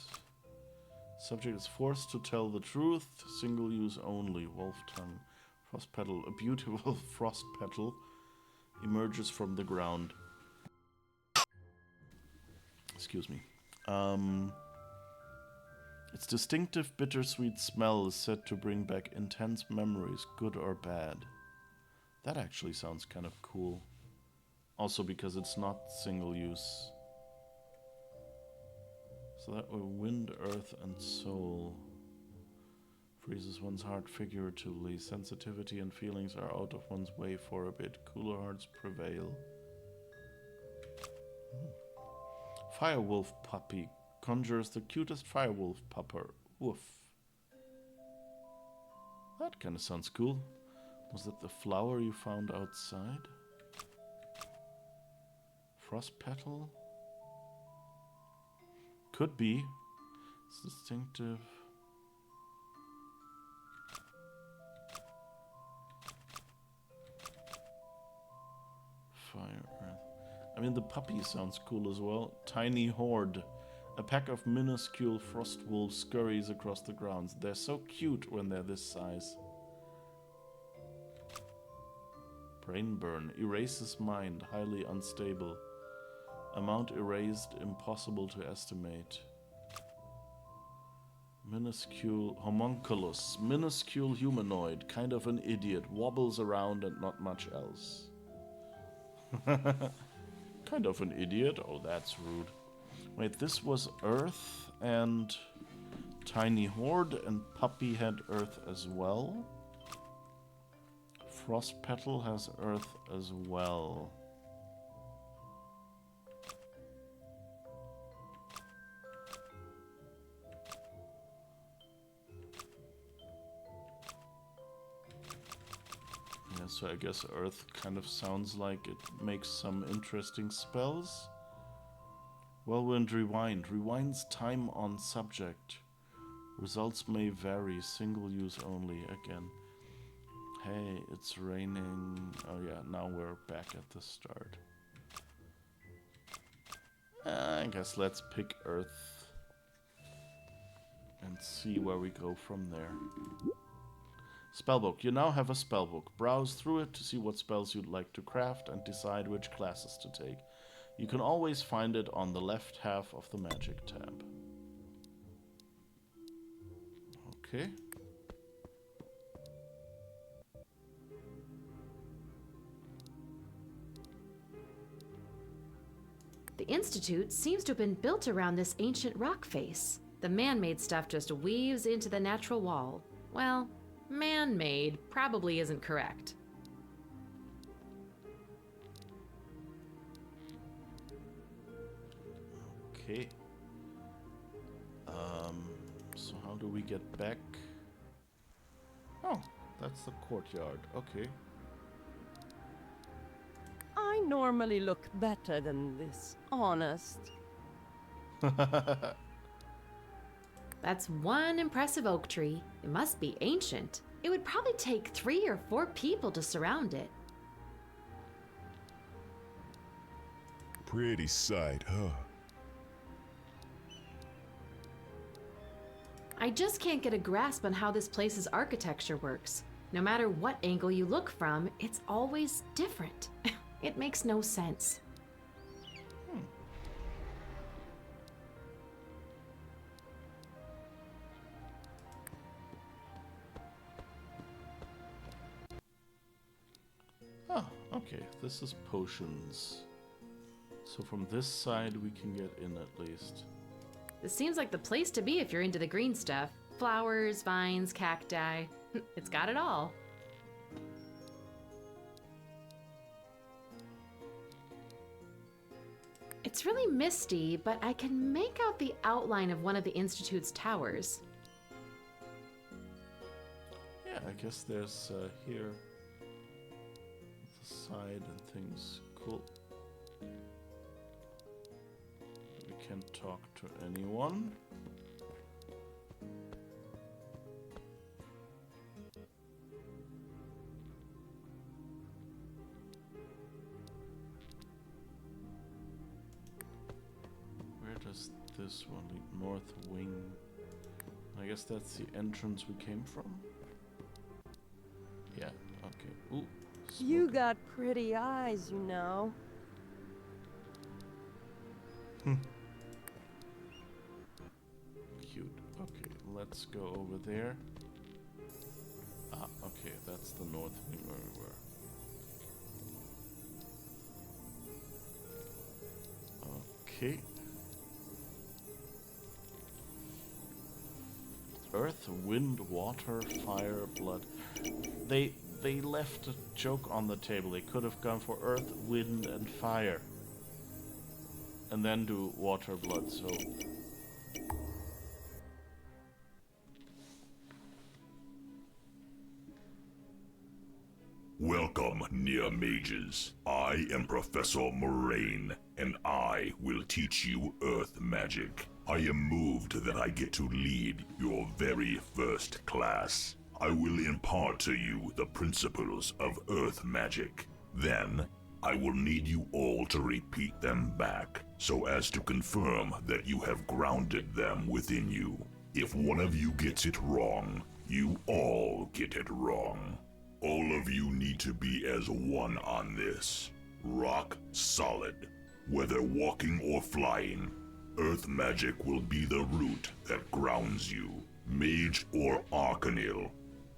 Subject is forced to tell the truth. Single use only. Wolf tongue. Frost petal. A beautiful frost petal emerges from the ground. Excuse me. Its distinctive bittersweet smell is said to bring back intense memories, good or bad. That actually sounds kind of cool. Also because it's not single use. So that were wind, earth, and soul. Freezes one's heart figuratively. Sensitivity and feelings are out of one's way for a bit. Cooler hearts prevail. Firewolf puppy. Conjures the cutest firewolf pupper. Woof. That kind of sounds cool. Was that the flower you found outside? Frost petal? Could be. It's distinctive. Fire, earth. I mean, the puppy sounds cool as well. Tiny horde. A pack of minuscule frost wolves scurries across the grounds. They're so cute when they're this size. Brain burn. Erases mind. Highly unstable. Amount erased. Impossible to estimate. Minuscule homunculus. Minuscule humanoid. Kind of an idiot. Wobbles around and not much else. Kind of an idiot? Oh, that's rude. Wait, this was Earth and Tiny Horde, and Puppy had Earth as well. Frost Petal has Earth as well. Yeah, so I guess Earth kind of sounds like it makes some interesting spells. Whirlwind Rewind. Rewinds time on subject. Results may vary. Single use only. Again. Hey, it's raining. Oh yeah, now we're back at the start. I guess let's pick Earth. And see where we go from there. Spellbook. You now have a spellbook. Browse through it to see what spells you'd like to craft and decide which classes to take. You can always find it on the left half of the Magic tab. Okay. The Institute seems to have been built around this ancient rock face. The man-made stuff just weaves into the natural wall. Well, man-made probably isn't correct. Okay. So how do we get back? Oh, that's the courtyard. Okay. I normally look better than this, honest. That's one impressive oak tree. It must be ancient. It would probably take 3 or 4 people to surround it. Pretty sight, huh? I just can't get a grasp on how this place's architecture works. No matter what angle you look from, it's always different. It makes no sense. Ah, okay. This is potions. So from this side we can get in at least. This seems like the place to be if you're into the green stuff. Flowers, vines, cacti. It's got it all. It's really misty, but I can make out the outline of one of the Institute's towers. Yeah, I guess there's here the side and things. Cool. We can't talk to anyone. Where does this one lead? North wing. I guess that's the entrance we came from. Yeah, okay. Ooh. You got pretty eyes, you know. Cute. Okay, let's go over there. Ah, okay, that's the north wing where we were. Okay. Earth, wind, water, fire, blood. They left a joke on the table. They could have gone for earth, wind, and fire. And then do water, blood, so... Welcome, Near Mages. I am Professor Moraine, and I will teach you Earth Magic. I am moved that I get to lead your very first class. I will impart to you the principles of Earth Magic. Then, I will need you all to repeat them back, so as to confirm that you have grounded them within you. If one of you gets it wrong, you all get it wrong. All of you need to be as one on this. Rock solid. Whether walking or flying, earth magic will be the root that grounds you. Mage or Arcanil,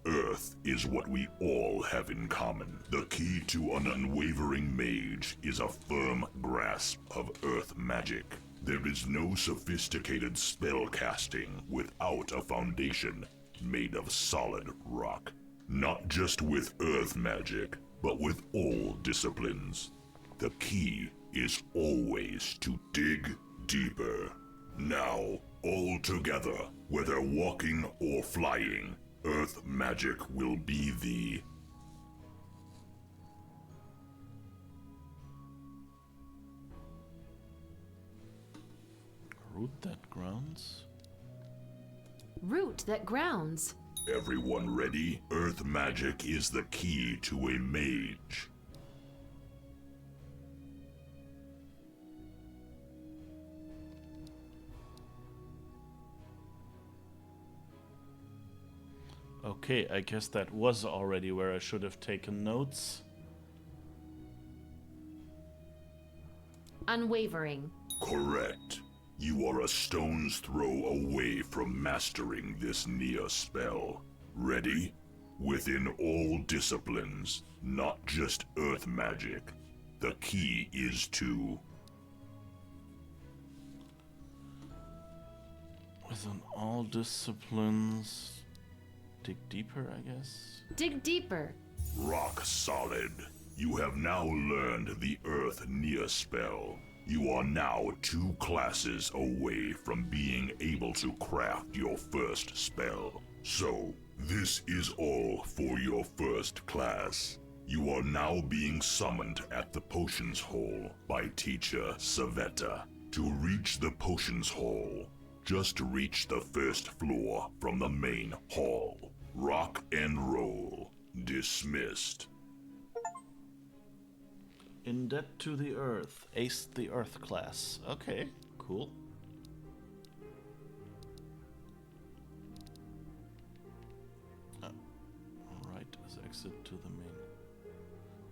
earth is what we all have in common. The key to an unwavering mage is a firm grasp of earth magic. There is no sophisticated spell casting without a foundation made of solid rock. Not just with earth magic, but with all disciplines. The key is always to dig deeper. Now, all together, whether walking or flying, earth magic will be the... Root that grounds? Root that grounds. Everyone ready? Earth magic is the key to a mage. Okay, I guess that was already where I should have taken notes. Unwavering. Correct. You are a stone's throw away from mastering this Near spell. Ready? Within all disciplines, not just earth magic, the key is to... Within all disciplines... Dig deeper, I guess? Dig deeper. Rock solid. You have now learned the Earth Near spell. You are now 2 classes away from being able to craft your first spell. So, this is all for your first class. You are now being summoned at the Potions Hall by Teacher Savetta. To reach the Potions Hall, just reach the first floor from the main hall. Rock and roll. Dismissed. In debt to the earth. Aced the earth class. Okay, cool. Right as exit to the main.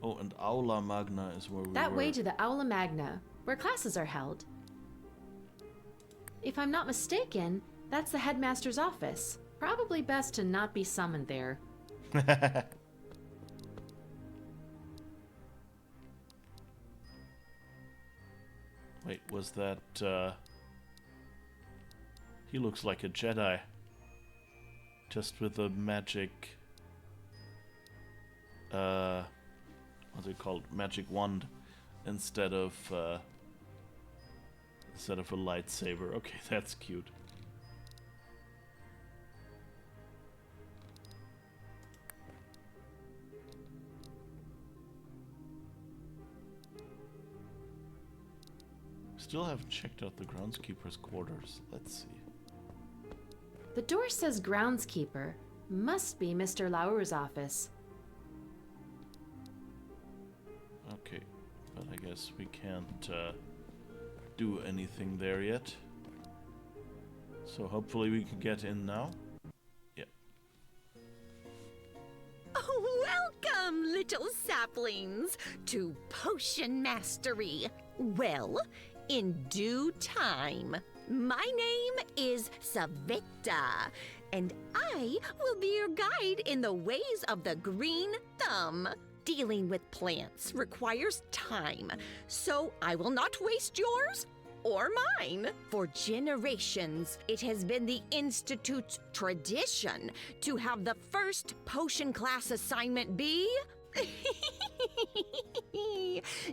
Oh, and Aula Magna is where we That were. way to the Aula Magna, where classes are held. If I'm not mistaken, that's the headmaster's office. Probably best to not be summoned there. Wait, was that, He looks like a Jedi. Just with a magic... what's it called? Magic wand. Instead of a lightsaber. Okay, that's cute. Still haven't checked out the groundskeeper's quarters. Let's see. The door says groundskeeper. Must be Mr. Lauer's office. Okay, but I guess we can't do anything there yet. So hopefully we can get in now. Yep. Oh, welcome, little saplings, to Potion Mastery. Well, in due time. My name is Savetta, and I will be your guide in the ways of the Green Thumb. Dealing with plants requires time, so I will not waste yours or mine. For generations, it has been the Institute's tradition to have the first potion class assignment be...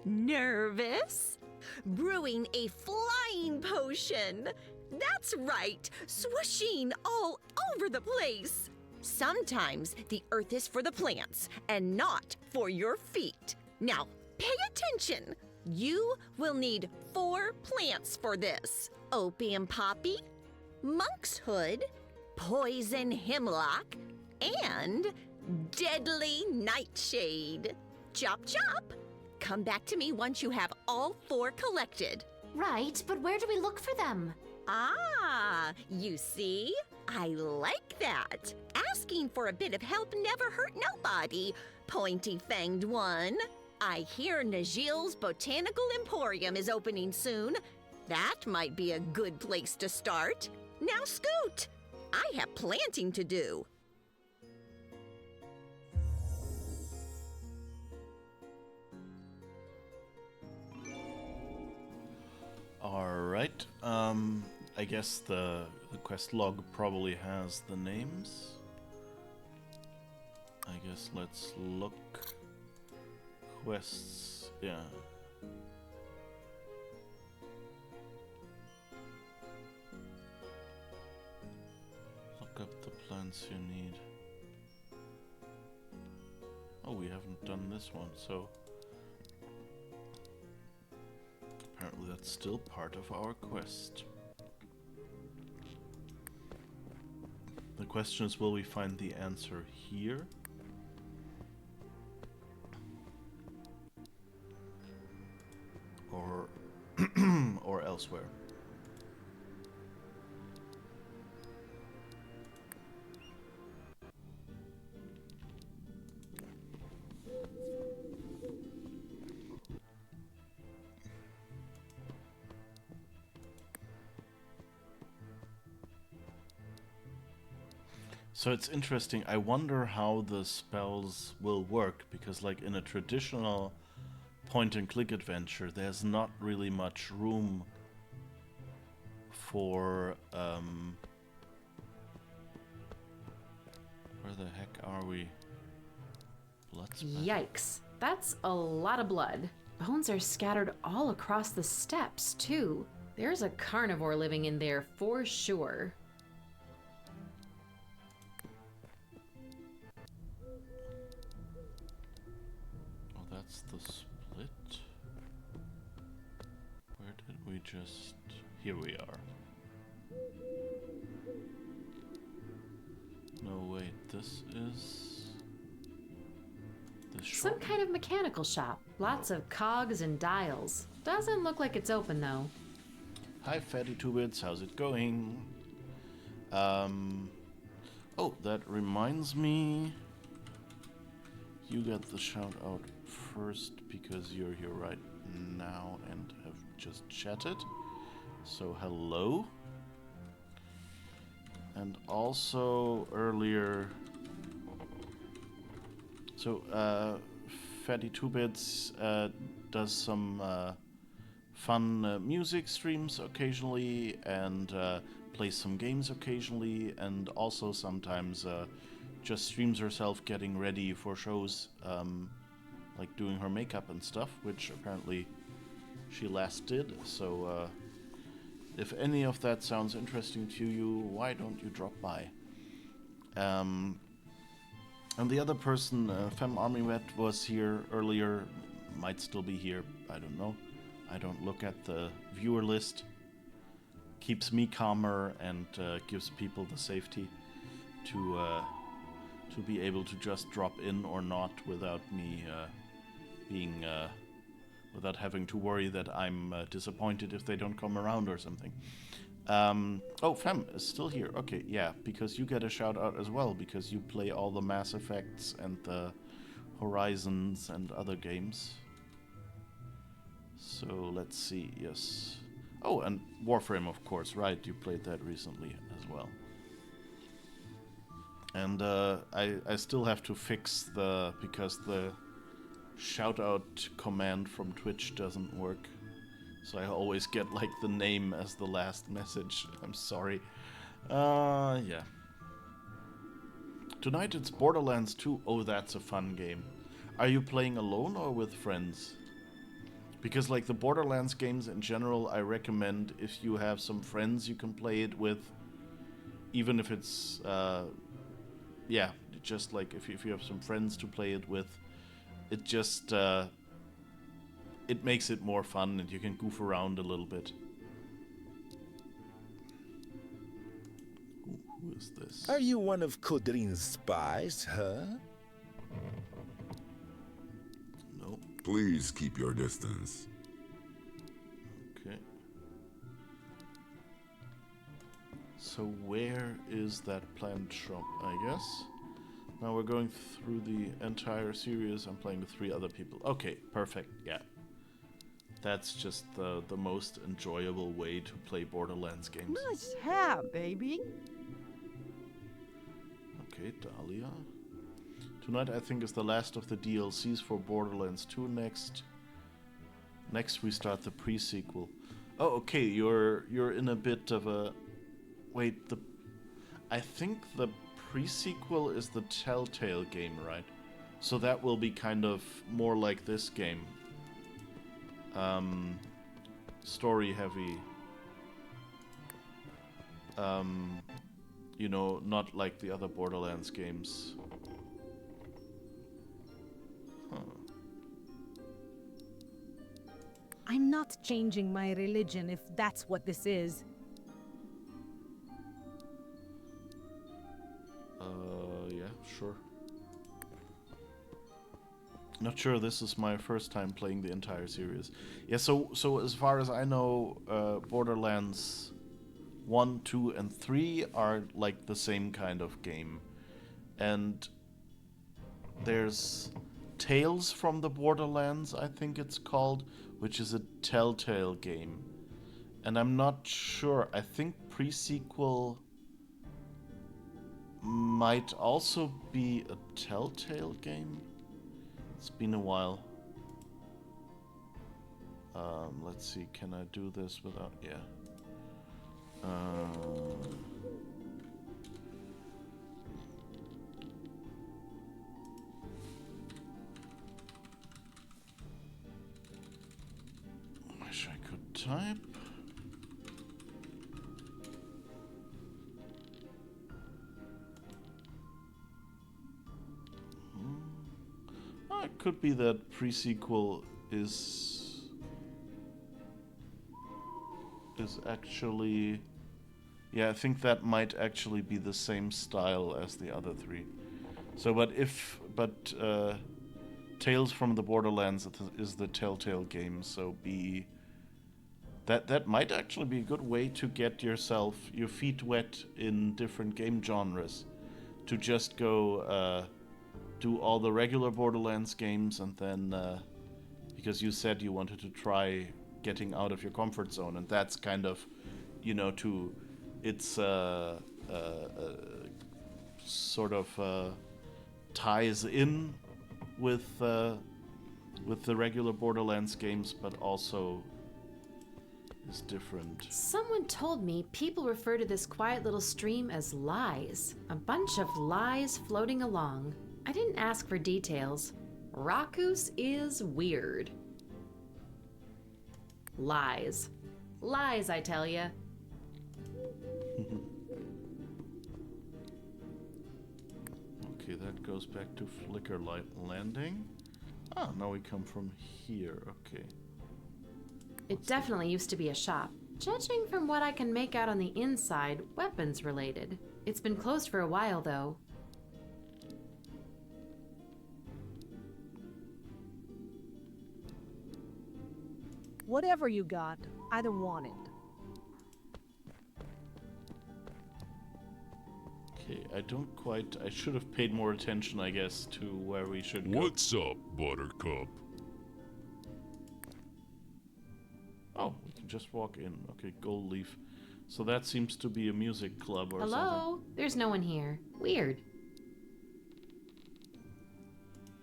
Nervous? Brewing a flying potion. That's right, swooshing all over the place. Sometimes the earth is for the plants and not for your feet. Now, pay attention. You will need 4 plants for this. Opium poppy, monk's hood, poison hemlock, and deadly nightshade. Chop chop. Come back to me once you have all 4 collected. Right, but where do we look for them? Ah, you see? I like that. Asking for a bit of help never hurt nobody, pointy-fanged one. I hear Najil's Botanical Emporium is opening soon. That might be a good place to start. Now scoot. I have planting to do. Alright, I guess the quest log probably has the names. I guess let's look. Quests, yeah. Look up the plants you need. Oh, we haven't done this one, so apparently that's still part of our quest. The question is, will we find the answer here? Or or elsewhere? So it's interesting. I wonder how the spells will work, because like in a traditional point and click adventure, there's not really much room for where the heck are we? Yikes. That's a lot of blood. Bones are scattered all across the steps, too. There's a carnivore living in there for sure. Oh, that's the split. Where did we just... Here we are. No, wait, this is... Some kind of mechanical shop. Lots of cogs and dials. Doesn't look like it's open, though. Hi, Fatty 2-Bits, how's it going? Oh, that reminds me. You got the shout out first because you're here right now and have just chatted. So, hello. And also earlier... So, Fatty 2-Bits does some fun music streams occasionally and plays some games occasionally, and also sometimes just streams herself getting ready for shows, like doing her makeup and stuff, which apparently she last did. So if any of that sounds interesting to you, why don't you drop by? And the other person, Fem Army Vet, was here earlier, might still be here, I don't know. I don't look at the viewer list. Keeps me calmer and gives people the safety to be able to just drop in or not without me without having to worry that I'm disappointed if they don't come around or something. Oh, Fem is still here. Okay, yeah, because you get a shout out as well, because you play all the Mass Effects and the Horizons and other games. So let's see, yes. Oh, and Warframe, of course, right, you played that recently as well. And I still have to fix because the shout out command from Twitch doesn't work. So I always get like the name as the last message. I'm sorry. Yeah. Tonight it's Borderlands 2. Oh, that's a fun game. Are you playing alone or with friends? Because like the Borderlands games in general, I recommend if you have some friends you can play it with. Even if it's, yeah, just like if you have some friends to play it with, it just, it makes it more fun and you can goof around a little bit. Who is this? Are you one of Kodrin's spies, huh? No. Please keep your distance. Okay. So where is that plant shop, I guess? Now we're going through the entire series. I'm playing with 3 other people. Okay, perfect, yeah. That's just the most enjoyable way to play Borderlands games. Nice hair, baby. Okay, Dahlia. Tonight I think is the last of the DLCs for Borderlands 2. Next we start the pre-sequel. Oh, okay, you're in a bit of a... Wait, I think the pre-sequel is the Telltale game, right? So that will be kind of more like this game. Story heavy. You know, not like the other Borderlands games. Huh. I'm not changing my religion if that's what this is. Yeah, sure. Not sure this is my first time playing the entire series. Yeah, so as far as I know, Borderlands 1, 2, and 3 are like the same kind of game. And there's Tales from the Borderlands, I think it's called, which is a Telltale game. And I'm not sure, I think pre-sequel might also be a Telltale game. It's been a while. Let's see, can I do this without... Yeah. Wish I could type. It could be that pre-sequel is actually... Yeah, I think that might actually be the same style as the other 3. So, but Tales from the Borderlands is the Telltale game, so that might actually be a good way to get your feet wet in different game genres. To just go do all the regular Borderlands games and then because you said you wanted to try getting out of your comfort zone, and that's kind of, you know, it's sort of ties in with the regular Borderlands games, but also is different. Someone told me people refer to this quiet little stream as lies. A bunch of lies floating along. I didn't ask for details. Rakus is weird. Lies. Lies, I tell ya. Okay, that goes back to Flicker Light Landing. Ah, now we come from here. Okay. It definitely used to be a shop. Judging from what I can make out on the inside, weapons related. It's been closed for a while, though. Whatever you got, I don't want it. Okay, I should have paid more attention, I guess, to where we should go. What's up, Buttercup? Oh, we can just walk in. Okay, Gold Leaf. So that seems to be a music club or something. Hello? There's no one here. Weird.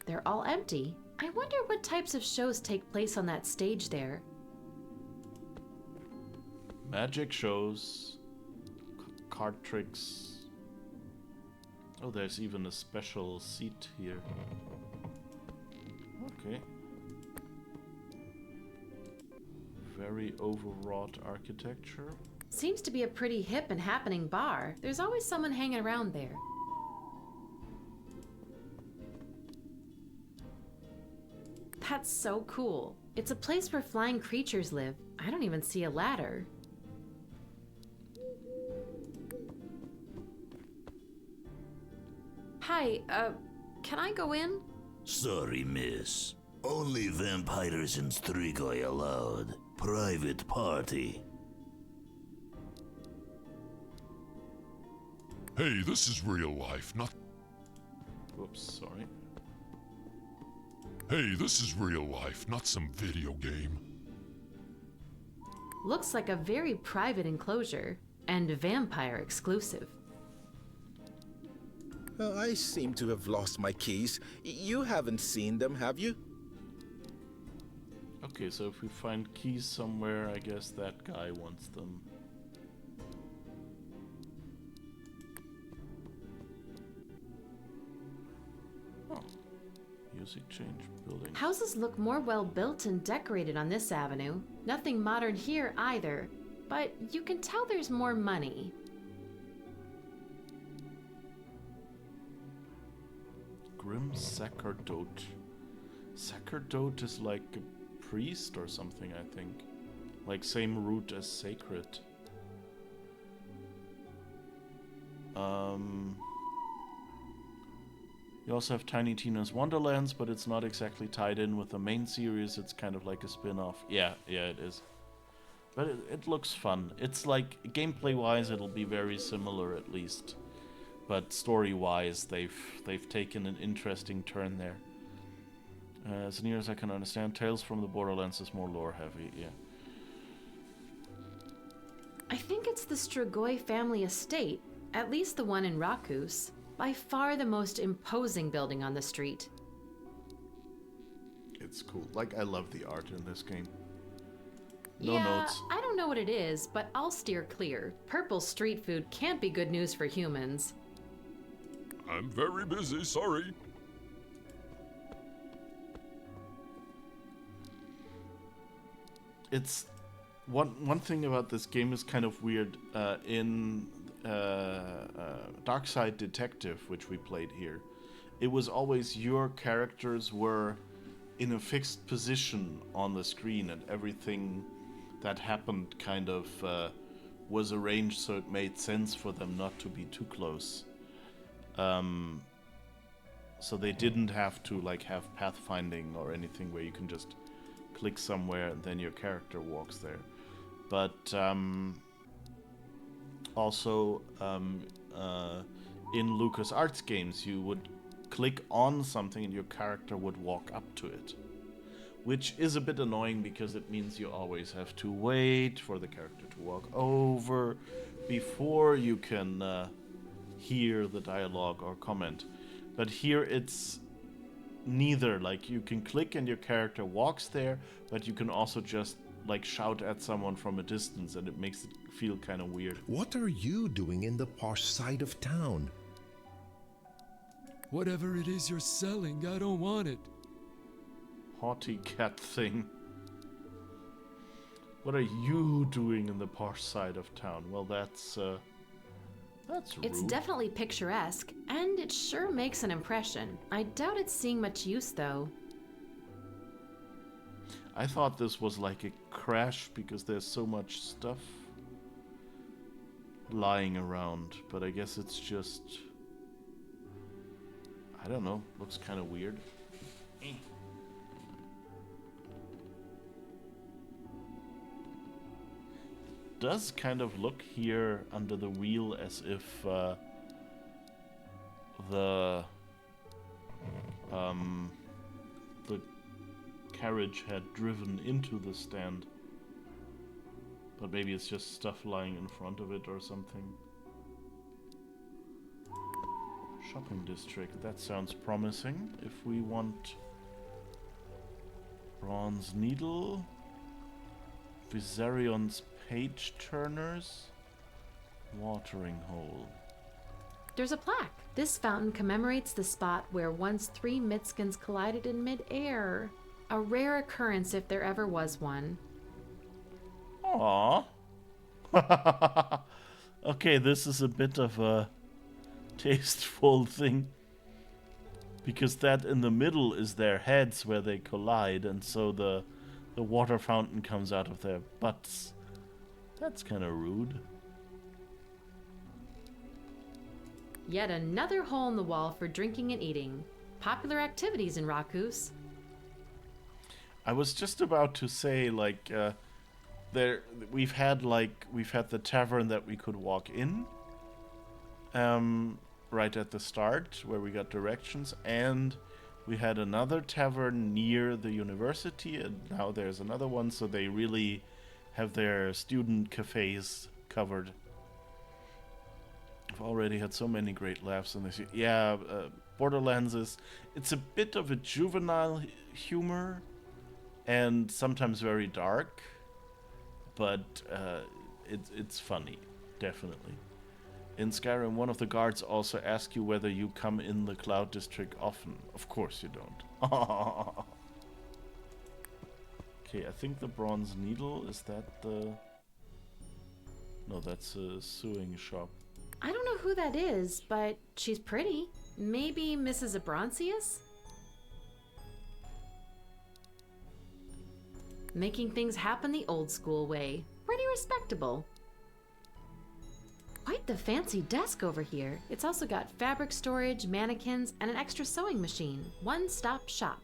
They're all empty. I wonder what types of shows take place on that stage there. Magic shows, card tricks. Oh, there's even a special seat here. Okay. Very overwrought architecture. Seems to be a pretty hip and happening bar. There's always someone hanging around there. That's so cool. It's a place where flying creatures live. I don't even see a ladder. Hi, can I go in? Sorry, miss. Only vampires in Strigoi allowed. Private party. Hey, this is real life, not... Whoops, sorry. Hey, this is real life, not some video game. Looks like a very private enclosure, and vampire exclusive. I seem to have lost my keys. You haven't seen them, have you? Okay, so if we find keys somewhere, I guess that guy wants them. Oh. Music change building. Houses look more well built and decorated on this avenue. Nothing modern here either, but you can tell there's more money. Grim Sacerdote. Sacerdote is like a priest or something, I think. Like same root as sacred. You also have Tiny Tina's Wonderlands, but it's not exactly tied in with the main series. It's kind of like a spin-off. Yeah, it is. But it looks fun. It's like, gameplay-wise, it'll be very similar at least. But story-wise, they've taken an interesting turn there. As near as I can understand, Tales from the Borderlands is more lore-heavy, yeah. I think it's the Strigoi family estate, at least the one in Rakus. By far the most imposing building on the street. It's cool. Like, I love the art in this game. No Yeah, notes. I don't know what it is, but I'll steer clear. Purple street food can't be good news for humans. I'm very busy, sorry. It's one thing about this game is kind of weird. In Darkside Detective, which we played here, it was always your characters were in a fixed position on the screen, and everything that happened kind of was arranged so it made sense for them not to be too close. So they didn't have to like have pathfinding or anything where you can just click somewhere and then your character walks there. But also in LucasArts games, you would click on something and your character would walk up to it, which is a bit annoying because it means you always have to wait for the character to walk over before you can hear the dialogue or comment. But here it's neither. Like, you can click and your character walks there, but you can also just like shout at someone from a distance, and it makes it feel kind of weird. What are you doing in the posh side of town? Whatever it is you're selling, I don't want it. Haughty cat thing. What are you doing in the posh side of town? Well, that's rude. It's definitely picturesque, and it sure makes an impression. I doubt it's seeing much use, though. I thought this was like a crash because there's so much stuff lying around, but I guess it's just, I don't know, looks kind of weird. Does kind of look here under the wheel as if the carriage had driven into the stand, but maybe it's just stuff lying in front of it or something. Shopping district, that sounds promising. If we want bronze needle, Visarion's page turners, watering hole. There's a plaque. This fountain commemorates the spot where once 3 Mitskins collided in mid-air. A rare occurrence if there ever was one. Aww. Okay, this is a bit of a tasteful thing, because that in the middle is their heads where they collide, and so the water fountain comes out of their butts. That's kind of rude. Yet another hole in the wall for drinking and eating. Popular activities in Rakus. I was just about to say, like, we've had the tavern that we could walk in, right at the start where we got directions, and we had another tavern near the university, and now there's another one. So they really have their student cafes covered. I've already had so many great laughs in this. Yeah, Borderlands it's a bit of a juvenile humor, and sometimes very dark, but it's funny, definitely. In Skyrim, one of the guards also asks you whether you come in the Cloud District often. Of course you don't. Okay, I think the Bronze Needle, is that the... No, that's a sewing shop. I don't know who that is, but she's pretty. Maybe Mrs. Abroncius? Making things happen the old school way. Pretty respectable. Quite the fancy desk over here. It's also got fabric storage, mannequins, and an extra sewing machine. One-stop shop.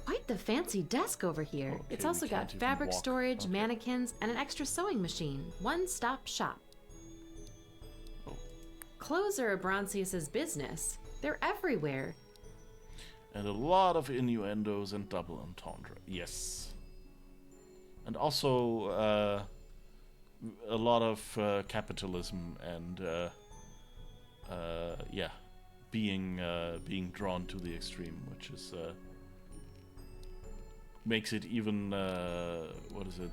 Quite the fancy desk over here. Okay, it's also got fabric storage, mannequins, and an extra sewing machine. One-stop shop. Oh. Clothes are Abroncius's business. They're everywhere. And a lot of innuendos and double entendre. Yes. And also a lot of capitalism and yeah, being drawn to the extreme, which is makes it even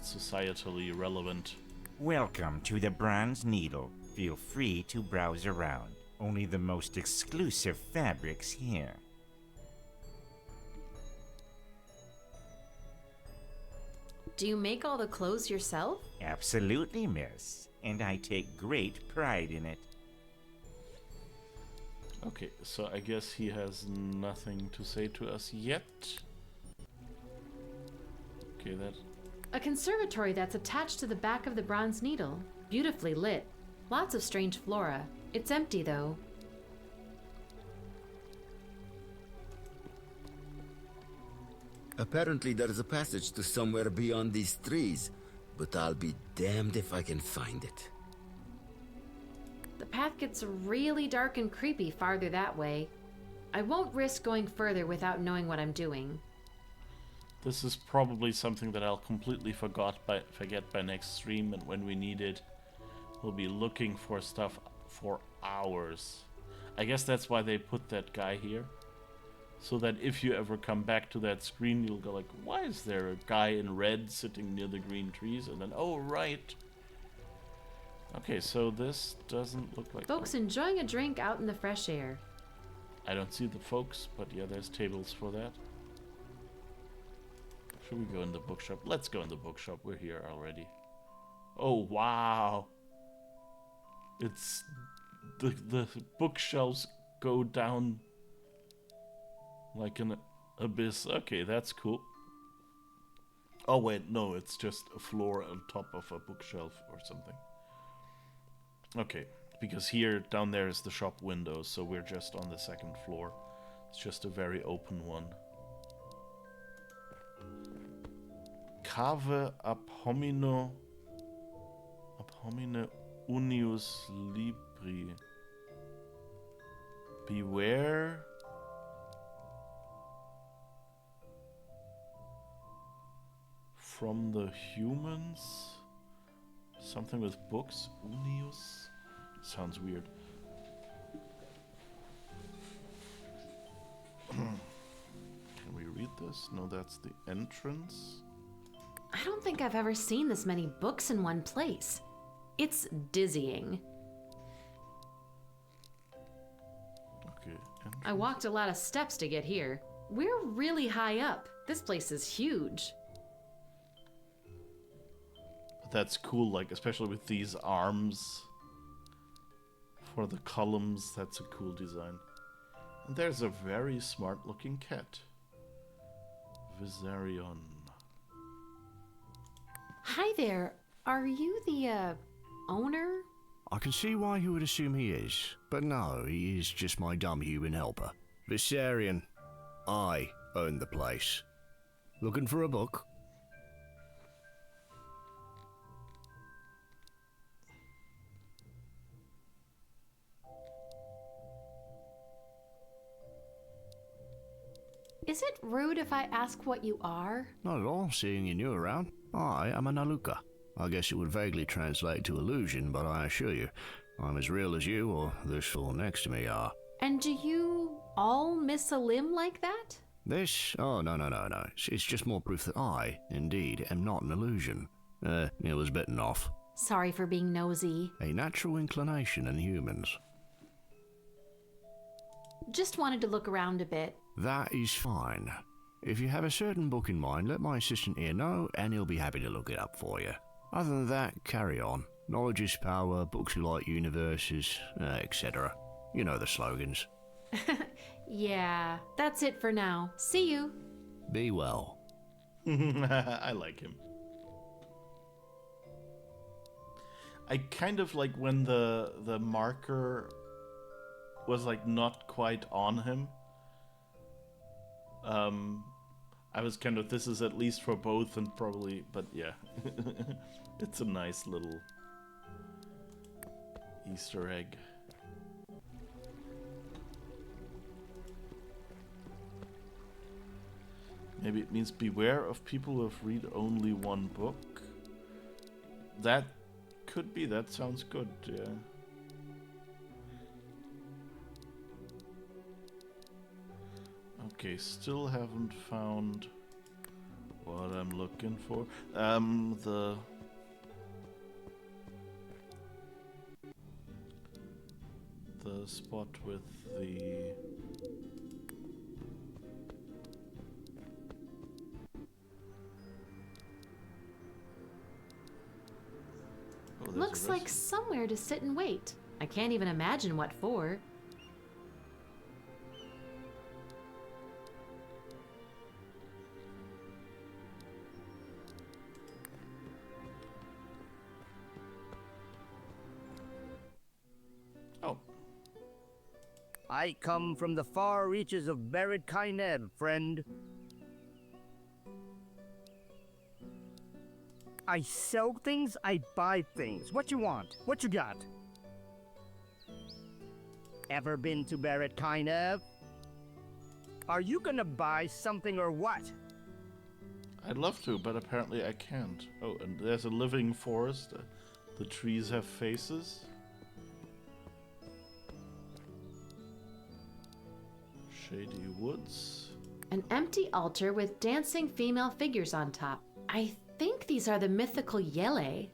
societally relevant. Welcome to the Bronze Needle. Feel free to browse around. Only the most exclusive fabrics here. Do you make all the clothes yourself? Absolutely, miss. And I take great pride in it. Okay, so I guess he has nothing to say to us yet. Okay, that... A conservatory that's attached to the back of the Bronze Needle. Beautifully lit. Lots of strange flora. It's empty, though. Apparently there is a passage to somewhere beyond these trees, but I'll be damned if I can find it. The path gets really dark and creepy farther that way. I won't risk going further without knowing what I'm doing. This is probably something that I'll completely forget by next stream, and when we need it, we'll be looking for stuff for hours. I guess that's why they put that guy here. So that if you ever come back to that screen, you'll go like, why is there a guy in red sitting near the green trees? And then, oh, right. Okay, so this doesn't look like... Folks enjoying a drink out in the fresh air. I don't see the folks, but yeah, there's tables for that. Should we go in the bookshop? Let's go in the bookshop. We're here already. Oh, wow. It's... The bookshelves go down... like an abyss. Okay, that's cool. Oh wait, no, it's just a floor on top of a bookshelf or something. Okay, because here, down there is the shop window, so we're just on the second floor. It's just a very open one. Cave ab homine unius libri. Beware from the humans? Something with books? Unius? Sounds weird. Can we read this? No, that's the entrance. I don't think I've ever seen this many books in one place. It's dizzying. Okay. Entrance. I walked a lot of steps to get here. We're really high up. This place is huge. That's cool, like, especially with these arms for the columns. That's a cool design. And there's a very smart looking cat. Viserion. Hi there. Are you the, owner? I can see why you would assume he is, but no, he is just my dumb human helper. Viserion. I own the place. Looking for a book? Is it rude if I ask what you are? Not at all, seeing you knew around. I am a Naluka. I guess it would vaguely translate to illusion, but I assure you, I'm as real as you or this fool next to me are. And do you all miss a limb like that? This? Oh, no. It's just more proof that I, indeed, am not an illusion. It was bitten off. Sorry for being nosy. A natural inclination in humans. Just wanted to look around a bit. That is fine. If you have a certain book in mind, let my assistant here know, and he'll be happy to look it up for you. Other than that, carry on. Knowledge is power, books are like universes, etc. You know the slogans. Yeah, that's it for now. See you. Be well. I like him. I kind of like when the marker was like not quite on him. I was kind of, this is at least for both and probably, but yeah. It's a nice little Easter egg. Maybe it means beware of people who have read only one book. That could be, that sounds good, yeah. Okay, still haven't found what I'm looking for. The spot with the Looks like somewhere to sit and wait. I can't even imagine what for. I come from the far reaches of Bered Kaineb, friend. I sell things, I buy things. What you want? What you got? Ever been to Bered Kaineb? Are you gonna buy something or what? I'd love to, but apparently I can't. Oh, and there's a living forest. The trees have faces. Shady woods. An empty altar with dancing female figures on top. I think these are the mythical Yele.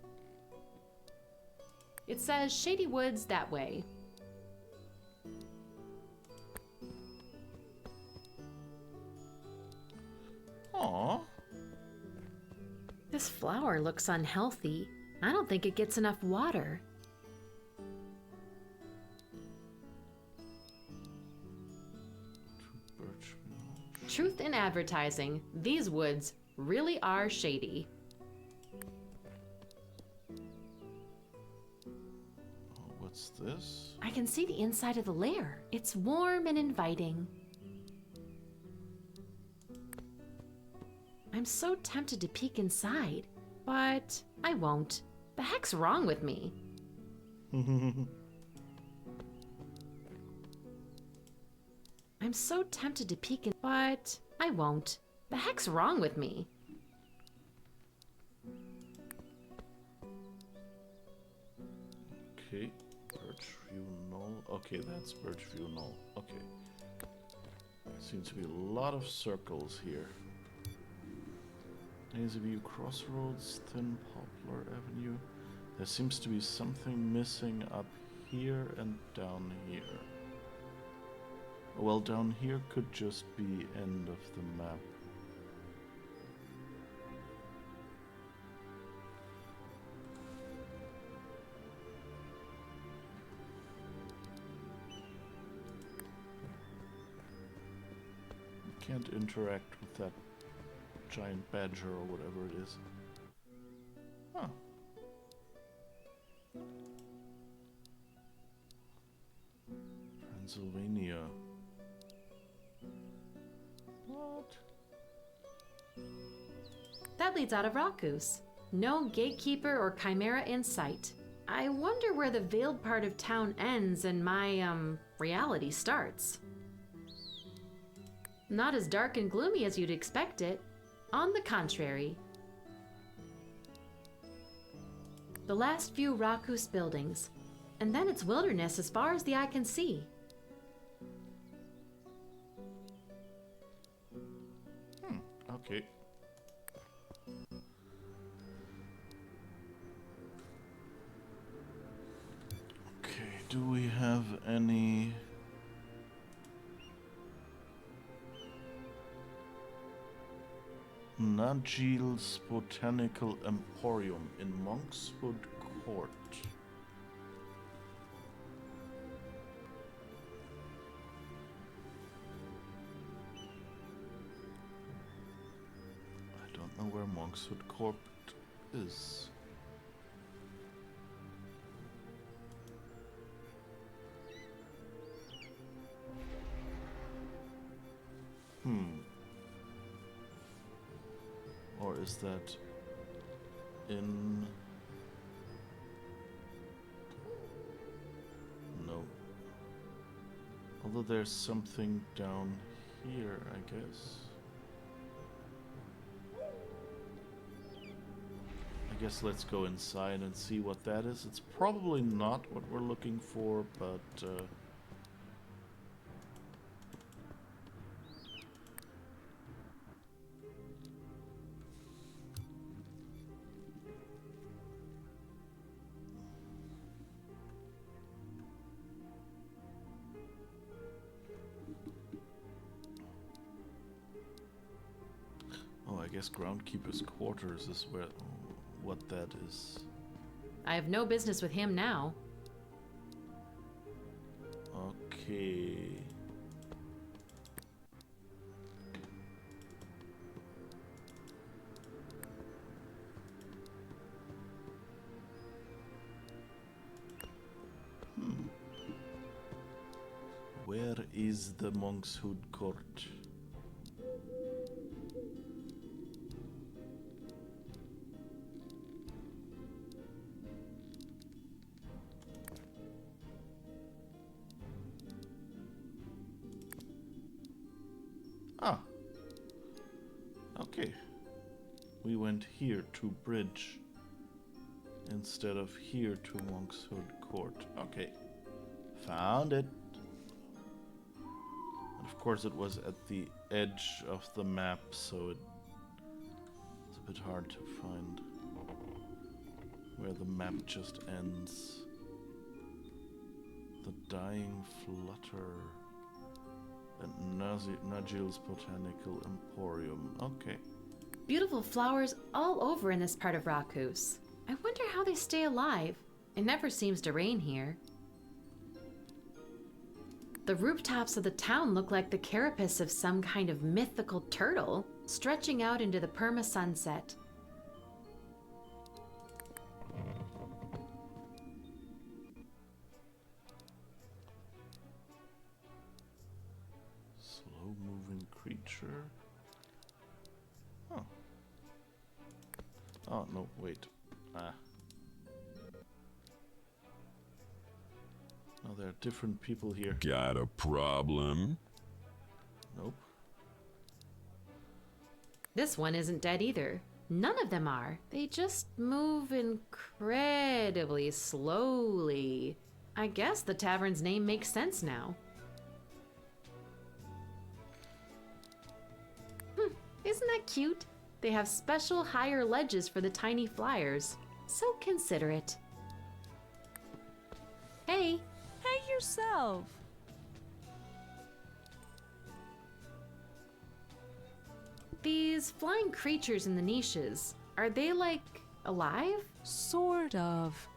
It says Shady Woods that way. Aww. This flower looks unhealthy. I don't think it gets enough water. Truth in advertising. These woods really are shady. What's this? I can see the inside of the lair. It's warm and inviting. I'm so tempted to peek inside, but I won't. The heck's wrong with me? I'm so tempted to peek in, but I won't. The heck's wrong with me? Okay, Birchview Knoll. Okay, that's Birchview Knoll. Okay. Seems to be a lot of circles here. Hazyview Crossroads, Thin Poplar Avenue. There seems to be something missing up here and down here. Well, down here could just be end of the map. Can't interact with that giant badger or whatever it is. Huh. Transylvania. That leads out of Rakus. No gatekeeper or chimera in sight. I wonder where the veiled part of town ends and my, reality starts. Not as dark and gloomy as you'd expect it. On the contrary. The last few Rakus buildings, and then it's wilderness as far as the eye can see. Okay. Okay, do we have any... Najil's Botanical Emporium in Monkswood Court. I don't know where Monkswood Court is. Or is that in... No. Although there's something down here, I guess. I guess let's go inside and see what that is. It's probably not what we're looking for, but... I guess Groundkeeper's quarters is where what that is. I have no business with him now. Okay. Where is the Monkswood Court? Ah. Okay. We went here to Bridge instead of here to Monkswood Court. Okay. Found it. And of course it was at the edge of the map, so it's a bit hard to find where the map just ends. The Dying Flutter. And Najil's Botanical Emporium. Okay. Beautiful flowers all over in this part of Rakus. I wonder how they stay alive. It never seems to rain here. The rooftops of the town look like the carapace of some kind of mythical turtle, stretching out into the perma-sunset. Slow-moving creature. Oh. Oh, no, wait. Ah. Oh, there are different people here. Got a problem? Nope. This one isn't dead either. None of them are. They just move incredibly slowly. I guess the tavern's name makes sense now. Isn't that cute? They have special higher ledges for the tiny flyers. So considerate. Hey. Hey yourself. These flying creatures in the niches, are they like alive? Sort of.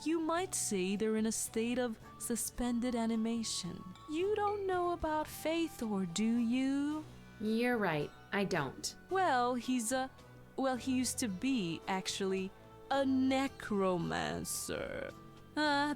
You might say they're in a state of suspended animation. You don't know about Faithor, do you? You're right, I don't. Well, he used to be, actually, a necromancer.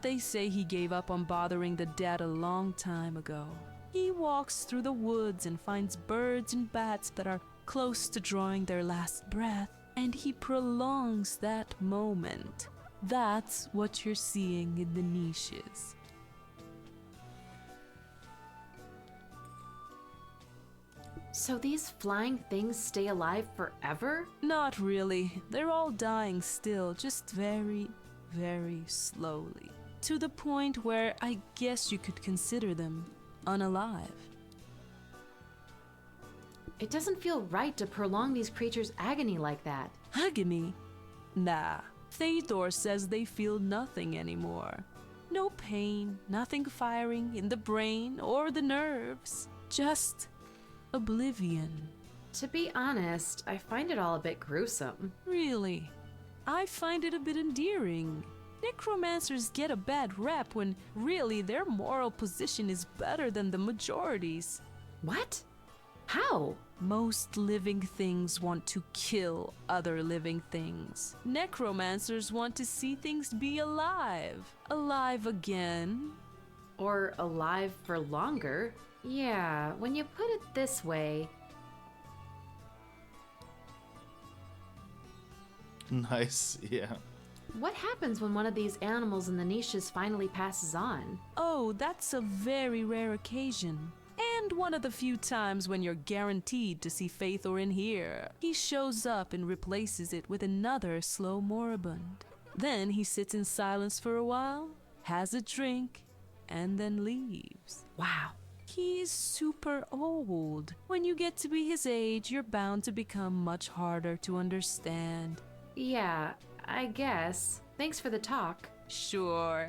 They say he gave up on bothering the dead a long time ago. He walks through the woods and finds birds and bats that are close to drawing their last breath, and he prolongs that moment. That's what you're seeing in the niches. So these flying things stay alive forever? Not really. They're all dying still, just very, very slowly. To the point where I guess you could consider them unalive. It doesn't feel right to prolong these creatures' agony like that. Agony? Nah. Theodor says they feel nothing anymore. No pain, nothing firing in the brain or the nerves. Just oblivion. To be honest, I find it all a bit gruesome. Really? I find it a bit endearing. Necromancers get a bad rep when really their moral position is better than the majority's. What? How? Most living things want to kill other living things. Necromancers want to see things be alive. Alive again. Or alive for longer. Yeah, when you put it this way. Nice, yeah. What happens when one of these animals in the niches finally passes on? Oh, that's a very rare occasion. And one of the few times when you're guaranteed to see Faithor in here. He shows up and replaces it with another slow moribund. Then he sits in silence for a while, has a drink, and then leaves. Wow. He's super old. When you get to be his age, you're bound to become much harder to understand. Yeah, I guess. Thanks for the talk. Sure.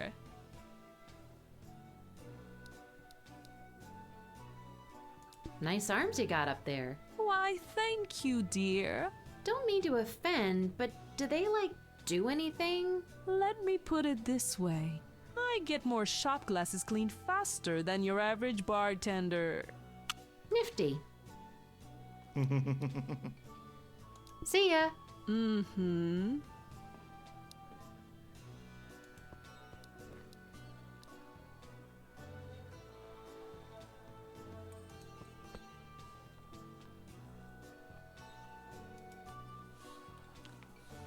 Nice arms you got up there. Why, thank you, dear. Don't mean to offend, but do they, do anything? Let me put it this way. I get more shot glasses cleaned faster than your average bartender. Nifty. See ya. Mm-hmm.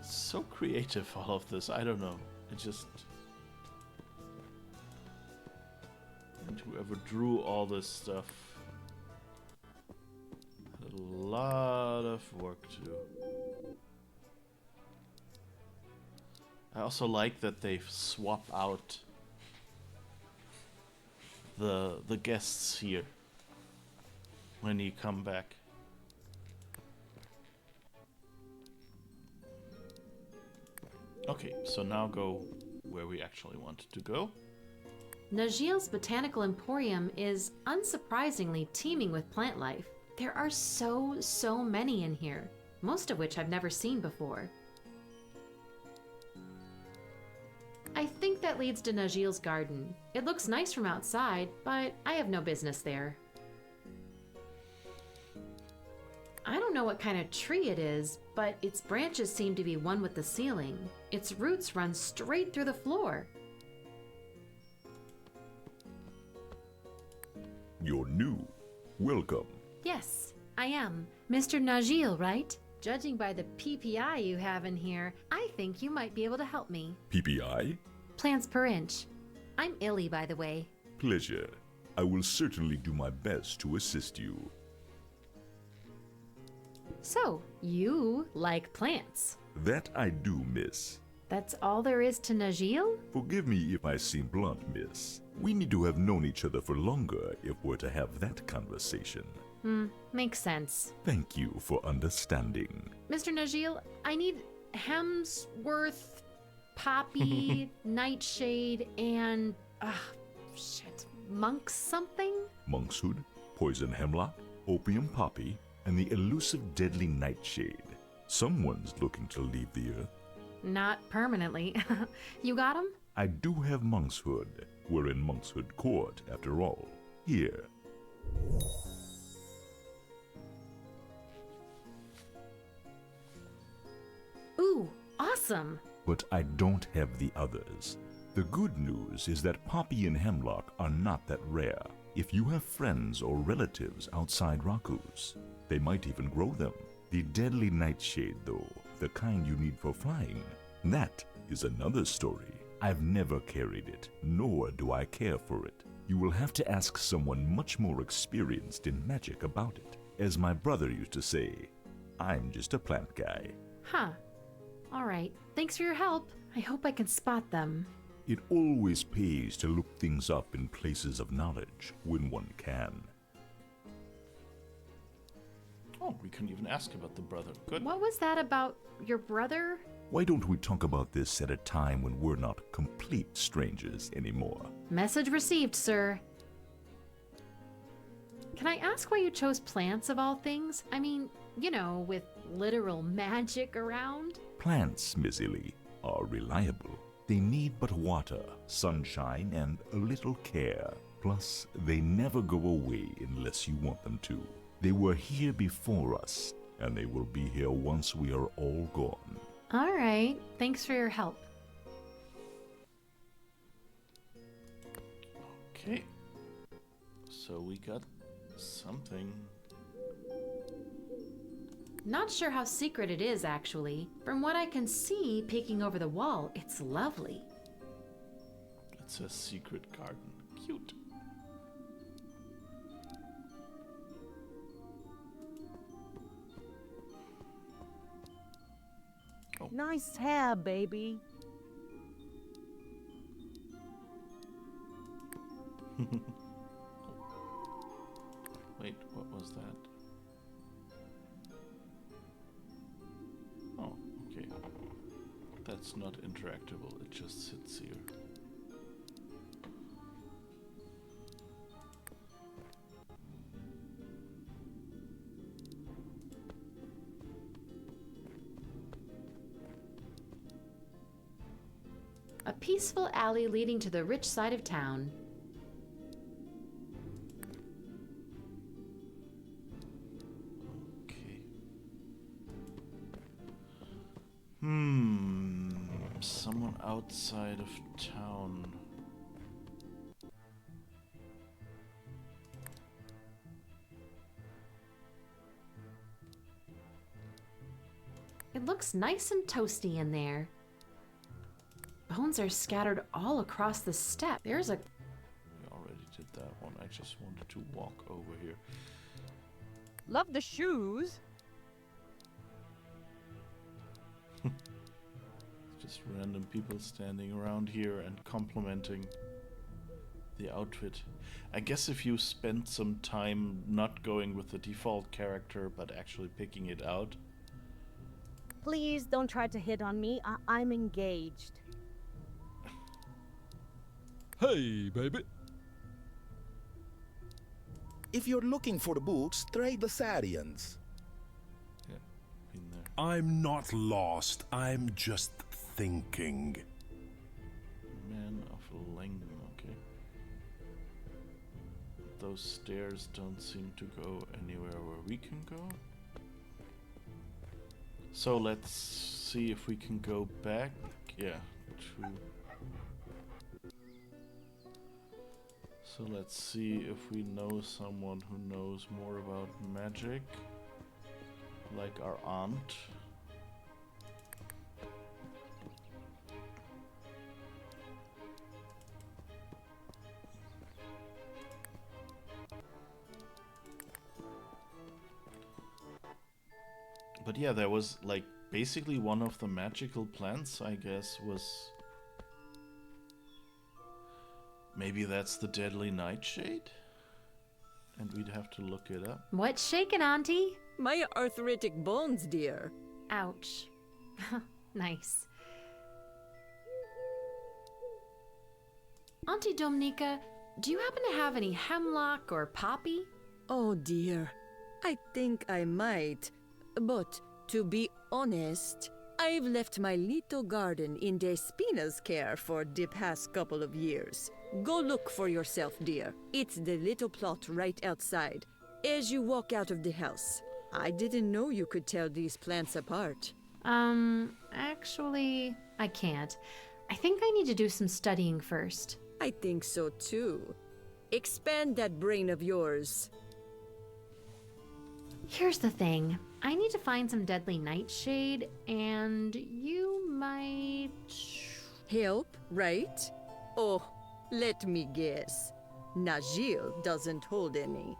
So creative, all of this. I don't know. It just... And whoever drew all this stuff had a lot of work to do. I also like that they swap out the guests here when you come back. Okay, so now go where we actually wanted to go. Najil's Botanical Emporium is unsurprisingly teeming with plant life. There are so many in here, most of which I've never seen before. I think that leads to Najil's garden. It looks nice from outside, but I have no business there. I don't know what kind of tree it is, but its branches seem to be one with the ceiling. Its roots run straight through the floor. You're new. Welcome. Yes, I am. Mr. Najil, right? Judging by the PPI you have in here, I think you might be able to help me. PPI? Plants per inch. I'm Illy, by the way. Pleasure. I will certainly do my best to assist you. So, you like plants? That I do, miss. That's all there is to Najil? Forgive me if I seem blunt, miss. We need to have known each other for longer if we're to have that conversation. Makes sense. Thank you for understanding. Mr. Najil, I need Hemsworth, Poppy, Nightshade, and... Monk something? Monkshood, poison hemlock, opium poppy, and the elusive deadly nightshade. Someone's looking to leave the earth. Not permanently. You got him? I do have monkshood. We're in monkshood court, after all. Here. Ooh, awesome! But I don't have the others. The good news is that poppy and hemlock are not that rare. If you have friends or relatives outside Raku's, they might even grow them. The deadly nightshade, though, the kind you need for flying, that is another story. I've never carried it, nor do I care for it. You will have to ask someone much more experienced in magic about it. As my brother used to say, I'm just a plant guy. Huh. Alright, thanks for your help. I hope I can spot them. It always pays to look things up in places of knowledge when one can. Oh, we couldn't even ask about the brother. Good. What was that about your brother? Why don't we talk about this at a time when we're not complete strangers anymore? Message received, sir. Can I ask why you chose plants of all things? I mean, you know, with literal magic around? Plants, Miss Illy, are reliable. They need but water, sunshine, and a little care. Plus, they never go away unless you want them to. They were here before us, and they will be here once we are all gone. Alright, thanks for your help. Okay. So we got something. Not sure how secret it is, actually. From what I can see peeking over the wall, it's lovely. It's a secret garden. Cute. Oh. Nice hair, baby. Wait, what was that? Oh, okay. That's not interactable, it just sits here. A peaceful alley leading to the rich side of town. Okay. Someone outside of town. It looks nice and toasty in there. Bones are scattered all across the step. There's a... We already did that one. I just wanted to walk over here. Love the shoes. Just random people standing around here and complimenting the outfit. I guess if you spend some time not going with the default character, but actually picking it out. Please don't try to hit on me. I'm engaged. Hey, baby. If you're looking for the boots, try the Sarians. Yeah, been there. I'm not lost. I'm just thinking. Man of Lang, okay. Those stairs don't seem to go anywhere where we can go. So let's see if we can go back. Yeah, to... So let's see if we know someone who knows more about magic. Like our aunt. But yeah, there was like basically one of the magical plants, I guess, was... Maybe that's the deadly nightshade? And we'd have to look it up. What's shaking, Auntie? My arthritic bones, dear. Ouch. Nice. Auntie Dominica, do you happen to have any hemlock or poppy? Oh dear, I think I might. But to be honest, I've left my little garden in Despina's care for the past couple of years. Go look for yourself, dear. It's the little plot right outside, as you walk out of the house. I didn't know you could tell these plants apart. Actually, I can't. I think I need to do some studying first. I think so too. Expand that brain of yours. Here's the thing. I need to find some deadly nightshade, and you might... Help, right? Oh, let me guess. Najil doesn't hold any.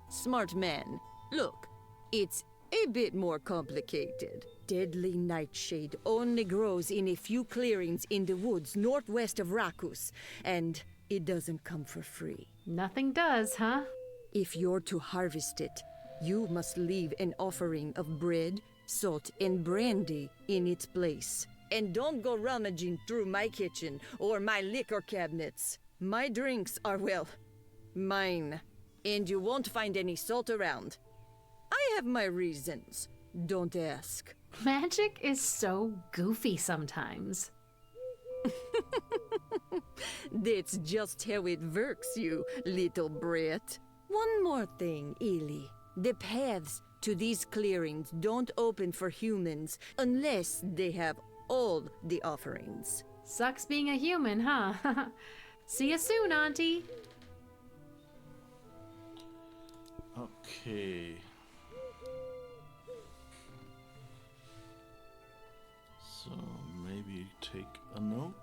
Smart man. Look, it's a bit more complicated. Deadly nightshade only grows in a few clearings in the woods northwest of Rakus, and it doesn't come for free. Nothing does, huh? If you're to harvest it, you must leave an offering of bread, salt, and brandy in its place. And don't go rummaging through my kitchen or my liquor cabinets. My drinks are, well, mine. And you won't find any salt around. I have my reasons. Don't ask. Magic is so goofy sometimes. That's just how it works, you little brat. One more thing, Ely. The paths to these clearings don't open for humans unless they have all the offerings. Sucks being a human, huh? See you soon, Auntie. Okay. So maybe take a note.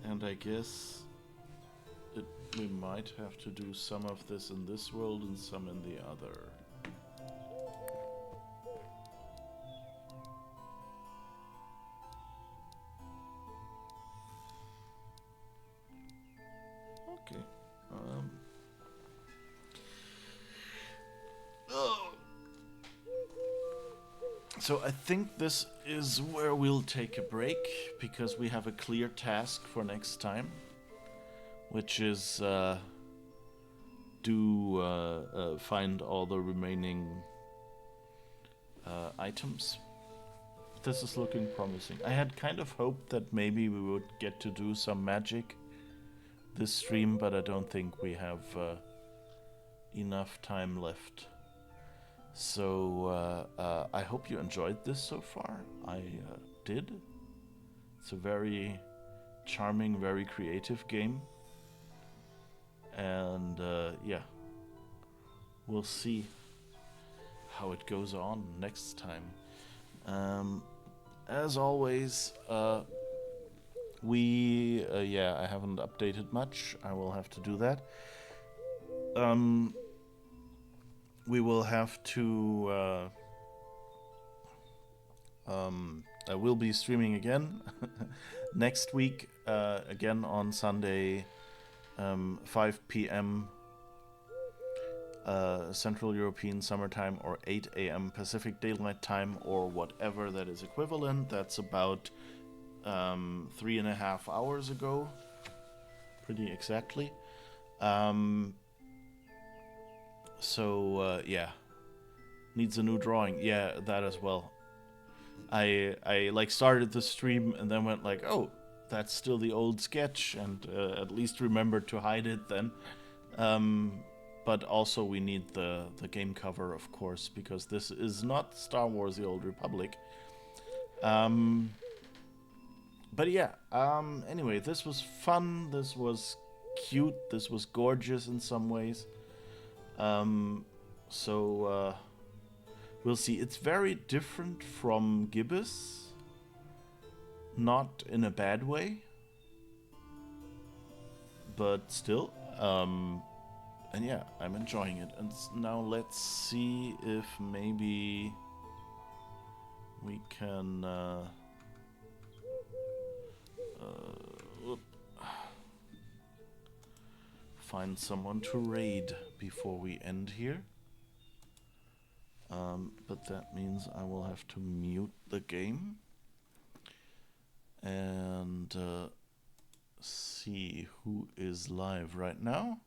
And I guess we might have to do some of this in this world and some in the other. Okay. So I think this is where we'll take a break, because we have a clear task for next time, which is find all the remaining items. This is looking promising. I had kind of hoped that maybe we would get to do some magic this stream, but I don't think we have enough time left. So I hope you enjoyed this so far. I did. It's a very charming, very creative game. And yeah, we'll see how it goes on next time. As always, I haven't updated much. I will have to do that. We will have to I will be streaming again next week, again on Sunday, 5 p.m. Central European Summertime, or 8 a.m. Pacific Daylight Time, or whatever that is equivalent. That's about 3.5 hours ago, pretty exactly. Yeah, needs a new drawing. Yeah, that as well. I like started the stream and then went like, oh, that's still the old sketch, and at least remembered to hide it then. But also we need the game cover, of course, because this is not Star Wars: The Old Republic. But yeah, anyway, this was fun, this was cute, this was gorgeous in some ways. We'll see. It's very different from Gibbous, not in a bad way, but still, and yeah, I'm enjoying it. And now let's see if maybe we can find someone to raid before we end here. But that means I will have to mute the game and see who is live right now.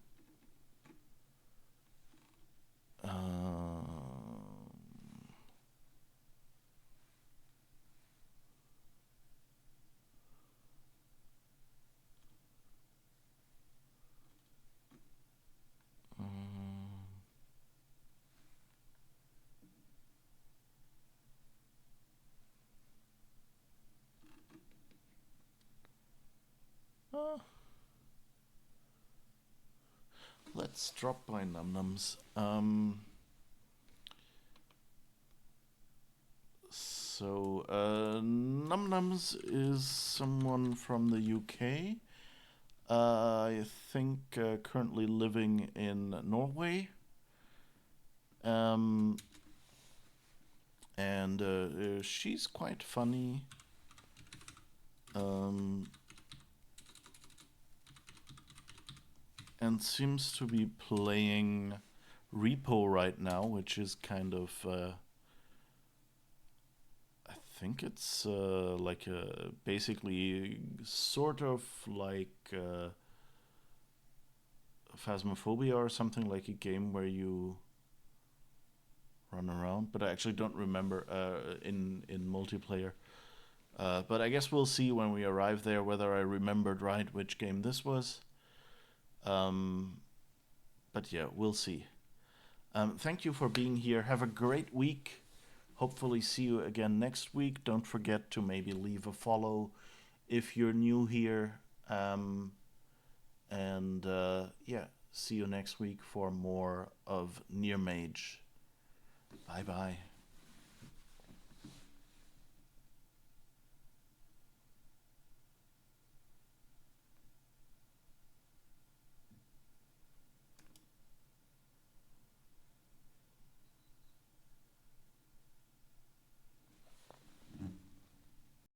Let's drop by Num-Nums. So, Num-Nums is someone from the UK. I think currently living in Norway. And she's quite funny. And seems to be playing Repo right now, which is kind of I think it's like a basically sort of like Phasmophobia or something, like a game where you run around, but I actually don't remember in multiplayer. But I guess we'll see when we arrive there whether I remembered right which game this was. But yeah, we'll see. Thank you for being here. Have a great week. Hopefully see you again next week. Don't forget to maybe leave a follow if you're new here. Yeah, see you next week for more of Near Mage. Bye-bye.